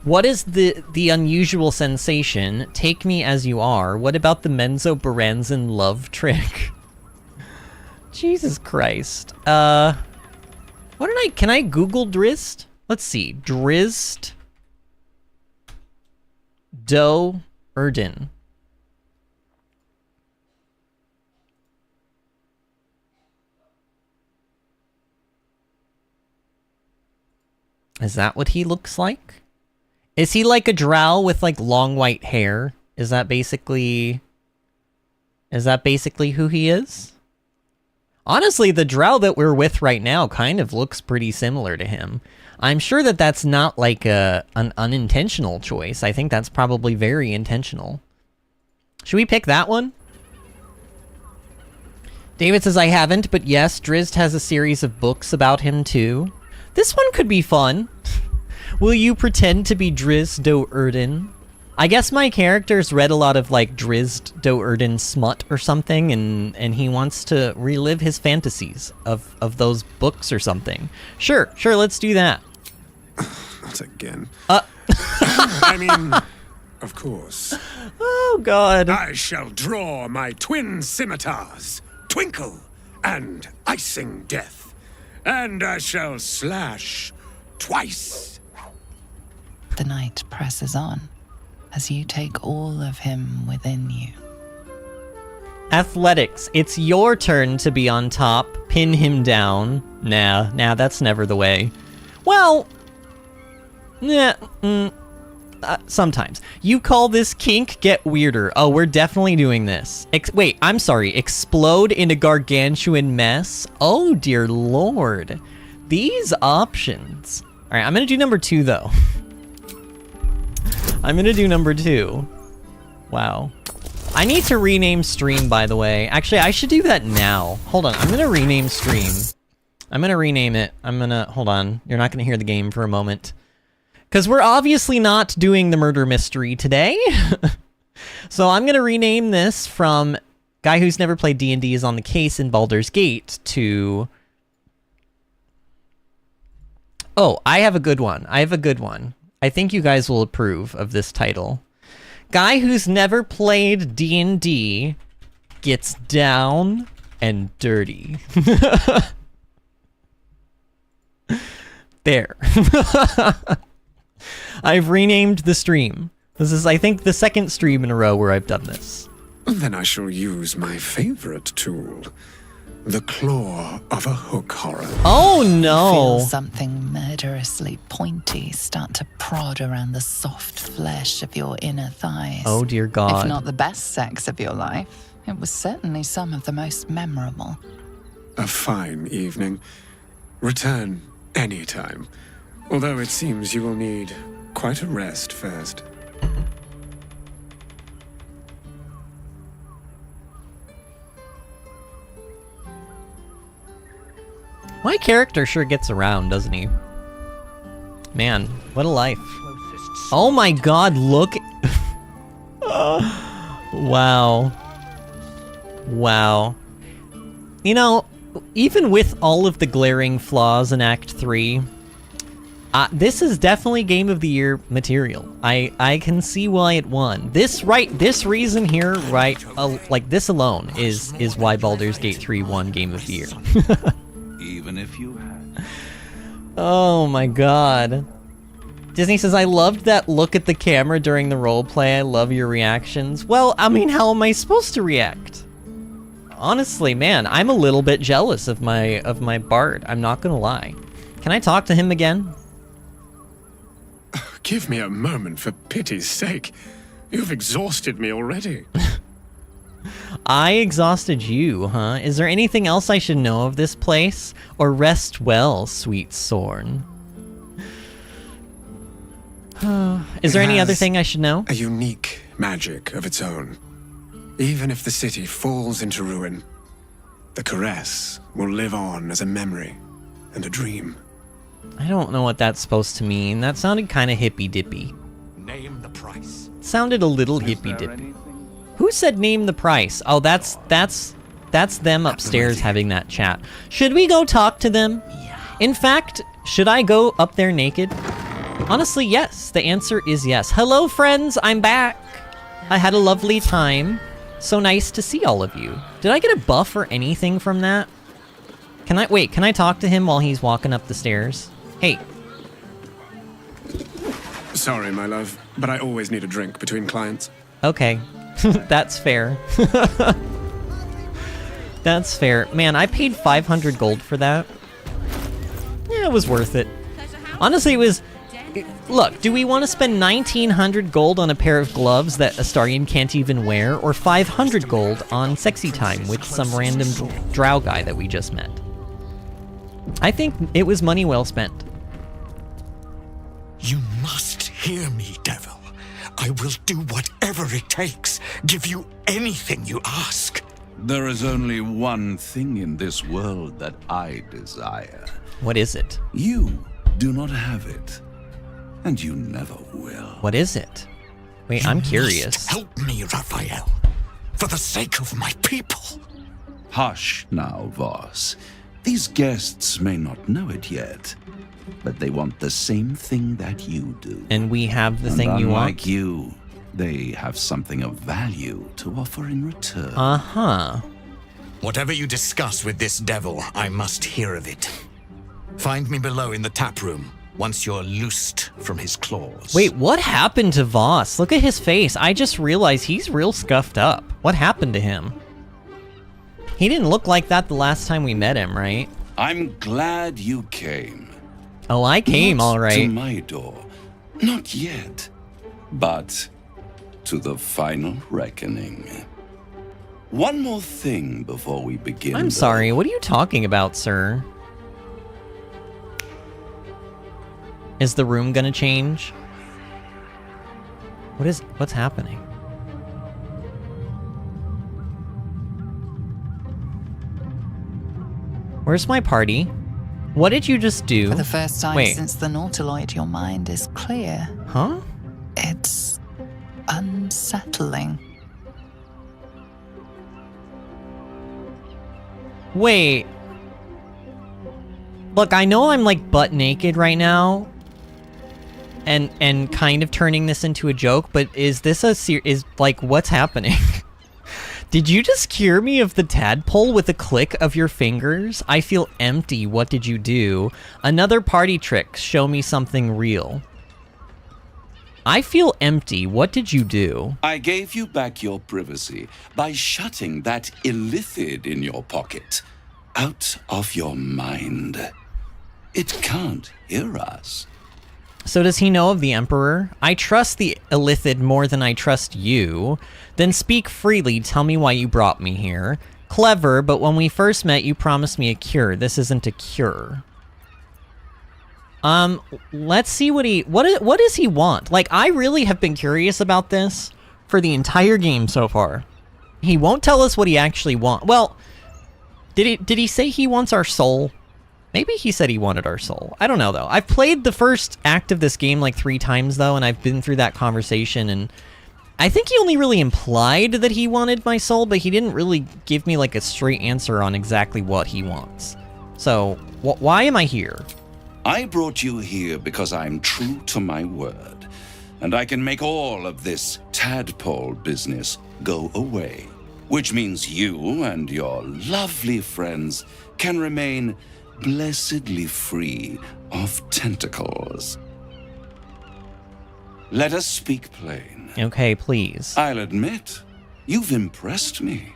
What is the unusual sensation? Take me as you are. What about the Menzoberranzan love trick? Jesus Christ. Can I Google Drizzt? Let's see. Drizzt Do Erden. Is that what he looks like? Is he like a drow with like long white hair? Is that basically who he is? Honestly, the drow that we're with right now kind of looks pretty similar to him. I'm sure that that's not like an unintentional choice. I think that's probably very intentional. Should we pick that one? David says, I haven't, but yes, Drizzt has a series of books about him too. This one could be fun. Will you pretend to be Drizzt Do Erden? I guess my character's read a lot of, like, Drizzt Do Erden smut or something, and he wants to relive his fantasies of those books or something. Sure, let's do that. Not again. I mean, of course. Oh, God. I shall draw my twin scimitars, Twinkle and Icing Death, and I shall slash twice. The night presses on as you take all of him within you. Athletics. It's your turn to be on top. Pin him down. Nah, that's never the way. Well, sometimes. You call this kink? Get weirder. Oh, we're definitely doing this. Wait, I'm sorry. Explode in a gargantuan mess? Oh, dear lord. These options. All right, I'm going to do number 2, though. I'm going to do number 2. Wow. I need to rename stream, by the way. Actually, I should do that now. Hold on, I'm going to rename stream. I'm gonna rename it. Hold on. You're not gonna hear the game for a moment. Because we're obviously not doing the murder mystery today. So I'm gonna rename this from Guy Who's Never Played D&D is on the Case in Baldur's Gate to... Oh, I have a good one. I think you guys will approve of this title. Guy Who's Never Played D&D Gets Down and Dirty. There. I've renamed the stream. This is, I think, the second stream in a row where I've done this. Then I shall use my favorite tool. The claw of a hook horror. Oh no! Feel something murderously pointy start to prod around the soft flesh of your inner thighs. Oh dear God. If not the best sex of your life, it was certainly some of the most memorable. A fine evening. Return anytime. Although it seems you will need quite a rest first. My character sure gets around, doesn't he? Man, what a life. Oh my God, look. Wow. Wow. You know, even with all of the glaring flaws in Act 3, this is definitely Game of the Year material. I can see why it won. This reason here, like this alone is why Baldur's Gate 3 won Game of the Year. Even if you had. Oh my God. Disney says, I loved that look at the camera during the roleplay. I love your reactions. Well, I mean, how am I supposed to react? Honestly, man, I'm a little bit jealous of my Bard. I'm not gonna lie. Can I talk to him again? Give me a moment, for pity's sake. You've exhausted me already. I exhausted you, huh? Is there anything else I should know of this place? Or rest well, sweet Sorn? Is there any other thing I should know? A unique magic of its own. Even if the city falls into ruin, the caress will live on as a memory and a dream. I don't know what that's supposed to mean. That sounded kind of hippy-dippy. Name the price. Sounded a little hippy-dippy. Who said name the price? Oh, that's them upstairs having that chat. Should we go talk to them? In fact, should I go up there naked? Honestly, yes. The answer is yes. Hello, friends. I'm back. I had a lovely time. So nice to see all of you. Did I get a buff or anything from that? Can I talk to him while he's walking up the stairs? Hey. Sorry, my love, but I always need a drink between clients. Okay. That's fair. That's fair. Man, I paid 500 gold for that. Yeah, it was worth it. Honestly, it was... Look, do we want to spend 1,900 gold on a pair of gloves that Astarion can't even wear, or 500 gold on sexy time with some random drow guy that we just met? I think it was money well spent. You must hear me, devil. I will do whatever it takes. Give you anything you ask. There is only one thing in this world that I desire. What is it? You do not have it. And you never will. What is it? Wait, I'm curious. Help me, Raphael. For the sake of my people. Hush now, Voss. These guests may not know it yet, but they want the same thing that you do. And we have the thing you want? Unlike you, they have something of value to offer in return. Uh-huh. Whatever you discuss with this devil, I must hear of it. Find me below in the tap room, once you're loosed from his claws. Wait, what happened to Voss? Look at his face. I just realized he's real scuffed up. What happened to him? He didn't look like that the last time we met him, right? I'm glad you came. Oh, I came, Not all right. to my door. Not yet. But to the final reckoning. One more thing before we begin. I'm sorry, what are you talking about, sir? Is the room gonna change? What's happening? Where's my party? What did you just do? For the first time Wait. since the Nautiloid, your mind is clear. Huh? It's unsettling. Wait. Look, I know I'm like butt naked right now. And kind of turning this into a joke, but is this is like what's happening? Did you just cure me of the tadpole with a click of your fingers? I feel empty. What did you do? Another party trick. Show me something real. I feel empty. What did you do? I gave you back your privacy by shutting that illithid in your pocket out of your mind. It can't hear us. So does he know of the Emperor? I trust the illithid more than I trust you. Then speak freely, tell me why you brought me here. Clever, but when we first met you promised me a cure. This isn't a cure. Let's see what does he want? Like, I really have been curious about this for the entire game so far. He won't tell us what he actually wants. Well, did he say he wants our soul? Maybe he said he wanted our soul. I don't know, though. I've played the first act of this game like 3 times, though, and I've been through that conversation, and I think he only really implied that he wanted my soul, but he didn't really give me like a straight answer on exactly what he wants. So, why am I here? I brought you here because I'm true to my word, and I can make all of this tadpole business go away, which means you and your lovely friends can remain blessedly free of tentacles. Let us speak plain. Okay, please. I'll admit, you've impressed me.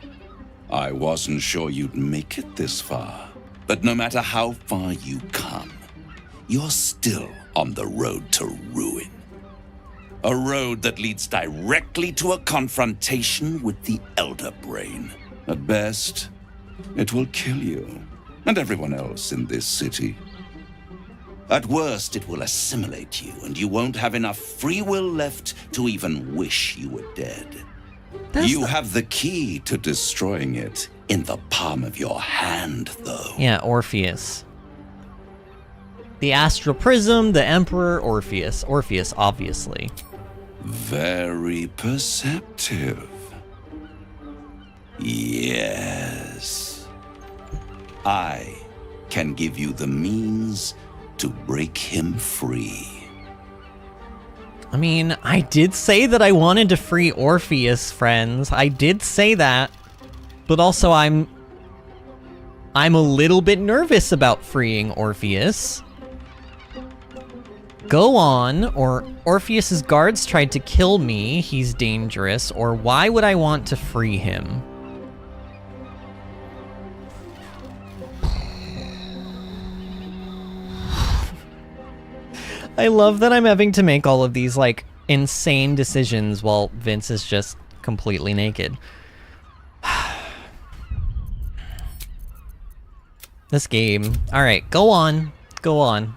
I wasn't sure you'd make it this far, but no matter how far you come, you're still on the road to ruin. A road that leads directly to a confrontation with the Elder Brain. At best, it will kill you and everyone else in this city. At worst, it will assimilate you, and you won't have enough free will left to even wish you were dead. You have the key to destroying it in the palm of your hand, though. Yeah, Orpheus. The Astral Prism, the Emperor, Orpheus. Orpheus, obviously. Very perceptive. Yes. I can give you the means to break him free. I mean, I did say that I wanted to free Orpheus, friends. I did say that. But also I'm a little bit nervous about freeing Orpheus. Go on, or Orpheus's guards tried to kill me, he's dangerous, or why would I want to free him? I love that I'm having to make all of these, like, insane decisions while Vince is just completely naked. This game. Alright, go on. Go on.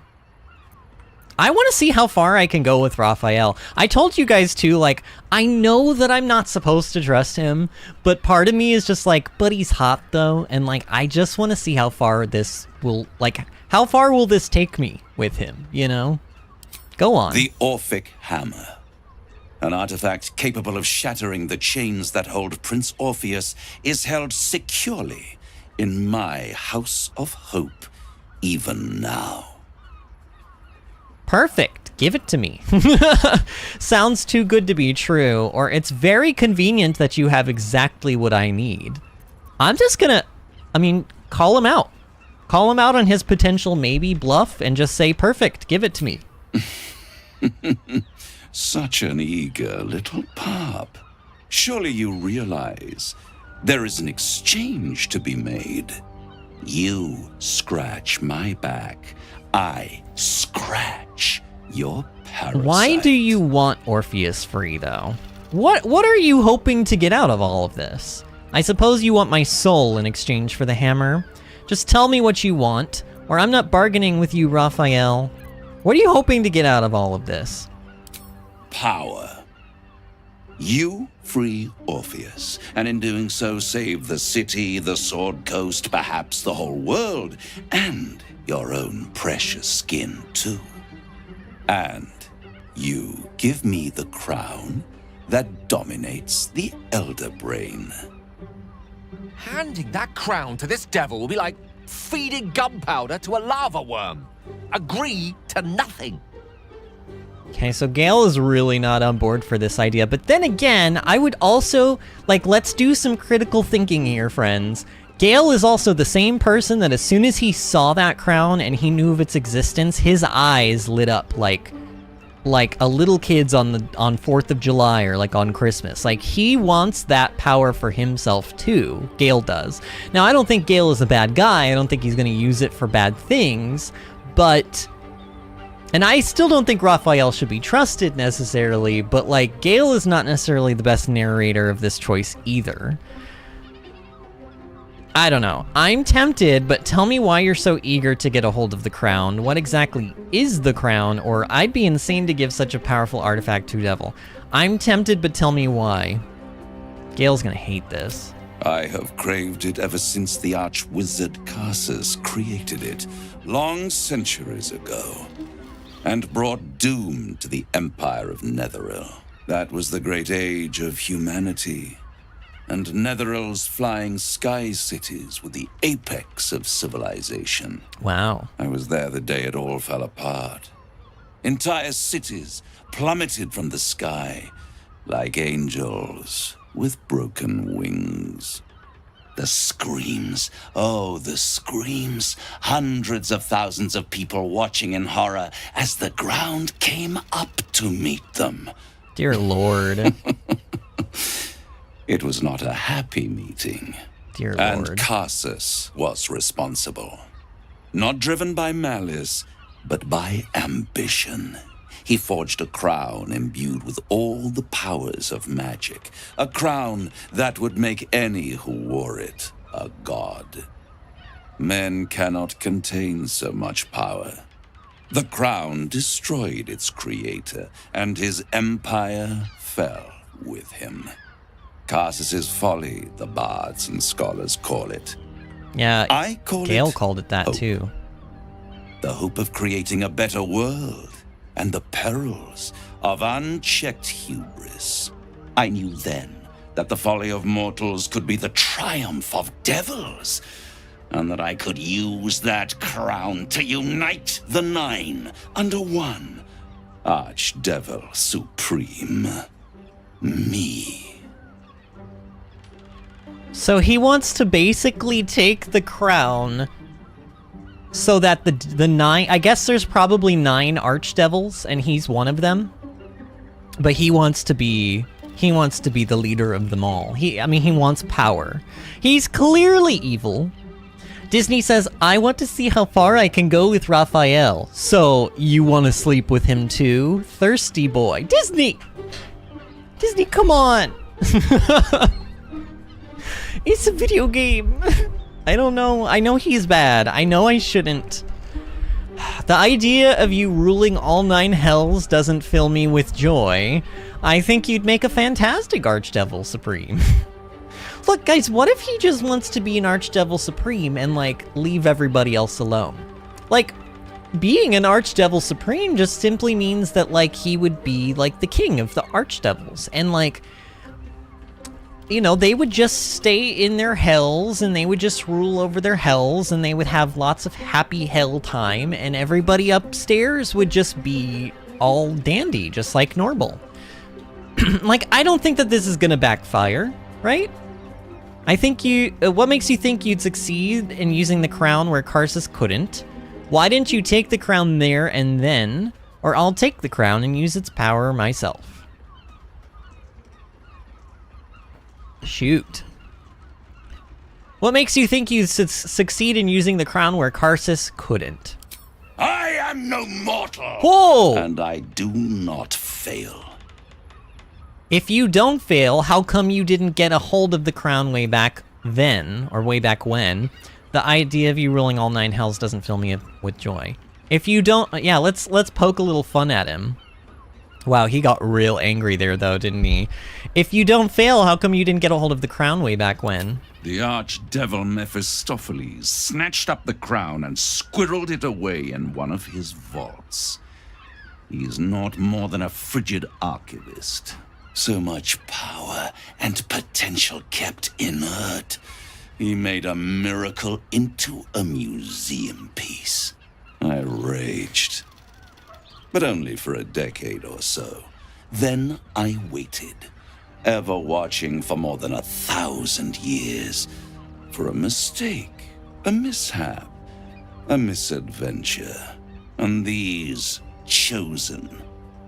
I want to see how far I can go with Raphael. I told you guys too, like, I know that I'm not supposed to trust him, but part of me is just like, but he's hot though, and like, I just want to see how far this will, like, how far will this take me with him, you know? Go on. The Orphic Hammer. An artifact capable of shattering the chains that hold Prince Orpheus is held securely in my House of Hope, even now. Perfect. Give it to me. Sounds too good to be true, or it's very convenient that you have exactly what I need. I'm just gonna, call him out. Call him out on his potential maybe bluff and just say, perfect, give it to me. Such an eager little pup. Surely you realize there is an exchange to be made. You scratch my back, I scratch your parasite. Why do you want Orpheus free, though? What are you hoping to get out of all of this? I suppose you want my soul in exchange for the hammer. Just tell me what you want, or I'm not bargaining with you, Raphael. What are you hoping to get out of all of this? Power. You free Orpheus, and in doing so save the city, the Sword Coast, perhaps the whole world, and your own precious skin too. And you give me the crown that dominates the Elder Brain. Handing that crown to this devil will be like feeding gunpowder to a lava worm. Agree to nothing. Okay, so Gale is really not on board for this idea, but then again, I would also, like, let's do some critical thinking here, friends. Gale is also the same person that as soon as he saw that crown and he knew of its existence, his eyes lit up like a little kid's on 4th of July or like on Christmas. Like, he wants that power for himself too. Gale does. Now, I don't think Gale is a bad guy. I don't think he's going to use it for bad things, but... And I still don't think Raphael should be trusted necessarily, but like, Gale is not necessarily the best narrator of this choice either. I don't know. I'm tempted, but tell me why you're so eager to get a hold of the crown. What exactly is the crown? Or I'd be insane to give such a powerful artifact to Devil. I'm tempted, but tell me why. Gale's gonna hate this. I have craved it ever since the arch-wizard Carsus created it, long centuries ago, and brought doom to the Empire of Netheril. That was the great age of humanity, and Netheril's flying sky cities were the apex of civilization. Wow. I was there the day it all fell apart. Entire cities plummeted from the sky like angels with broken wings. The screams, oh, the screams. Hundreds of thousands of people watching in horror as the ground came up to meet them. Dear Lord. It was not a happy meeting. Dear Lord. And Carsus was responsible. Not driven by malice, but by ambition. He forged a crown imbued with all the powers of magic. A crown that would make any who wore it a god. Men cannot contain so much power. The crown destroyed its creator, and his empire fell with him. Carsus's folly, the bards and scholars call it. Yeah, I call Gale it called it that hope. too. The hope of creating a better world, and the perils of unchecked hubris. I knew then that the folly of mortals could be the triumph of devils, and that I could use that crown to unite the Nine under one Archdevil Supreme. Me. So he wants to basically take the crown so that the 9, I guess there's probably 9 archdevils and he's one of them. But he wants to be the leader of them all. He wants power. He's clearly evil. Disney says, I want to see how far I can go with Raphael. So, you want to sleep with him too? Thirsty boy. Disney, come on. It's a video game. I don't know. I know he's bad. I know I shouldn't. The idea of you ruling all 9 hells doesn't fill me with joy. I think you'd make a fantastic Archdevil Supreme. Look, guys, what if he just wants to be an Archdevil Supreme and, like, leave everybody else alone? Like, being an Archdevil Supreme just simply means that, like, he would be, like, the king of the Archdevils. And, like, you know, they would just stay in their hells, and they would just rule over their hells, and they would have lots of happy hell time, and everybody upstairs would just be all dandy, just like normal. Like, I don't think that this is gonna backfire, right? I think what makes you think you'd succeed in using the crown where Carsus couldn't? Why didn't you take the crown there and then, or I'll take the crown and use its power myself? Shoot. What makes you think you succeed in using the crown where Carsus couldn't? I am no mortal. Whoa! And I do not fail. If you don't fail, how come you didn't get a hold of the crown way back then, or way back when? The idea of you ruling all 9 hells doesn't fill me with joy. If you don't, yeah, let's poke a little fun at him. Wow, he got real angry there, though, didn't he? If you don't fail, how come you didn't get a hold of the crown way back when? The archdevil Mephistopheles snatched up the crown and squirreled it away in one of his vaults. He is not more than a frigid archivist. So much power and potential kept inert. He made a miracle into a museum piece. I raged. But only for a decade or so. Then I waited, ever watching for more than 1,000 years, for a mistake, a mishap, a misadventure. And these chosen,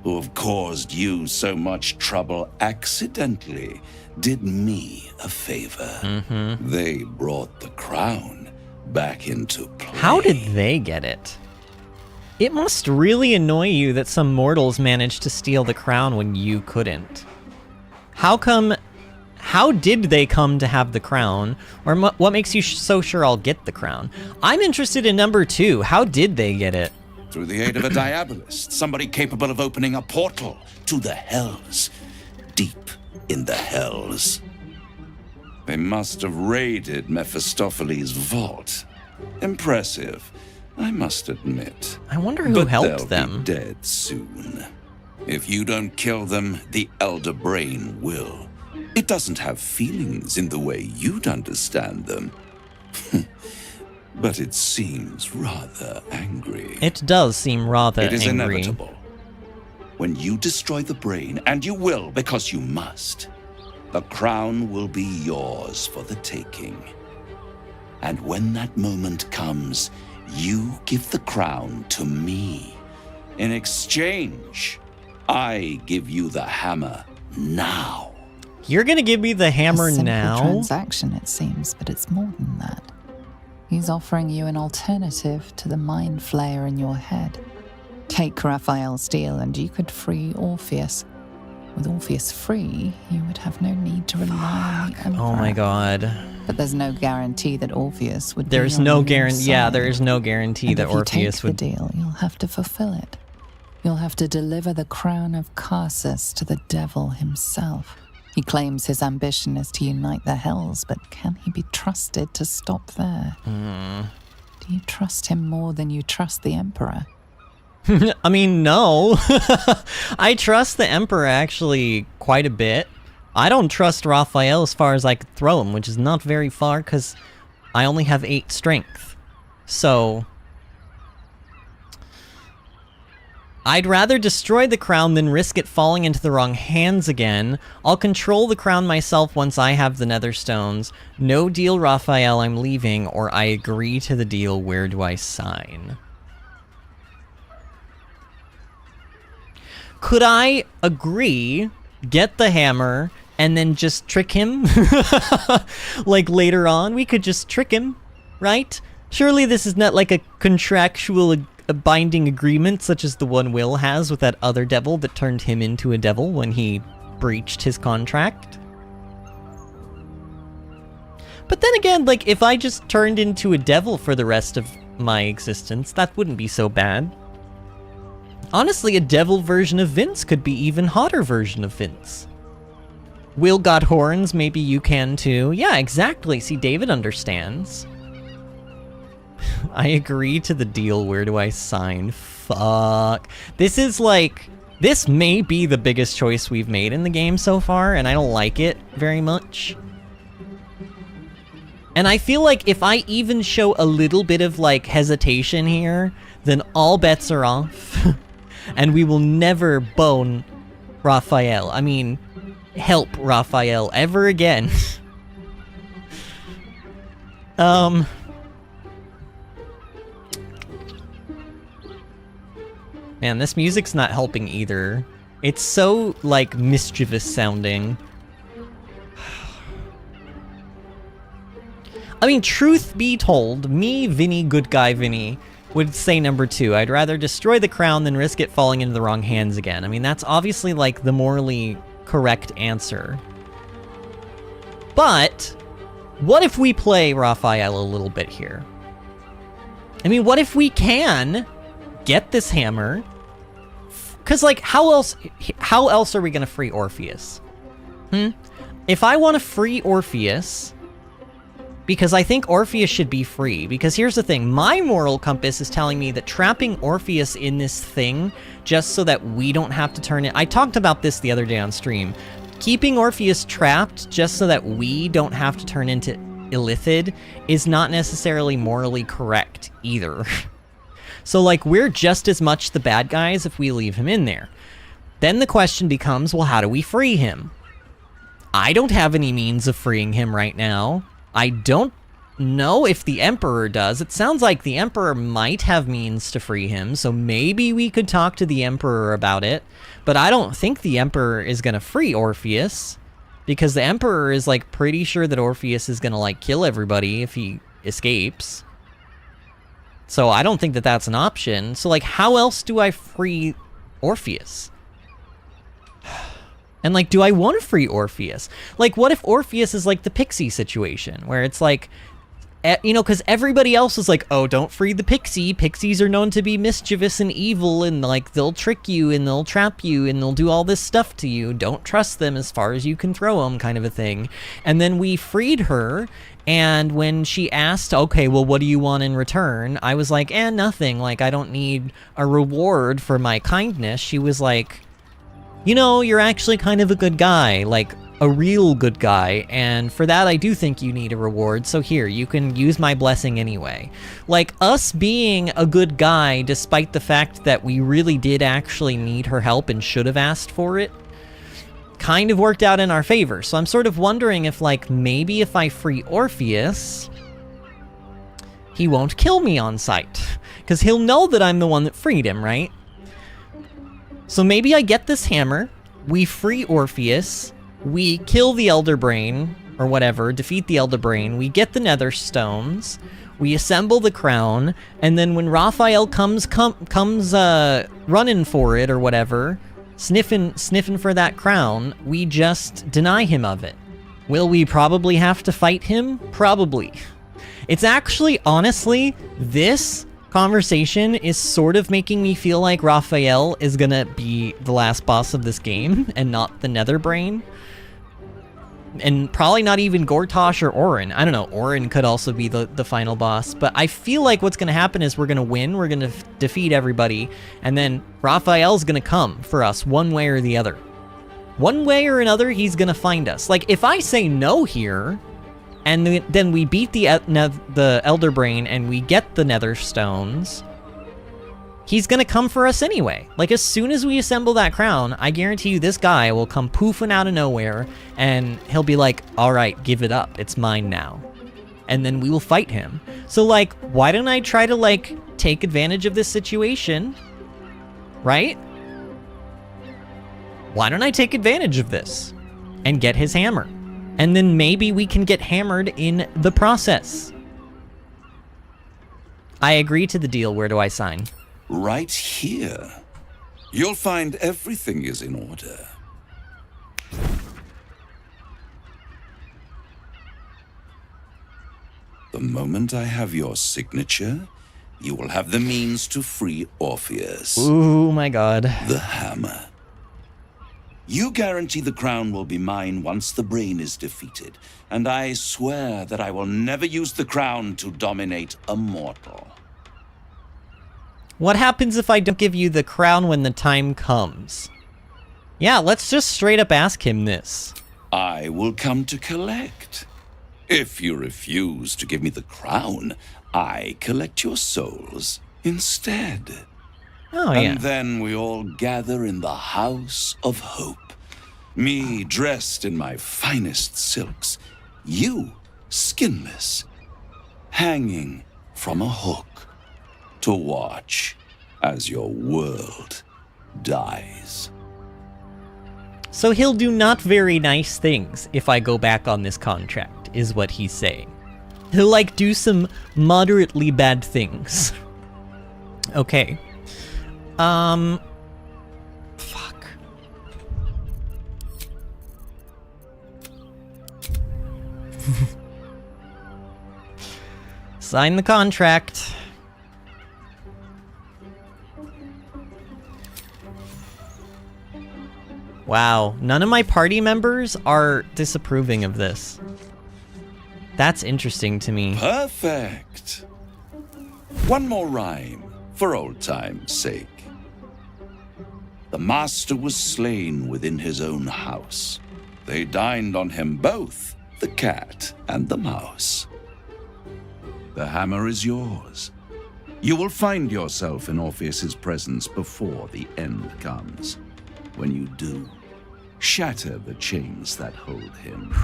who have caused you so much trouble accidentally, did me a favor. They brought the crown back into play. How did they get it? It must really annoy you that some mortals managed to steal the crown when you couldn't. How did they come to have the crown? Or what makes you so sure I'll get the crown? I'm interested in number 2. How did they get it? Through the aid of a diabolist, somebody capable of opening a portal to the hells. Deep in the hells. They must have raided Mephistopheles' vault. Impressive, I must admit. I wonder who helped them. But they'll be dead soon. If you don't kill them, the Elder Brain will. It doesn't have feelings in the way you'd understand them. But it seems rather angry. It does seem rather angry. It is inevitable. When you destroy the brain, and you will because you must, the crown will be yours for the taking. And when that moment comes, you give the crown to me. In exchange, I give you the hammer now. You're gonna give me the hammer a simple now? Transaction, it seems, but it's more than that. He's offering you an alternative to the mind flayer in your head. Take Raphael's deal and you could free Orpheus. With Orpheus free, you would have no need to rely on the Emperor. Oh my god. But there's no guarantee that Orpheus would There's be on no your guarantee. Yeah, side. there is no guarantee And that if you Orpheus take would. the deal, you'll have to fulfill it. You'll have to deliver the crown of Carsus to the devil himself. He claims his ambition is to unite the hells, but can he be trusted to stop there? Do you trust him more than you trust the Emperor? I mean, no. I trust the Emperor actually quite a bit. I don't trust Raphael as far as I could throw him, which is not very far because I only have 8 strength. So I'd rather destroy the crown than risk it falling into the wrong hands again. I'll control the crown myself once I have the nether stones. No deal, Raphael, I'm leaving, or I agree to the deal. Where do I sign? Could I agree, get the hammer, and then just trick him? Like later on, we could just trick him, right? Surely this is not like a contractual a binding agreement such as the one Will has with that other devil that turned him into a devil when he breached his contract. But then again, like, if I just turned into a devil for the rest of my existence, that wouldn't be so bad. Honestly, a devil version of Vince could be even hotter version of Vince. Will got horns, maybe you can too. Yeah, exactly. See, David understands. I agree to the deal. Where do I sign? Fuck. This is like... This may be the biggest choice we've made in the game so far, and I don't like it very much. And I feel like if I even show a little bit of, like, hesitation here, then all bets are off. And we will never bone Raphael. I mean, help Raphael ever again. Man, this music's not helping either. It's so, like, mischievous sounding. I mean, truth be told, me, Vinny, good guy Vinny, would say number 2. I'd rather destroy the crown than risk it falling into the wrong hands again. I mean, that's obviously, like, the morally correct answer. But, what if we play Raphael a little bit here? I mean, what if we can get this hammer, because, like, how else are we gonna free Orpheus? If I want to free Orpheus, because I think Orpheus should be free, because here's the thing, my moral compass is telling me that trapping Orpheus in this thing, just so that we don't have to turn it... I talked about this the other day on stream. Keeping Orpheus trapped, just so that we don't have to turn into Illithid, is not necessarily morally correct, either. So, like, we're just as much the bad guys if we leave him in there. Then the question becomes, well, how do we free him? I don't have any means of freeing him right now. I don't know if the Emperor does. It sounds like the Emperor might have means to free him, so maybe we could talk to the Emperor about it. But I don't think the Emperor is going to free Orpheus, because the Emperor is, like, pretty sure that Orpheus is going to, like, kill everybody if he escapes. So I don't think that that's an option. So, like, how else do I free Orpheus? And, like, do I want to free Orpheus? Like, what if Orpheus is like the Pixie situation, where it's like, you know, because everybody else is like, oh, don't free the Pixie. Pixies are known to be mischievous and evil, and, like, they'll trick you, and they'll trap you, and they'll do all this stuff to you. Don't trust them as far as you can throw them, kind of a thing. And then we freed her, and when she asked, okay, well, what do you want in return? I was like, nothing. Like, I don't need a reward for my kindness. She was like, you know, you're actually kind of a good guy, like a real good guy, and for that I do think you need a reward, so here, you can use my blessing anyway. Like, us being a good guy, despite the fact that we really did actually need her help and should have asked for it, kind of worked out in our favor. So I'm sort of wondering if, like, maybe if I free Orpheus, he won't kill me on sight, because he'll know that I'm the one that freed him, right? So maybe I get this hammer, we free Orpheus, we kill the Elder Brain, or whatever, defeat the Elder Brain, we get the Nether Stones, we assemble the crown, and then when Raphael comes running for it, or whatever, sniffing for that crown, we just deny him of it. Will we probably have to fight him? Probably. It's actually, honestly, this conversation is sort of making me feel like Raphael is gonna be the last boss of this game, and not the Nether Brain. And probably not even Gortosh or Orin. I don't know, Orin could also be the final boss, but I feel like what's gonna happen is we're gonna win, we're gonna defeat everybody, and then Raphael's gonna come for us one way or the other. One way or another, he's gonna find us. Like, if I say no here, and then we beat the Elder Brain and we get the Nether Stones, he's gonna come for us anyway. Like, as soon as we assemble that crown, I guarantee you this guy will come poofing out of nowhere, and he'll be like, alright, give it up, it's mine now. And then we will fight him. So, like, why don't I try to, like, take advantage of this situation? Right? Why don't I take advantage of this and get his hammer? And then maybe we can get hammered in the process. I agree to the deal. Where do I sign? Right here. You'll find everything is in order. The moment I have your signature, you will have the means to free Orpheus. Ooh, my God. The hammer. You guarantee the crown will be mine once the brain is defeated, and I swear that I will never use the crown to dominate a mortal. What happens if I don't give you the crown when the time comes? Yeah, let's just straight up ask him this. I will come to collect. If you refuse to give me the crown, I collect your souls instead. Oh, yeah. And then we all gather in the House of Hope. Me dressed in my finest silks, you skinless, hanging from a hook to watch as your world dies. So he'll do not very nice things if I go back on this contract, is what he's saying. He'll, like, do some moderately bad things. Okay. Fuck. Sign the contract. Wow, none of my party members are disapproving of this. That's interesting to me. Perfect. One more rhyme, for old time's sake. The master was slain within his own house. They dined on him both, the cat and the mouse. The hammer is yours. You will find yourself in Orpheus's presence before the end comes. When you do, shatter the chains that hold him.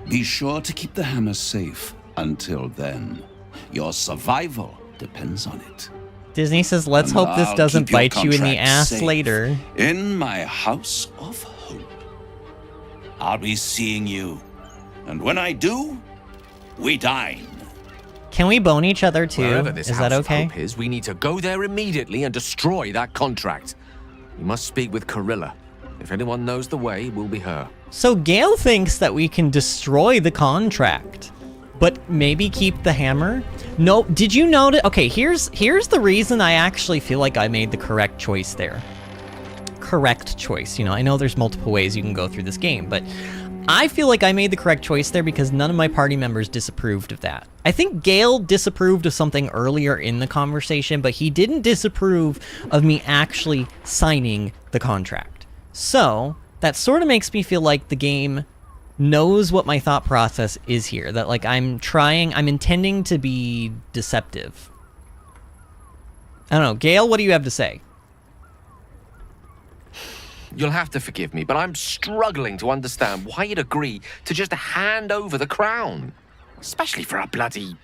Be sure to keep the hammer safe until then. Your survival depends on it. Disney says, let's hope this doesn't bite you in the ass later. In my house of hope. I'll be seeing you. And when I do, we dine. Can we bone each other too? Wherever this Is that House of okay? Hope is, we need to go there immediately and destroy that contract. We must speak with Carilla. If anyone knows the way, it will be her. So Gale thinks that we can destroy the contract, but maybe keep the hammer? No, did you notice? Okay, here's the reason I actually feel like I made the correct choice there. Correct choice. You know, I know there's multiple ways you can go through this game, but I feel like I made the correct choice there because none of my party members disapproved of that. I think Gale disapproved of something earlier in the conversation, but he didn't disapprove of me actually signing the contract. So that sort of makes me feel like the game knows what my thought process is here. That like I'm intending to be deceptive. I don't know. Gale, what do you have to say? You'll have to forgive me, but I'm struggling to understand why you'd agree to just hand over the crown. Especially for a bloody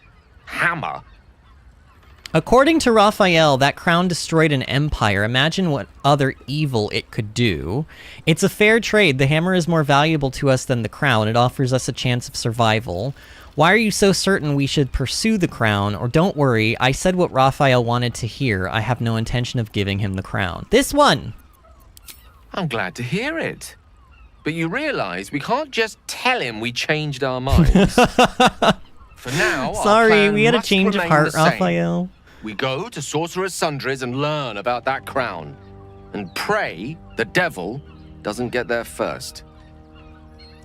hammer. According to Raphael, that crown destroyed an empire. Imagine what other evil it could do. It's a fair trade. The hammer is more valuable to us than the crown. It offers us a chance of survival. Why are you so certain we should pursue the crown? Or don't worry, I said what Raphael wanted to hear. I have no intention of giving him the crown. This one! I'm glad to hear it. But you realize we can't just tell him we changed our minds. For now, sorry, we had a change of heart, Raphael. We go to Sorcerer's Sundries and learn about that crown. And pray the devil doesn't get there first.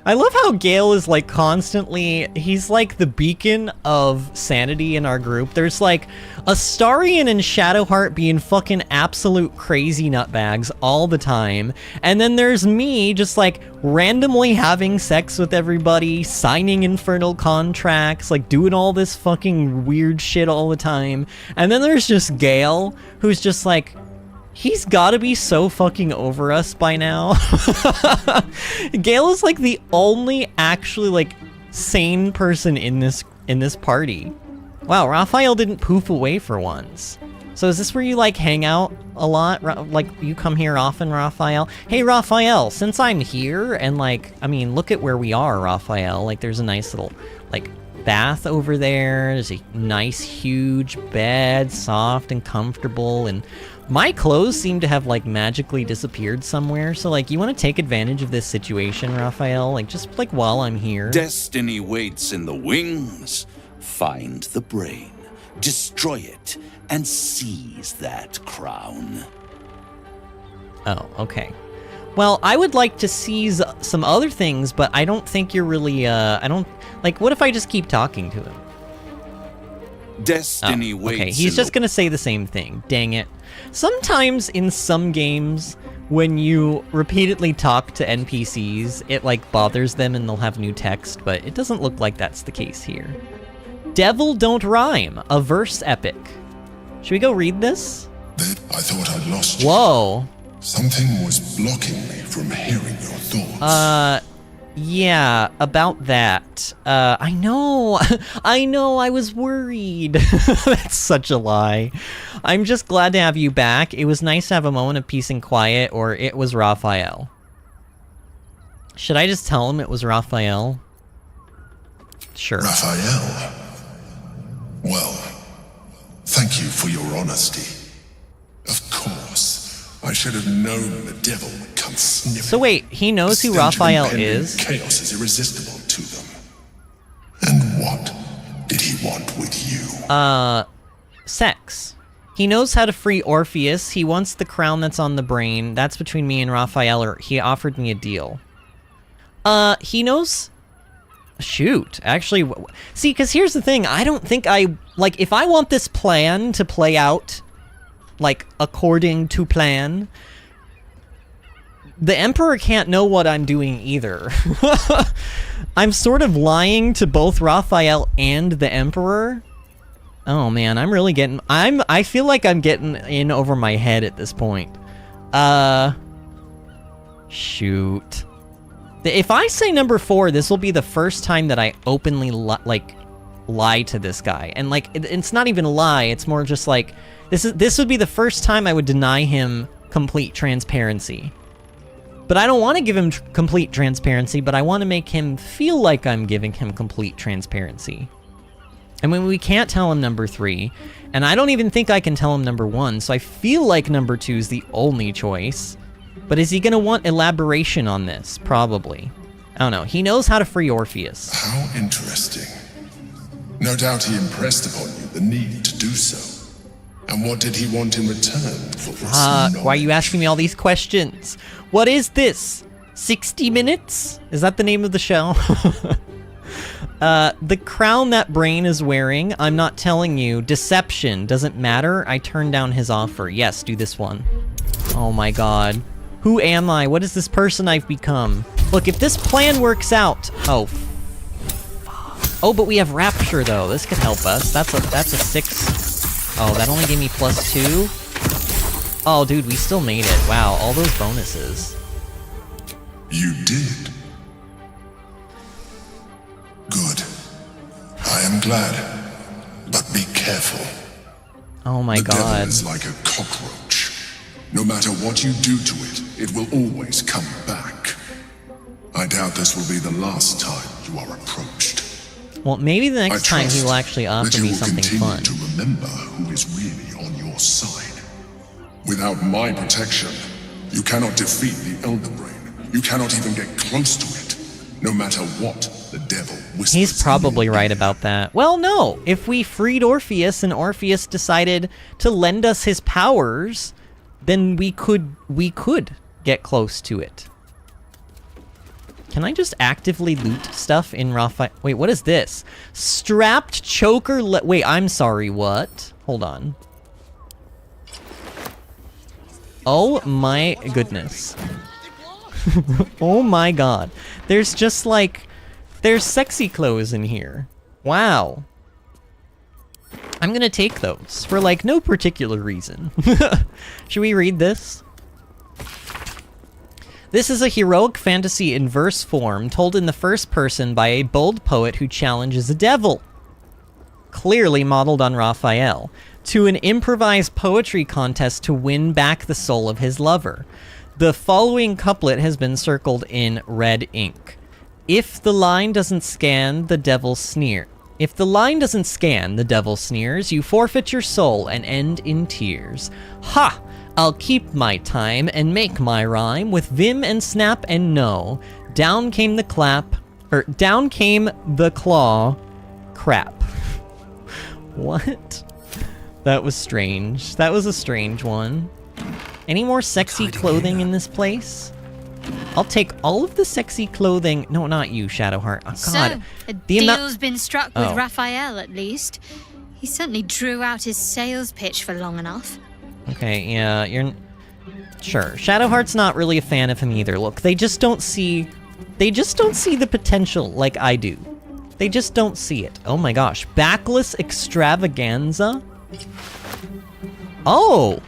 I love how Gale is like constantly, he's like the beacon of sanity in our group. There's like Astarion and Shadowheart being fucking absolute crazy nutbags all the time. And then there's me just like randomly having sex with everybody, signing infernal contracts, like doing all this fucking weird shit all the time. And then there's just Gale, who's just like, he's gotta be so fucking over us by now. Gale is like the only actually like sane person in this party. Wow, Raphael didn't poof away for once. So is this where you like hang out a lot? Like you come here often, Raphael? Hey Raphael, since I'm here and like, I mean, look at where we are, Raphael. Like there's a nice little like bath over there. There's a nice huge bed, soft and comfortable, and my clothes seem to have like magically disappeared somewhere. So like you want to take advantage of this situation, Raphael? Like just like while I'm here. Destiny waits in the wings. Find the brain, destroy it, and seize that crown. Oh, okay. Well, I would like to seize some other things, but I don't think you're really, I don't, like, what if I just keep talking to him? Destiny waits. Okay, he's just gonna say the same thing. Dang it. Sometimes in some games, when you repeatedly talk to NPCs, it, like, bothers them and they'll have new text, but it doesn't look like that's the case here. Devil Don't Rhyme, a verse epic. Should we go read this? I thought I'd lost you. Whoa. Something was blocking me from hearing your thoughts. Yeah, about that. I know, I was worried. That's such a lie. I'm just glad to have you back. It was nice to have a moment of peace and quiet, or it was Raphael. Should I just tell him it was Raphael? Sure. Raphael? Well, thank you for your honesty. Of course, I should have known the devil would come sniffing. So wait, he knows who Raphael is? Chaos is irresistible to them. And what did he want with you? Sex. He knows how to free Orpheus. He wants the crown that's on the brain. That's between me and Raphael, or he offered me a deal. He knows... Shoot, actually... See, because here's the thing. I don't think I... Like, if I want this plan to play out, like, according to plan, the Emperor can't know what I'm doing either. I'm sort of lying to both Raphael and the Emperor. Oh man, I'm really getting... I feel like I'm getting in over my head at this point. Shoot. If I say number 4, this will be the first time that I openly, lie to this guy. And, like, it's not even a lie, it's more just like... This would be the first time I would deny him complete transparency. But I don't want to give him complete transparency, but I want to make him feel like I'm giving him complete transparency. I mean, we can't tell him number 3, and I don't even think I can tell him number 1, so I feel like number 2 is the only choice. But is he going to want elaboration on this? Probably. I don't know. He knows how to free Orpheus. How interesting. No doubt he impressed upon you the need to do so. And what did he want in return for this knowledge? Why are you asking me all these questions? What is this? 60 Minutes? Is that the name of the show? The crown that Brain is wearing, I'm not telling you. Deception. Doesn't matter. I turned down his offer. Yes, do this one. Oh my god. Who am I? What is this person I've become? Look, if this plan works out... Oh. Oh, but we have Rapture, though. This could help us. That's a 6. Oh, that only gave me +2? Oh, dude, we still made it. Wow, all those bonuses. You did. Good. I am glad. But be careful. Oh my god. The devil is like a cockroach. No matter what you do to it, it will always come back. I doubt this will be the last time you are approached. Well, maybe the next time he will actually offer me something fun. To remember who is really on your side. Without my protection, you cannot defeat the Elder Brain. You cannot even get close to it, no matter what the devil whispers. He's probably right about that. Well, no. If we freed Orpheus and Orpheus decided to lend us his powers, then we could get close to it. Can I just actively loot stuff in Raphael? Wait, what is this? Strapped choker wait, I'm sorry, what? Hold on. Oh my goodness. Oh my god. There's just like... There's sexy clothes in here. Wow. I'm gonna take those for like no particular reason. Should we read this? This is a heroic fantasy in verse form, told in the first person by a bold poet who challenges a devil, clearly modeled on Raphael, to an improvised poetry contest to win back the soul of his lover. The following couplet has been circled in red ink. If the line doesn't scan, the devil sneer. If the line doesn't scan, the devil sneers, you forfeit your soul and end in tears. Ha! I'll keep my time and make my rhyme with vim and snap and no. Down came the down came the claw. Crap. What? That was strange. That was a strange one. Any more sexy clothing in this place? I'll take all of the sexy clothing. No, not you, Shadowheart. Oh, God. So, a deal's been struck with Raphael, at least. He certainly drew out his sales pitch for long enough. Okay, yeah, you're... Sure. Shadowheart's not really a fan of him either. Look, they just don't see the potential like I do. They just don't see it. Oh my gosh. Backless extravaganza? Oh!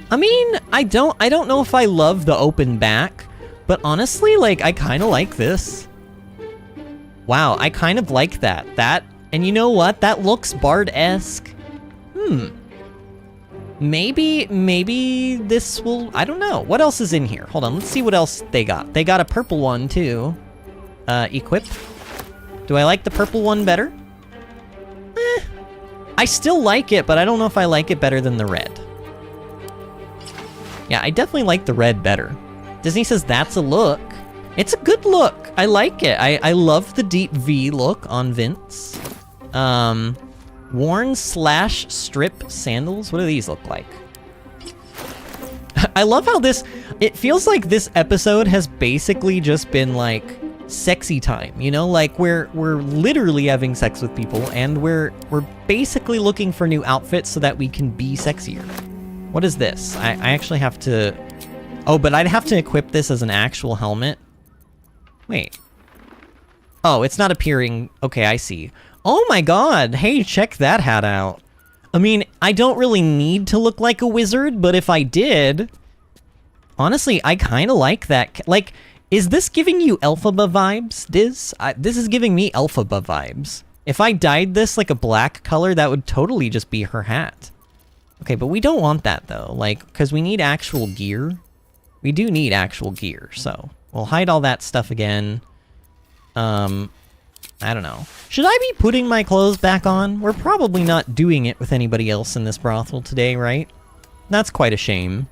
I mean, I don't know if I love the open back, but honestly, like, I kind of like this. Wow, I kind of like that. And you know what? That looks Bard-esque. Maybe this will... I don't know. What else is in here? Hold on, let's see what else they got. They got a purple one, too. Equip. Do I like the purple one better? I still like it, but I don't know if I like it better than the red. Yeah, I definitely like the red better. Disney says that's a look. It's a good look. I like it. I love the deep V look on Vince. Worn / strip sandals? What do these look like? I love how it feels like this episode has basically just been like sexy time, you know? Like we're literally having sex with people and we're basically looking for new outfits so that we can be sexier. What is this? I actually have to... Oh, but I'd have to equip this as an actual helmet. Wait. Oh, it's not appearing. Okay, I see. Oh my god! Hey, check that hat out. I mean, I don't really need to look like a wizard, but if I did... Honestly, I kind of like that. Like, is this giving you Elphaba vibes, Diz? This is giving me Elphaba vibes. If I dyed this like a black color, that would totally just be her hat. Okay, but we don't want that though, like, because we need actual gear. We do need actual gear, so we'll hide all that stuff again. I don't know. Should I be putting my clothes back on? We're probably not doing it with anybody else in this brothel today, right? That's quite a shame.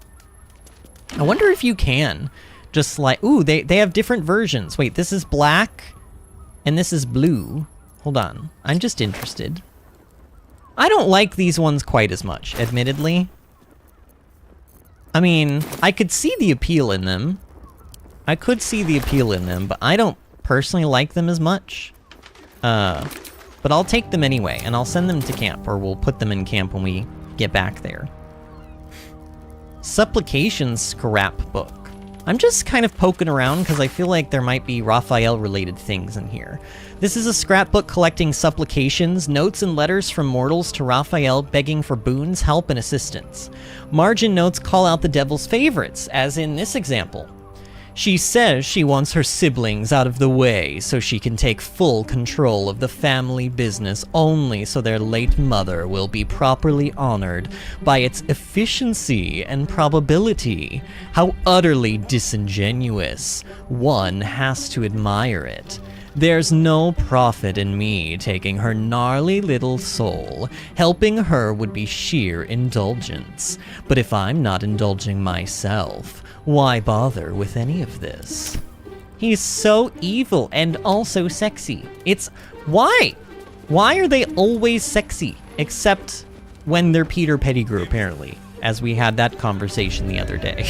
I wonder if you can. Just like, ooh, they have different versions. Wait, this is black and this is blue. Hold on, I'm just interested. I don't like these ones quite as much, admittedly. I mean, I could see the appeal in them. I could see the appeal in them, but I don't personally like them as much. But I'll take them anyway, and I'll send them to camp, or we'll put them in camp when we get back there. Supplication scrapbook. I'm just kind of poking around because I feel like there might be Raphael-related things in here. This is a scrapbook collecting supplications, notes and letters from mortals to Raphael begging for boons, help, and assistance. Margin notes call out the devil's favorites, as in this example. She says she wants her siblings out of the way so she can take full control of the family business only so their late mother will be properly honored by its efficiency and probability. How utterly disingenuous. One has to admire it. There's no profit in me taking her gnarly little soul. Helping her would be sheer indulgence. But if I'm not indulging myself, why bother with any of this? He's so evil and also sexy. It's... why? Why are they always sexy? Except when they're Peter Pettigrew, apparently. As we had that conversation the other day.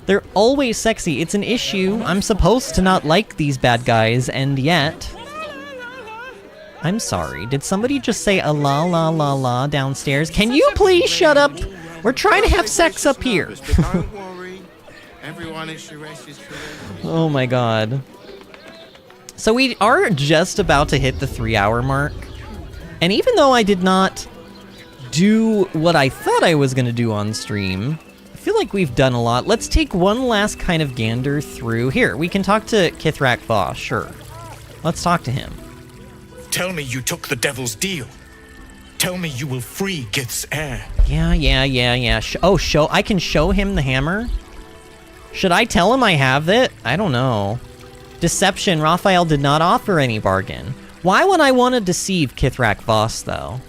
They're always sexy. It's an issue. I'm supposed to not like these bad guys, and yet... I'm sorry. Did somebody just say a la la la la downstairs? Can you please shut up? We're trying to have sex up here. Oh my god. So we are just about to hit the 3-hour mark. And even though I did not do what I thought I was going to do on stream, I feel like we've done a lot. Let's take one last kind of gander through. Here, we can talk to Kithrak Voss, sure. Let's talk to him. Tell me you took the devil's deal. Tell me you will free Gith's heir. Yeah. I can show him the hammer? Should I tell him I have it? I don't know. Deception, Raphael did not offer any bargain. Why would I want to deceive Kithrak Voss, though?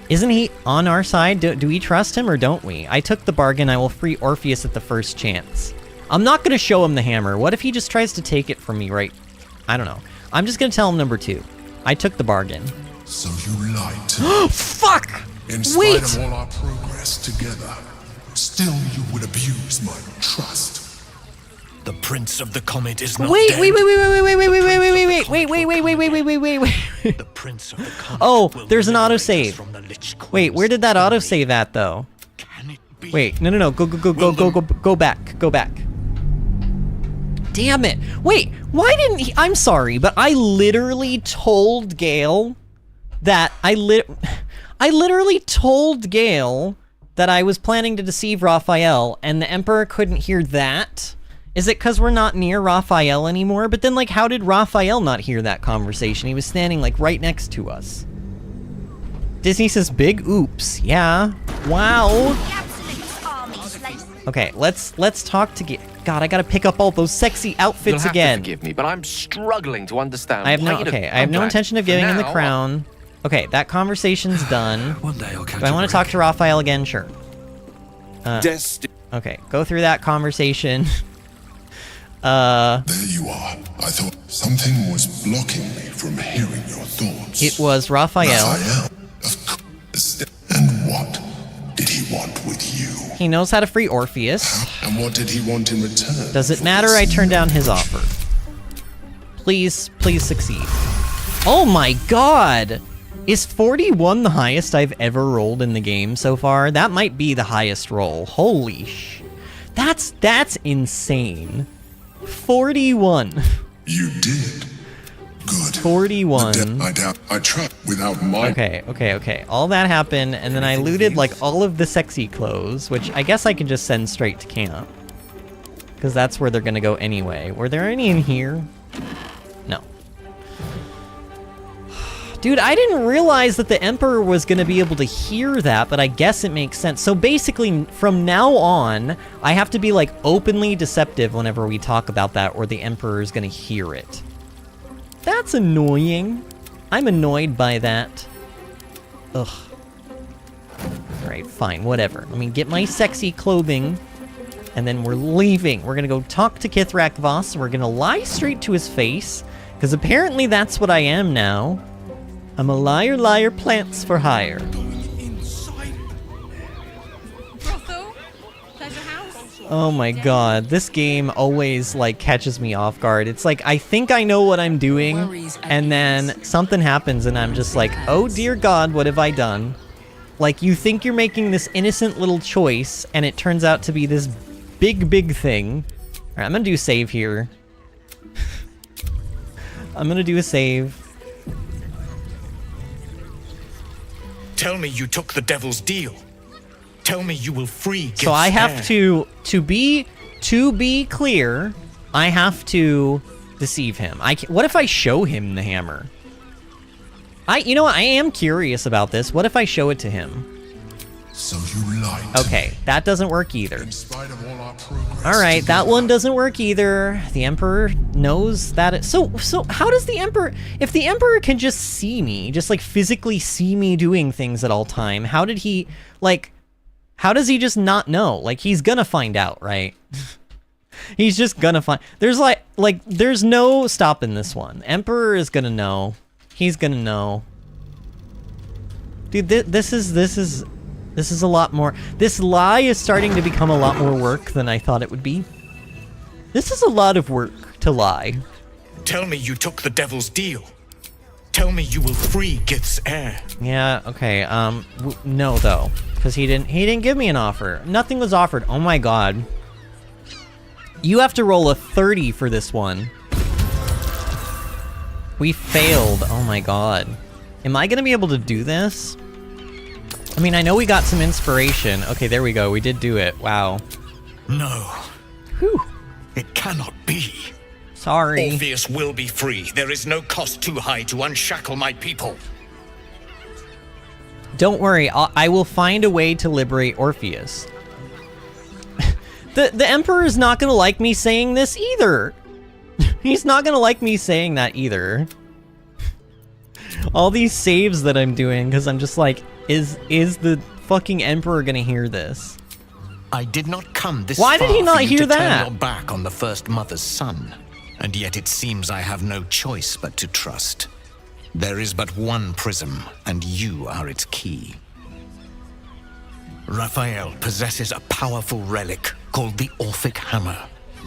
Isn't he on our side? Do we trust him or don't we? I took the bargain, I will free Orpheus at the first chance. I'm not going to show him the hammer. What if he just tries to take it from me, right? I don't know. I'm just going to tell him number 2. I took the bargain. So you lied to me. Fuck! In spite of all our progress together, still you would abuse my trust. The Prince of the Comet is not wait, dead. Wait. The Prince of the Comet. Oh, there's an autosave. Wait, where did that autosave at, though? Wait, no. Go back. Damn it. Wait, why didn't he... I'm sorry, but I literally told Gale that... I literally told Gale that I was planning to deceive Raphael, and the Emperor couldn't hear that? Is it because we're not near Raphael anymore? But then, like, how did Raphael not hear that conversation? He was standing, like, right next to us. Disney says, big oops. Yeah. Wow. Okay, let's talk to God, I gotta pick up all those sexy outfits again. To forgive me, but I'm struggling to understand. I have no intention of giving him the crown. Okay, that conversation's done. One day I'll catch Do I want to talk to Raphael again? Sure. Okay, go through that conversation. There you are. I thought something was blocking me from hearing your thoughts. It was Raphael. Of course. And what did he want with you? He knows how to free Orpheus. And what did he want in return? Does it matter I turned down his offer? Please, please succeed. Oh my god! Is 41 the highest I've ever rolled in the game so far? That might be the highest roll. Holy sh... That's insane. 41. You did. Good. 41. I tried without my... Okay. All that happened, and then I looted, like, all of the sexy clothes, which I guess I can just send straight to camp. Because that's where they're gonna go anyway. Were there any in here? No. Dude, I didn't realize that the Emperor was gonna be able to hear that, but I guess it makes sense. So basically, from now on, I have to be, like, openly deceptive whenever we talk about that, or the Emperor is gonna hear it. That's annoying. I'm annoyed by that. Ugh. Alright, fine, whatever. Let me get my sexy clothing, and then we're leaving. We're gonna go talk to Kithrak Voss, we're gonna lie straight to his face, because apparently that's what I am now. I'm a liar, plants for hire. Oh my god, this game always, like, catches me off guard. It's like, I think I know what I'm doing, and then something happens and I'm just like, oh dear god, what have I done? Like, you think you're making this innocent little choice, and it turns out to be this big thing. Alright, I'm gonna do a save here. I'm gonna do a save. Tell me you took the devil's deal. Tell me you will free Gith's So I have heir. to be clear, I have to deceive him. What if I show him the hammer? You know what, I am curious about this. What if I show it to him? So you lied. Okay, that doesn't work either. In spite of all our progress. Alright, that one doesn't work either. The Emperor knows that so how does the Emperor... If the Emperor can just see me, just like physically see me doing things at all time, how did he, like... How does he just not know? Like, he's gonna find out, right? He's just gonna find... There's there's no stopping this one. Emperor is gonna know. He's gonna know. Dude, this is a lot more... This lie is starting to become a lot more work than I thought it would be. This is a lot of work to lie. Tell me you took the devil's deal. Tell me you will free Gith's heir. Yeah, okay, no though. Because he didn't give me an offer. Nothing was offered. Oh my god. You have to roll a 30 for this one. We failed. Oh my god. Am I gonna be able to do this? I mean, I know we got some inspiration. Okay, there we go. We did do it. Wow. No. Whew. It cannot be. Sorry. Orpheus will be free. There is no cost too high to unshackle my people. Don't worry, I will find a way to liberate Orpheus. The Emperor is not gonna like me saying this either. He's not gonna like me saying that either. All these saves that I'm doing, because I'm just like, is the fucking Emperor gonna hear this? I did not come this Why far did he not for you hear to that? turn your back on the first mother's son, and yet it seems I have no choice but to trust. There is but one prism, and you are its key. Raphael possesses a powerful relic called the Orphic Hammer.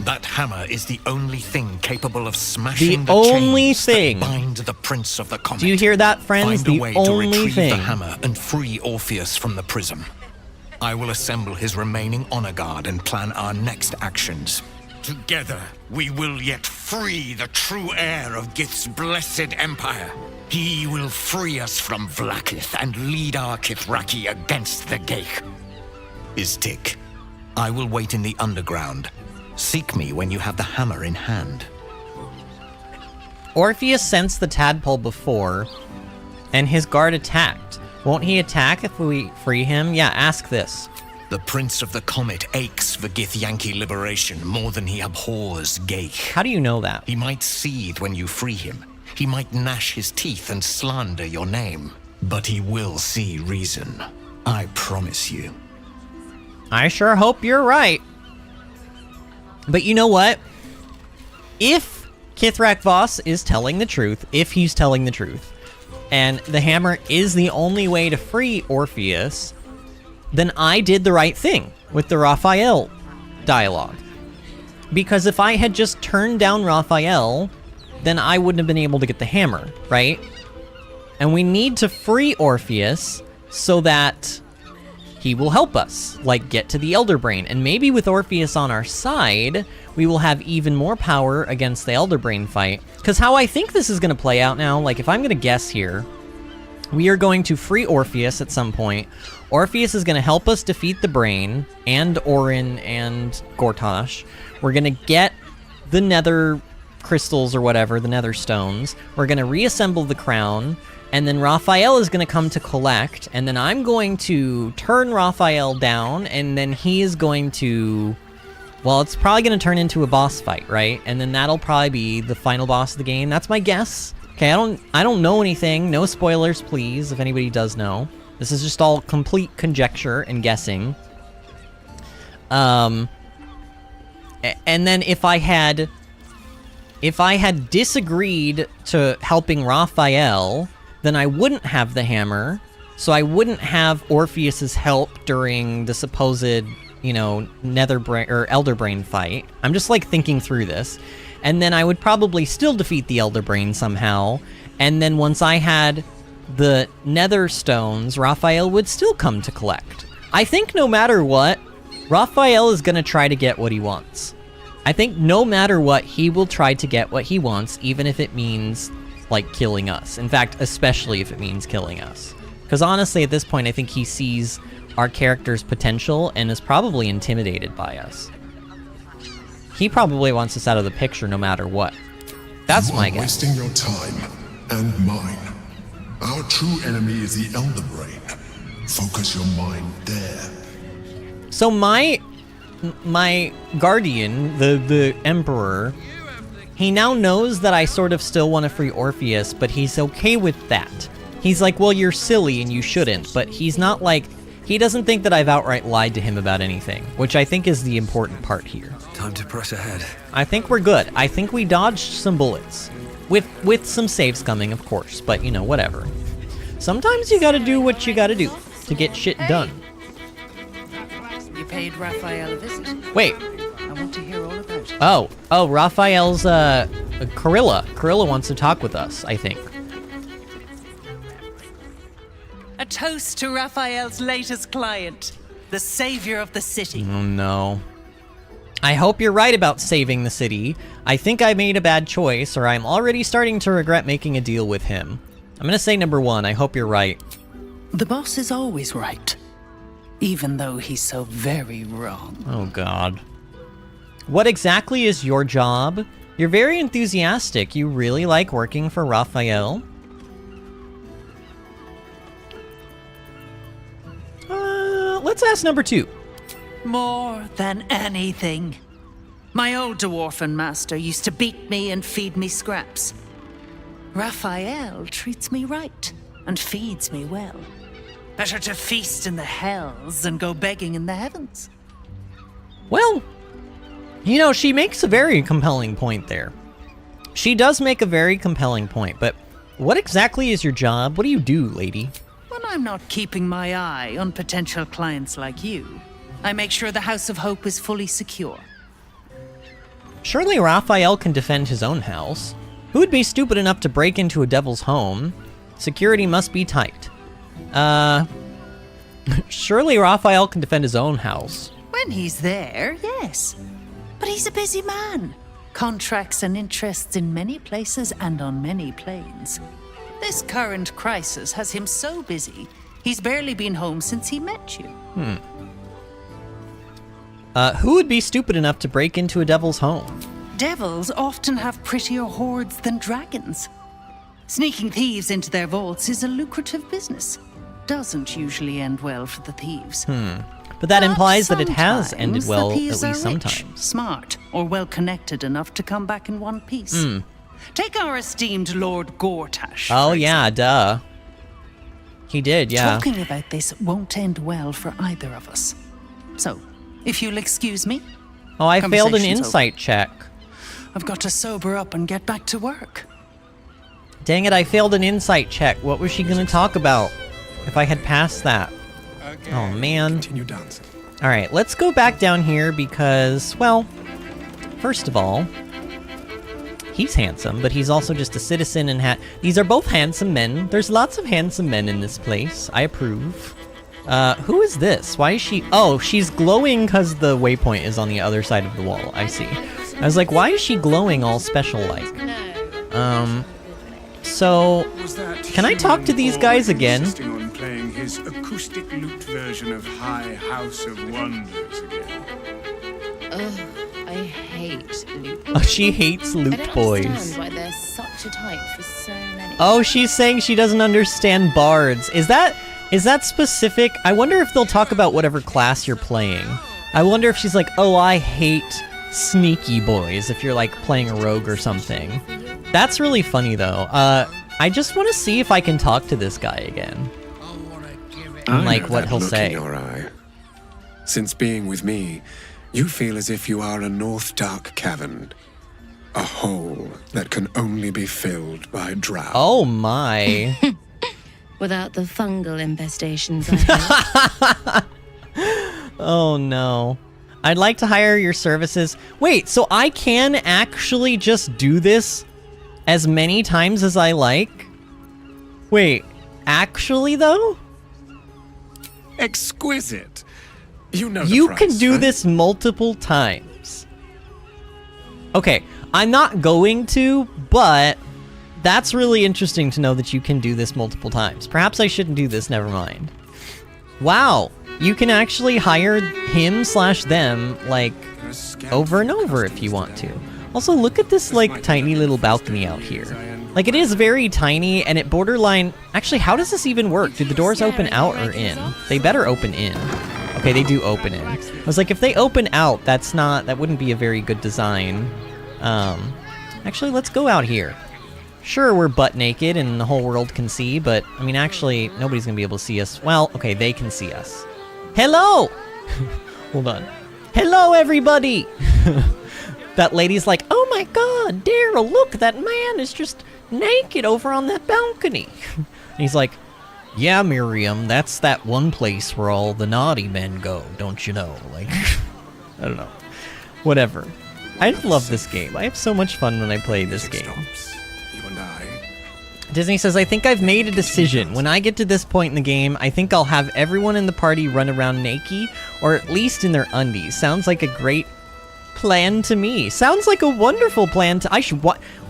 That hammer is the only thing capable of smashing the only chains thing. that bind the Prince of the Comet. Do you hear that, friends? Find a The way to only retrieve thing. the hammer and free Orpheus from the prism. I will assemble his remaining honor guard and plan our next actions. Together, we will yet free the true heir of Gith's blessed empire. He will free us from Vlaakith and lead our Kithraki against the Geich. Istik, I will wait in the underground. Seek me when you have the hammer in hand. Orpheus sensed the tadpole before, and his guard attacked. Won't he attack if we free him? Yeah, ask this. The Prince of the Comet aches for Githyanki liberation more than he abhors Geich. How do you know that? He might seethe when you free him. He might gnash his teeth and slander your name. But he will see reason. I promise you. I sure hope you're right. But you know what? if Kithrak Voss is telling the truth, if he's telling the truth, and the hammer is the only way to free Orpheus, then I did the right thing with the Raphael dialogue. Because if I had just turned down Raphael, then I wouldn't have been able to get the hammer, right? And we need to free Orpheus so that he will help us, like, get to the Elder Brain. And maybe with Orpheus on our side, we will have even more power against the Elder Brain fight. Because how I think this is going to play out now, like, if I'm going to guess here, we are going to free Orpheus at some point. Orpheus is going to help us defeat the Brain, and Orin, and GotY. We're going to get the Nether crystals or whatever, the Nether stones. We're going to reassemble the crown. And then Raphael is going to come to collect, and then I'm going to turn Raphael down, and then he is going to... Well, it's probably going to turn into a boss fight, right? And then that'll probably be the final boss of the game. That's my guess. Okay, I don't know anything. No spoilers, please, if anybody does know. This is just all complete conjecture and guessing. And then if I had disagreed to helping Raphael, then I wouldn't have the hammer, so I wouldn't have Orpheus's help during the supposed, you know, Nether Brain or Elder Brain fight. I'm just like thinking through this. And then I would probably still defeat the Elder Brain somehow. And then once I had the Nether stones, Raphael would still come to collect. I think no matter what, Raphael is going to try to get what he wants. I think no matter what, he will try to get what he wants, even if it means, like, killing us. In fact, especially if it means killing us. Because honestly, at this point, I think he sees our character's potential and is probably intimidated by us. He probably wants us out of the picture no matter what. That's my guess. You are wasting your time and mine. Our true enemy is the Elder Brain. Focus your mind there. So my guardian, the Emperor, he now knows that I sort of still want to free Orpheus, but he's okay with that. He's like, well, you're silly and you shouldn't, but he's not like, he doesn't think that I've outright lied to him about anything, which I think is the important part here. Time to press ahead. I think we're good. I think we dodged some bullets. With some saves coming, of course, but, you know, whatever. Sometimes you gotta do what you gotta do to get shit done. You paid Raphael a visit? Wait. I want to hear all about it. Oh, Raphael's, Corilla. Corilla wants to talk with us, I think. A toast to Raphael's latest client, the savior of the city. Oh, no. I hope you're right about saving the city. I think I made a bad choice, or I'm already starting to regret making a deal with him. I'm gonna say number one, I hope you're right. The boss is always right, even though he's so very wrong. Oh, God. What exactly is your job? You're very enthusiastic. You really like working for Raphael? Let's ask number two. More than anything. My old dwarfen master used to beat me and feed me scraps. Raphael treats me right and feeds me well. Better to feast in the hells than go begging in the heavens. Well, you know, she makes a very compelling point there. She does make a very compelling point, but what exactly is your job? What do you do, lady? When I'm not keeping my eye on potential clients like you, I make sure the House of Hope is fully secure. Surely Raphael can defend his own house. Who would be stupid enough to break into a devil's home? Security must be tight. Surely Raphael can defend his own house. When he's there, yes. But he's a busy man. Contracts and interests in many places and on many planes. This current crisis has him so busy, he's barely been home since he met you. Who would be stupid enough to break into a devil's home? Devils often have prettier hordes than dragons. Sneaking thieves into their vaults is a lucrative business. Doesn't usually end well for the thieves. But that implies that it has ended well, at least sometimes. Rich, smart, or well-connected enough to come back in one piece. Take our esteemed Lord GotY. Oh yeah, duh. He did, yeah. Talking about this won't end well for either of us. So, if you'll excuse me. Oh, I failed an insight check. I've got to sober up and get back to work. Dang it, I failed an insight check. What was she gonna talk about if I had passed that? Oh man. Continue dancing. Alright, let's go back down here because, well, first of all, he's handsome, but he's also just a citizen and these are both handsome men. There's lots of handsome men in this place. I approve. Who is this? Why is she... Oh, she's glowing because the waypoint is on the other side of the wall. I see. I was like, why is she glowing all special-like? So, can I talk to these guys again? On playing his acoustic lute version of High House of Wonders again. Ugh, I hate lute boys. Oh, she hates lute boys. I don't understand why there's such a type for so many. Oh, she's saying she doesn't understand bards. Is that specific? I wonder if they'll talk about whatever class you're playing. I wonder if she's like, oh, I hate sneaky boys, if you're like playing a rogue or something. That's really funny though. I just want to see if I can talk to this guy again. And like what he'll say. Your eye. Since being with me, you feel as if you are a North Dark cavern. A hole that can only be filled by drow. Oh my. Without the fungal infestations, I hope. Oh no. I'd like to hire your services. Wait, so I can actually just do this as many times as I like? Wait, actually though? Exquisite. You know you price, can do right? this multiple times. Okay, I'm not going to, but that's really interesting to know that you can do this multiple times. Perhaps I shouldn't do this, never mind. Wow, you can actually hire him/them, like, over and over if you want to. Also, look at this, like, tiny little balcony out here. Like, it is very tiny, and it borderline... Actually, how does this even work? Do the doors open out or in? They better open in. Okay, they do open in. I was like, if they open out, that wouldn't be a very good design. Actually, let's go out here. Sure, we're butt naked and the whole world can see, but, I mean, actually, nobody's gonna be able to see us. Well, okay, they can see us. Hello! Hold on. Hello, everybody! That lady's like, oh my god, Daryl, look, that man is just naked over on that balcony. And he's like, yeah, Miriam, that's that one place where all the naughty men go, don't you know? Like, I don't know. Whatever. I love this game. I have so much fun when I play this game. You and I. Disney says, I think I've made a decision. When I get to this point in the game, I think I'll have everyone in the party run around naked, or at least in their undies. Sounds like a great plan to me. Sounds like a wonderful plan to...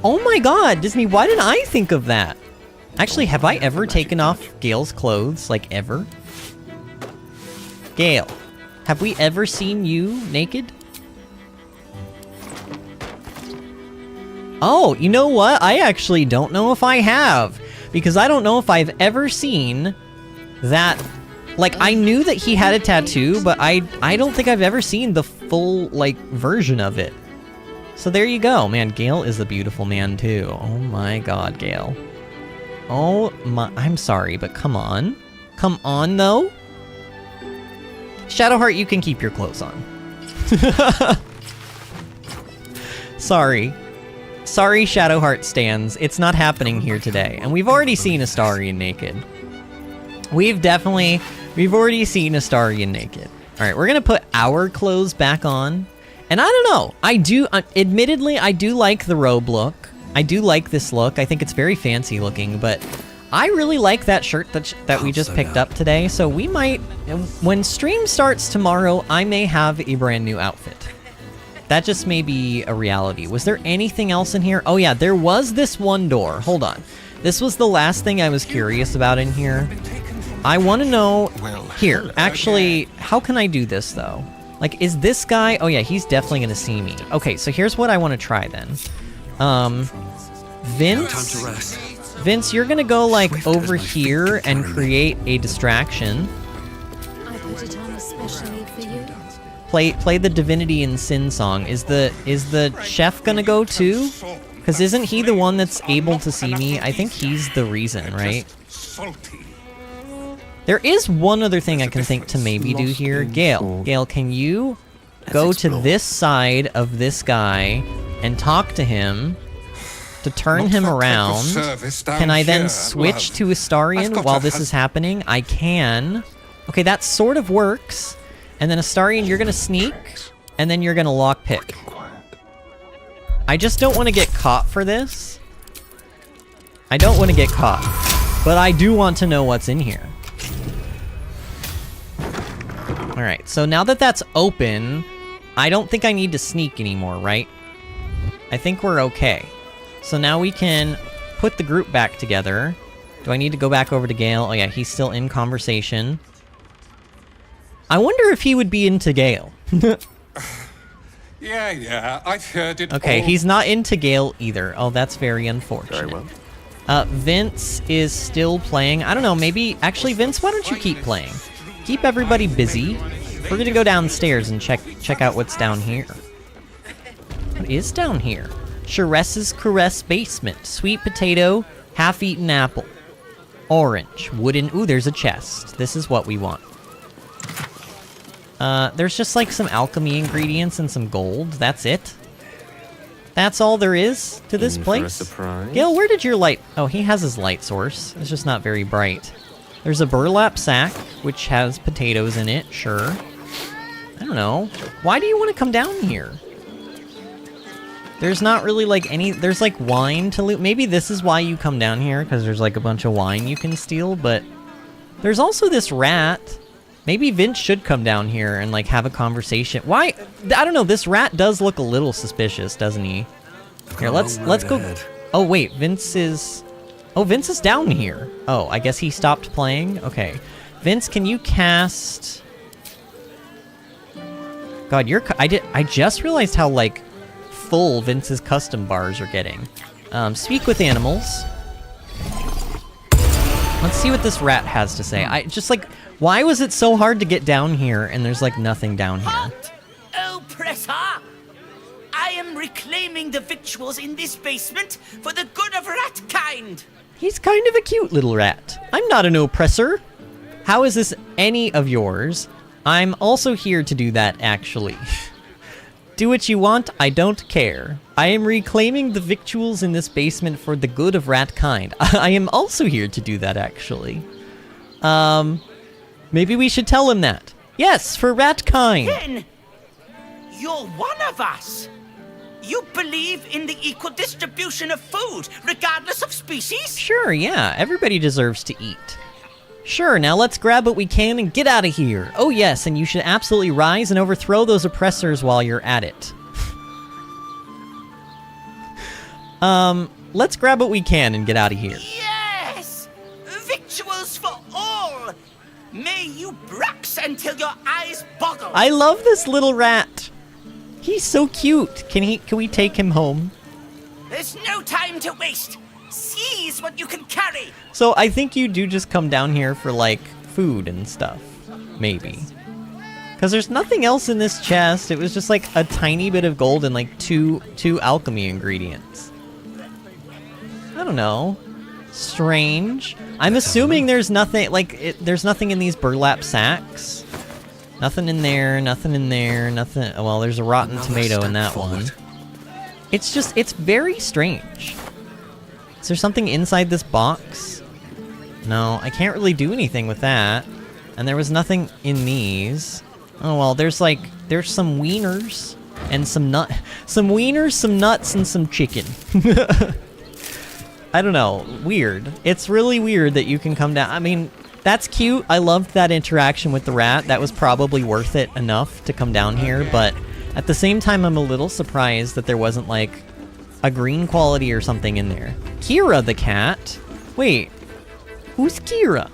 Oh my god, Disney, why didn't I think of that? Actually, have I ever taken off Gale's clothes? Like, ever? Gale, have we ever seen you naked? Oh, you know what? I actually don't know if I have. Because I don't know if I've ever seen that... Like, I knew that he had a tattoo, but I don't think I've ever seen the full, like, version of it. So there you go. Man, Gale is a beautiful man, too. Oh my god, Gale. Oh my... I'm sorry, but come on. Come on, though? Shadowheart, you can keep your clothes on. Sorry. Sorry, Shadowheart stands. It's not happening here today. And we've already seen Astarion naked. We've already seen Astarion naked. Alright, we're gonna put our clothes back on. And I don't know. Admittedly, I do like the robe look. I do like this look. I think it's very fancy looking, but I really like that shirt that we just picked up today. So we might, when stream starts tomorrow, I may have a brand new outfit. That just may be a reality. Was there anything else in here? Oh yeah, there was this one door. Hold on. This was the last thing I was curious about in here. I want to know... Here, actually, how can I do this, though? Like, is this guy... Oh yeah, he's definitely going to see me. Okay, so here's what I want to try, then. Vince, you're going to go, like, over here and create a distraction. I put it on especially for you. Play the Divinity in Sin song. Is the chef gonna go too? Because isn't he the one that's able to see me? I think he's the reason, right? There is one other thing I can think to maybe do here. Gale, can you go to this side of this guy and talk to him to turn him around. Can I then switch to Astarion while this is happening? I can. Okay, that sort of works. And then Astarion, you're gonna sneak, and then you're gonna lockpick. I just don't want to get caught for this. I don't want to get caught, but I do want to know what's in here. Alright, so now that that's open, I don't think I need to sneak anymore, right? I think we're okay. So now we can put the group back together. Do I need to go back over to Gale? Oh yeah, he's still in conversation. I wonder if he would be into Gale. Yeah, I've heard it Okay, all. he's not into Gale either. Oh, that's very unfortunate. Very well. Vince is still playing. I don't know, maybe... Actually, Vince, why don't you keep playing? Keep everybody busy. We're gonna go downstairs and check out what's down here. What is down here? Charesse's Caress Basement. Sweet potato, half-eaten apple. Orange, wooden... Ooh, there's a chest. This is what we want. There's just like some alchemy ingredients and some gold. That's it. That's all there is to this place. Gale, where did your light... Oh, he has his light source. It's just not very bright. There's a burlap sack, which has potatoes in it, sure. I don't know. Why do you want to come down here? There's not really like any... There's like wine to loot. Maybe this is why you come down here, because there's like a bunch of wine you can steal, but... There's also this rat... Maybe Vince should come down here and, like, have a conversation. Why? I don't know, this rat does look a little suspicious, doesn't he? Here, let's go... Oh, wait, Vince is... Oh, Vince is down here. Oh, I guess he stopped playing? Okay. Vince, can you cast... God, I just realized how, like, full Vince's custom bars are getting. Speak with animals. Let's see what this rat has to say. Why was it so hard to get down here and there's like nothing down here? Halt, oppressor! I am reclaiming the victuals in this basement for the good of ratkind. He's kind of a cute little rat. I'm not an oppressor. How is this any of yours? I'm also here to do that, actually. Do what you want, I don't care. I am reclaiming the victuals in this basement for the good of ratkind. I am also here to do that, actually. Maybe we should tell him that. Yes, for ratkind. Then, you're one of us. You believe in the equal distribution of food, regardless of species? Sure, yeah. Everybody deserves to eat. Sure, now let's grab what we can and get out of here. Oh yes, and you should absolutely rise and overthrow those oppressors while you're at it. Let's grab what we can and get out of here. Yes! Victuals for all! May you brax until your eyes boggle! I love this little rat. He's so cute. Can we take him home? There's no time to waste. Seize what you can carry. So I think you do just come down here for like food and stuff. Maybe. Because there's nothing else in this chest. It was just like a tiny bit of gold and like two alchemy ingredients. I don't know. Strange. I'm assuming there's nothing, there's nothing in these burlap sacks. Nothing in there, nothing in there, nothing... Well, there's a rotten tomato in that one. It's just, it's very strange. Is there something inside this box? No, I can't really do anything with that. And there was nothing in these. Oh, well, there's some wieners and some wieners, some nuts, and some chicken. I don't know. Weird. It's really weird that you can come down. I mean, that's cute. I loved that interaction with the rat. That was probably worth it enough to come down here, but at the same time, I'm a little surprised that there wasn't, like, a green quality or something in there. Kira the cat? Wait, who's Kira?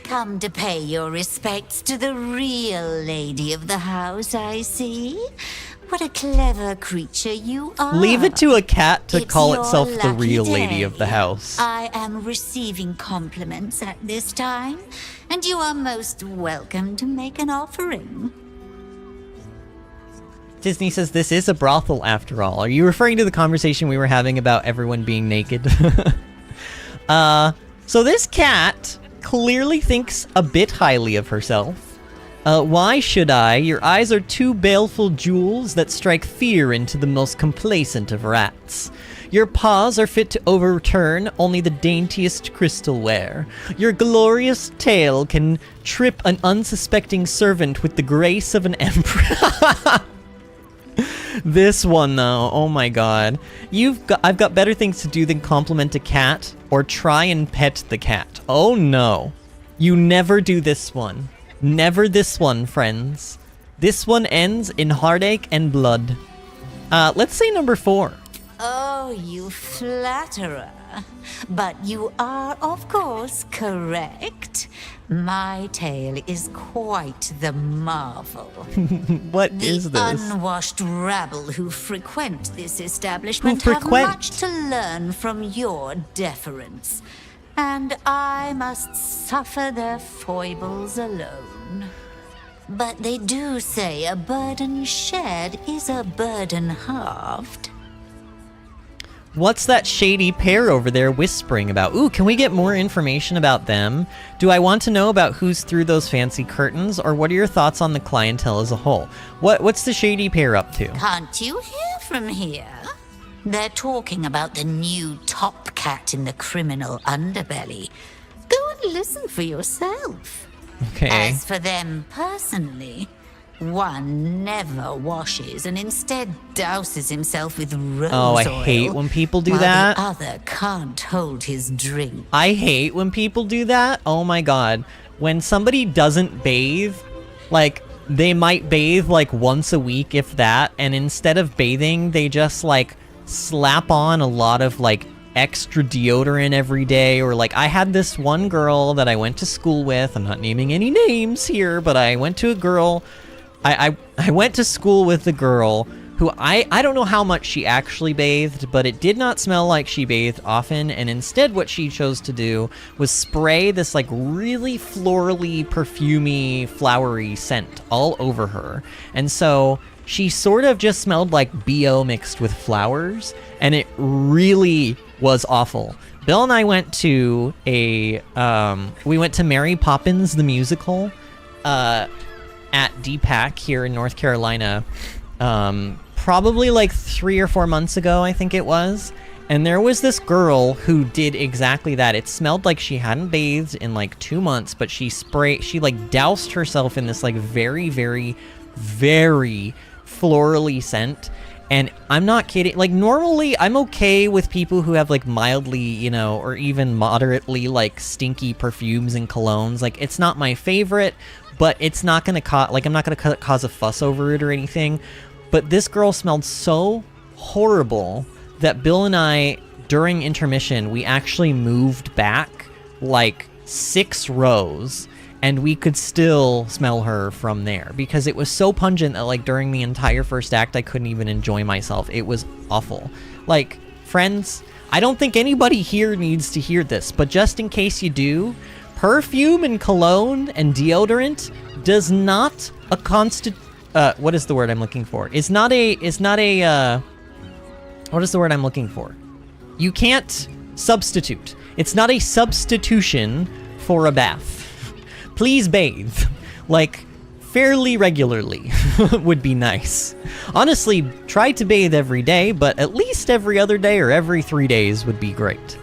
Come to pay your respects to the real lady of the house, I see. What a clever creature you are. Leave it to a cat to It's call your itself the lucky real day. lady of the house. I am receiving compliments at this time, and you are most welcome to make an offering. Disney says this is a brothel after all. Are you referring to the conversation we were having about everyone being naked? So this cat clearly thinks a bit highly of herself. Why should I? Your eyes are two baleful jewels that strike fear into the most complacent of rats. Your paws are fit to overturn only the daintiest crystalware. Your glorious tail can trip an unsuspecting servant with the grace of an emperor. This one, though, oh my god. I've got better things to do than compliment a cat or try and pet the cat. Oh no. You never do this one. Never this one, friends. This one ends in heartache and blood. Let's say number 4. Oh, you flatterer. But you are, of course, correct. My tale is quite the marvel. What is this? The unwashed rabble who frequent this establishment have much to learn from your deference. And I must suffer their foibles alone. But they do say a burden shared is a burden halved. What's that shady pair over there whispering about? Ooh, can we get more information about them? Do I want to know about who's through those fancy curtains, or what are your thoughts on the clientele as a whole? What's the shady pair up to? Can't you hear from here? They're talking about the new top cat in the criminal underbelly. Go and listen for yourself. Okay. As for them personally, one never washes and instead douses himself with rose oil. Oh, I hate when people do that. The other can't hold his drink. I hate when people do that. Oh my god. When somebody doesn't bathe, like, they might bathe like once a week, if that, and instead of bathing, they just like slap on a lot of like extra deodorant every day. Or like, I had this one girl that I went to school with. I'm not naming any names here, but I went to a girl. I went to school with a girl who I don't know how much she actually bathed, but it did not smell like she bathed often, and instead what she chose to do was spray this like really florally, perfumey, flowery scent all over her. And so she sort of just smelled like BO mixed with flowers, and it really was awful. Bill and I went to we went to Mary Poppins the musical, at DPAC here in North Carolina, probably like 3 or 4 months ago, I think it was. And there was this girl who did exactly that. It smelled like she hadn't bathed in like 2 months, but she like doused herself in this like very, very, very florally scent. And I'm not kidding. Like, normally I'm okay with people who have like mildly, you know, or even moderately like stinky perfumes and colognes. Like, it's not my favorite, but it's not going to cause, like, I'm not going to cause a fuss over it or anything. But this girl smelled so horrible that Bill and I, during intermission, we actually moved back like 6 rows, and we could still smell her from there because it was so pungent that like during the entire first act, I couldn't even enjoy myself. It was awful. Like, friends, I don't think anybody here needs to hear this, but just in case you do, perfume and cologne and deodorant does not what is the word I'm looking for? What is the word I'm looking for? You can't substitute. It's not a substitution for a bath. Please bathe, like, fairly regularly would be nice. Honestly, try to bathe every day, but at least every other day or every 3 days would be great.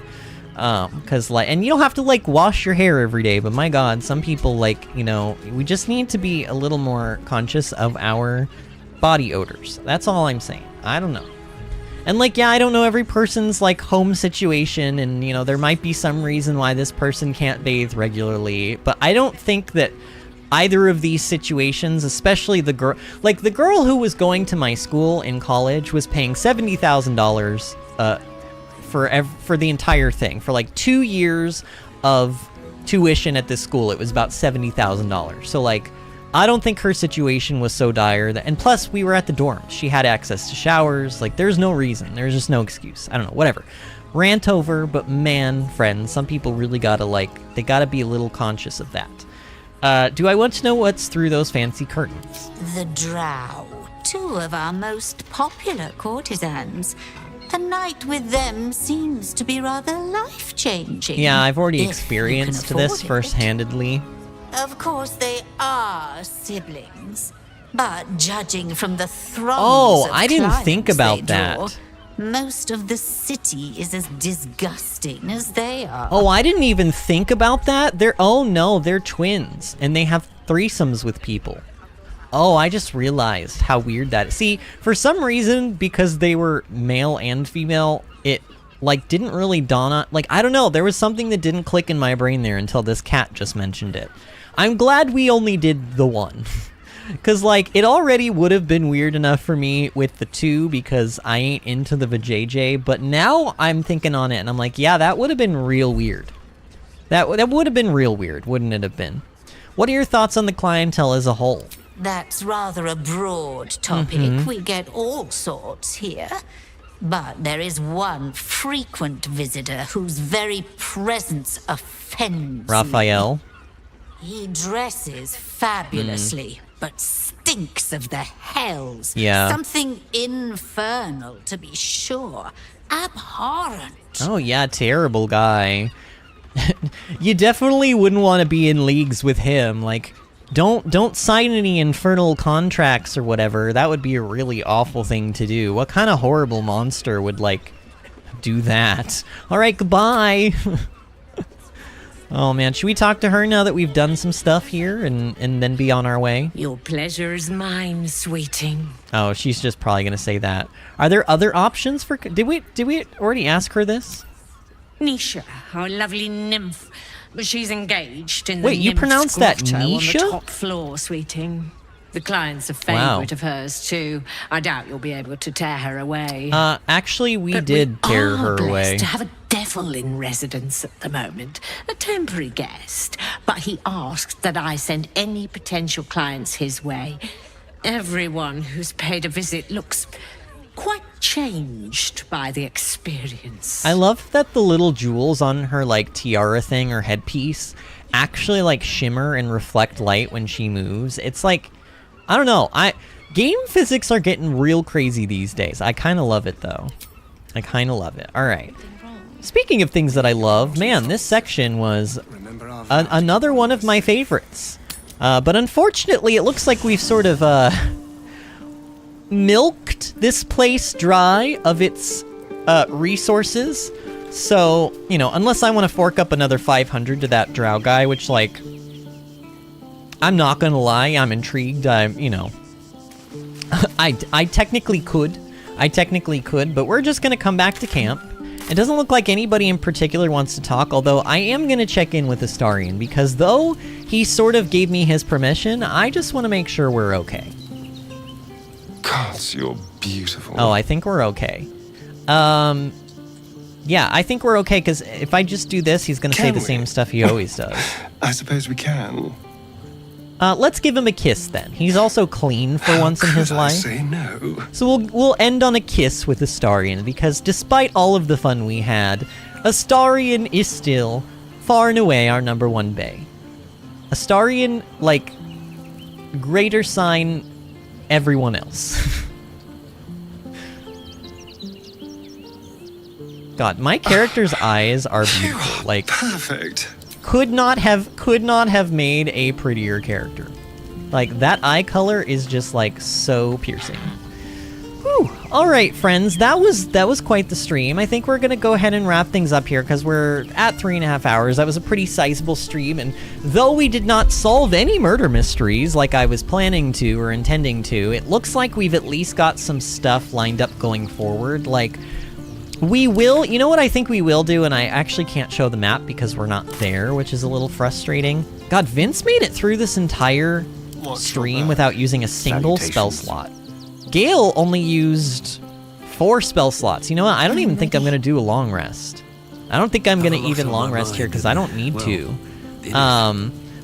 Cause like, and you don't have to like wash your hair every day, but my god, some people, like, you know, we just need to be a little more conscious of our body odors. That's all I'm saying. I don't know. And like, yeah, I don't know every person's like home situation, and you know, there might be some reason why this person can't bathe regularly, but I don't think that either of these situations, especially the girl, like the girl who was going to my school in college was paying $70,000 for the entire thing. For like 2 years of tuition at this school, it was about $70,000. So like, I don't think her situation was so dire that, and plus we were at the dorms. She had access to showers. Like, there's no reason. There's just no excuse. I don't know, whatever. Rant over, but man, friends, some people really gotta they gotta be a little conscious of that. Do I want to know what's through those fancy curtains? The Drow, 2 of our most popular courtesans. A night with them seems to be rather life-changing. Yeah, I've already experienced this first-handedly. Of course, they are siblings. But judging from the throngs Oh, of I didn't think clients about they that. draw, most of the city is as disgusting as they are. Oh, I didn't even think about that. Oh no, they're twins, and they have threesomes with people. Oh, I just realized how weird that is. See, for some reason, because they were male and female, it, like, didn't really dawn on... Like, I don't know, there was something that didn't click in my brain there until this cat just mentioned it. I'm glad we only did the one. Because, like, it already would have been weird enough for me with the two because I ain't into the vajayjay, but now I'm thinking on it, and I'm like, yeah, that would have been real weird. That would have been real weird, wouldn't it have been? What are your thoughts on the clientele as a whole? That's rather a broad topic. We get all sorts here. But there is one frequent visitor whose very presence offends Raphael? me. He dresses fabulously, but stinks of the hells. Yeah. Something infernal, to be sure. Abhorrent. Oh yeah, terrible guy. You definitely wouldn't want to be in leagues with him. Like, don't sign any infernal contracts or whatever. That would be a really awful thing to do. What kind of horrible monster would, like, do that? Alright, goodbye! Oh man, should we talk to her now that we've done some stuff here and then be on our way? Your pleasure is mine, sweeting. Oh, she's just probably gonna say that. Are there other options for... Did we already ask her this? Nisha, our lovely nymph. But she's engaged in the Wait, you nymph's pronounced that grotto on Nisha? the top floor, sweeting. The client's a favourite of hers, too. I doubt you'll be able to tear her away. Actually, we did tear her away. Blessed to have a devil in residence at the moment. A temporary guest. But he asked that I send any potential clients his way. Everyone who's paid a visit looks quite changed by the experience. I love that the little jewels on her, like, tiara thing or headpiece actually, like, shimmer and reflect light when she moves. It's like, I don't know, game physics are getting real crazy these days. I kind of love it, though. I kind of love it. Alright. Speaking of things that I love, man, this section was another one of my favorites. But unfortunately, it looks like we've sort of, milked this place dry of its resources. So, you know, unless I want to fork up another 500 to that drow guy, which, like, I'm not gonna lie, I'm intrigued. You know, I technically could. But we're just gonna come back to camp. It doesn't look like anybody in particular wants to talk, although I am gonna check in with Astarion, because though he sort of gave me his permission, I just want to make sure we're okay. God, you're beautiful. Oh, I think we're okay. Yeah, I think we're okay, because if I just do this, he's going to say the same stuff he always does. I suppose we can. Let's give him a kiss, then. He's also clean for once in his life. Say no. So we'll end on a kiss with Astarion, because despite all of the fun we had, Astarion is still far and away our #1 bae. Astarion, like, greater sign everyone else. God, my character's eyes are beautiful. Like, perfect. Could not have made a prettier character. Like, that eye color is just, like, so piercing. Whew. All right, friends, that was quite the stream. I think we're gonna go ahead and wrap things up here because we're at 3.5 hours. That was a pretty sizable stream, and though we did not solve any murder mysteries like I was planning to or intending to, it looks like we've at least got some stuff lined up going forward. Like, we will, you know what I think we will do, and I actually can't show the map because we're not there, which is a little frustrating. God, Vince made it through this entire stream without using a single spell slot. Gale only used 4 spell slots. You know what? I don't even think I'm going to do a long rest. I don't think I'm going to even long rest here because I don't need to.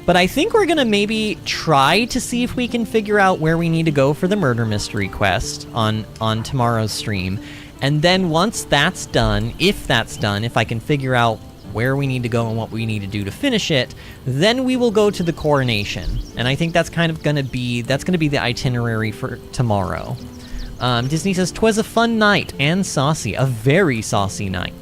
But I think we're going to maybe try to see if we can figure out where we need to go for the murder mystery quest on tomorrow's stream. And then once that's done, if I can figure out where we need to go and what we need to do to finish it, then we will go to the coronation. And I think that's kind of gonna be the itinerary for tomorrow. Disney says, "'Twas a fun night and saucy, a very saucy night."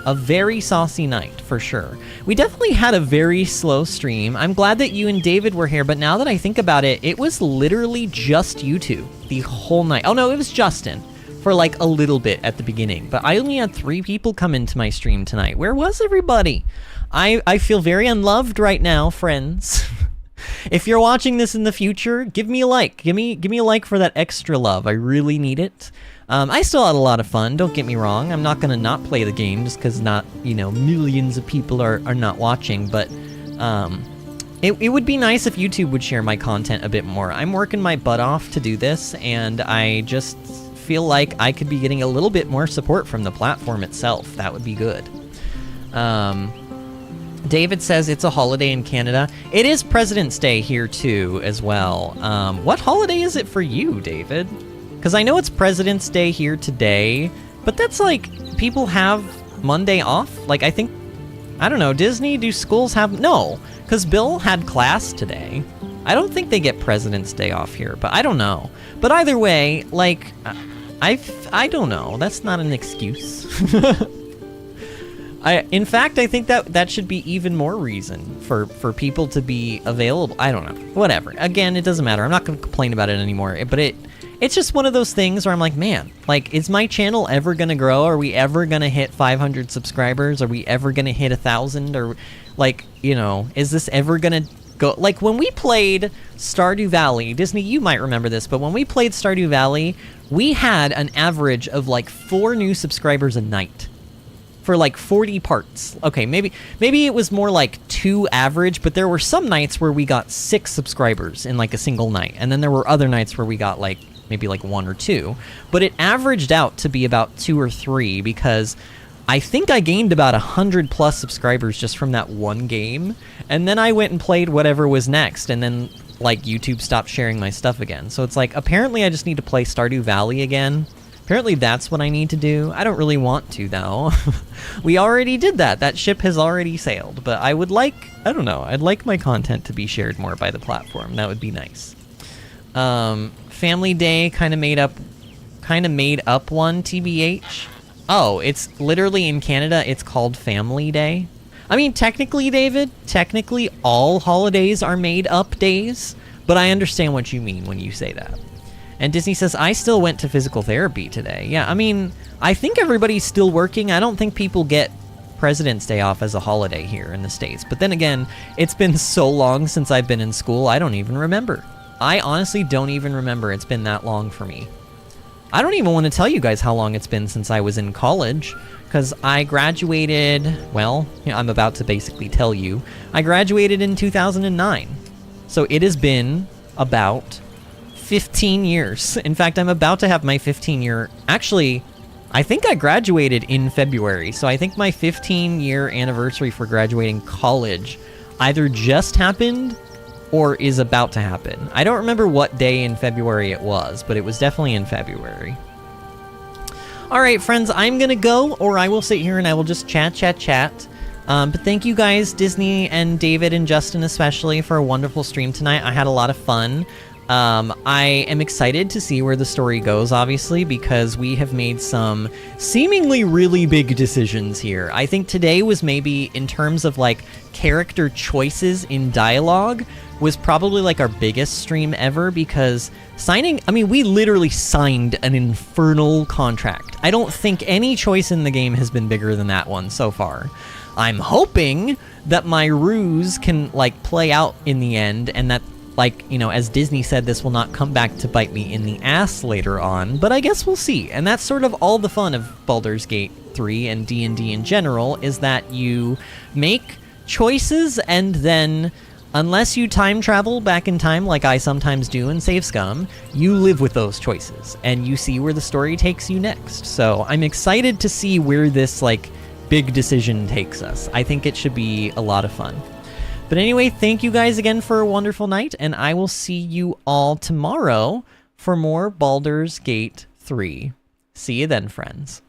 A very saucy night, for sure. We definitely had a very slow stream. I'm glad that you and David were here, but now that I think about it, it was literally just you two the whole night. Oh no, it was Justin for like a little bit at the beginning, but I only had 3 people come into my stream tonight. Where was everybody? I feel very unloved right now, friends. If you're watching this in the future, give me a like. Give me a like for that extra love. I really need it. I still had a lot of fun, don't get me wrong. I'm not gonna not play the game just because not, you know, millions of people are not watching, but it would be nice if YouTube would share my content a bit more. I'm working my butt off to do this, and I just feel like I could be getting a little bit more support from the platform itself. That would be good. David says it's a holiday in Canada. It is President's Day here too, as well. What holiday is it for you, David? Because I know it's President's Day here today, but that's like, people have Monday off? Like, I think, I don't know, Disney, do schools have, no, because Bill had class today. I don't think they get President's Day off here, but I don't know. But either way, like, I don't know, that's not an excuse. In fact, I think that should be even more reason for people to be available. I don't know, whatever. Again, it doesn't matter, I'm not going to complain about it anymore, but it's just one of those things where I'm like, man, like, is my channel ever gonna grow? Are we ever gonna hit 500 subscribers? Are we ever gonna hit 1,000? Or, like, you know, is this ever gonna go? Like, when we played Stardew Valley, Disney, you might remember this, but when we played Stardew Valley, we had an average of like 4 new subscribers a night for like 40 parts. Okay, maybe it was more like 2 average, but there were some nights where we got 6 subscribers in like a single night, and then there were other nights where we got like maybe like 1 or 2, but it averaged out to be about 2 or 3 because I think I gained about 100+ subscribers just from that one game, and then I went and played whatever was next, and then like YouTube stopped sharing my stuff again. So it's like, apparently I just need to play Stardew Valley again. Apparently that's what I need to do. I don't really want to though. We already did that. That ship has already sailed, but I would like, I don't know, I'd like my content to be shared more by the platform. That would be nice. Family Day kind of made up one, TBH. Oh, it's literally in Canada, it's called Family Day. I mean, technically, David, technically all holidays are made up days, but I understand what you mean when you say that. And Disney says, I still went to physical therapy today. Yeah, I mean, I think everybody's still working. I don't think people get President's Day off as a holiday here in the States. But then again, it's been so long since I've been in school, I don't even remember. I honestly don't even remember. It's been that long for me. I don't even want to tell you guys how long it's been since I was in college, because I graduated, well, you know, I'm about to basically tell you. I graduated in 2009. So it has been about 15 years. In fact, I'm about to have my 15-year... Actually, I think I graduated in February, so I think my 15-year anniversary for graduating college either just happened or is about to happen. I don't remember what day in February it was, but it was definitely in February. Alright, friends, I'm gonna go, or I will sit here and I will just chat. But thank you guys, Disney and David and Justin especially, for a wonderful stream tonight. I had a lot of fun. I am excited to see where the story goes, obviously, because we have made some seemingly really big decisions here. I think today was maybe, in terms of like character choices in dialogue, was probably like our biggest stream ever, because we literally signed an infernal contract. I don't think any choice in the game has been bigger than that one so far. I'm hoping that my ruse can like play out in the end, and that, like, you know, as Disney said, this will not come back to bite me in the ass later on, but I guess we'll see. And that's sort of all the fun of Baldur's Gate 3 and D&D in general, is that you make choices and then, unless you time travel back in time like I sometimes do in Save Scum, you live with those choices and you see where the story takes you next. So I'm excited to see where this like big decision takes us. I think it should be a lot of fun. But anyway, thank you guys again for a wonderful night, and I will see you all tomorrow for more Baldur's Gate 3. See you then, friends.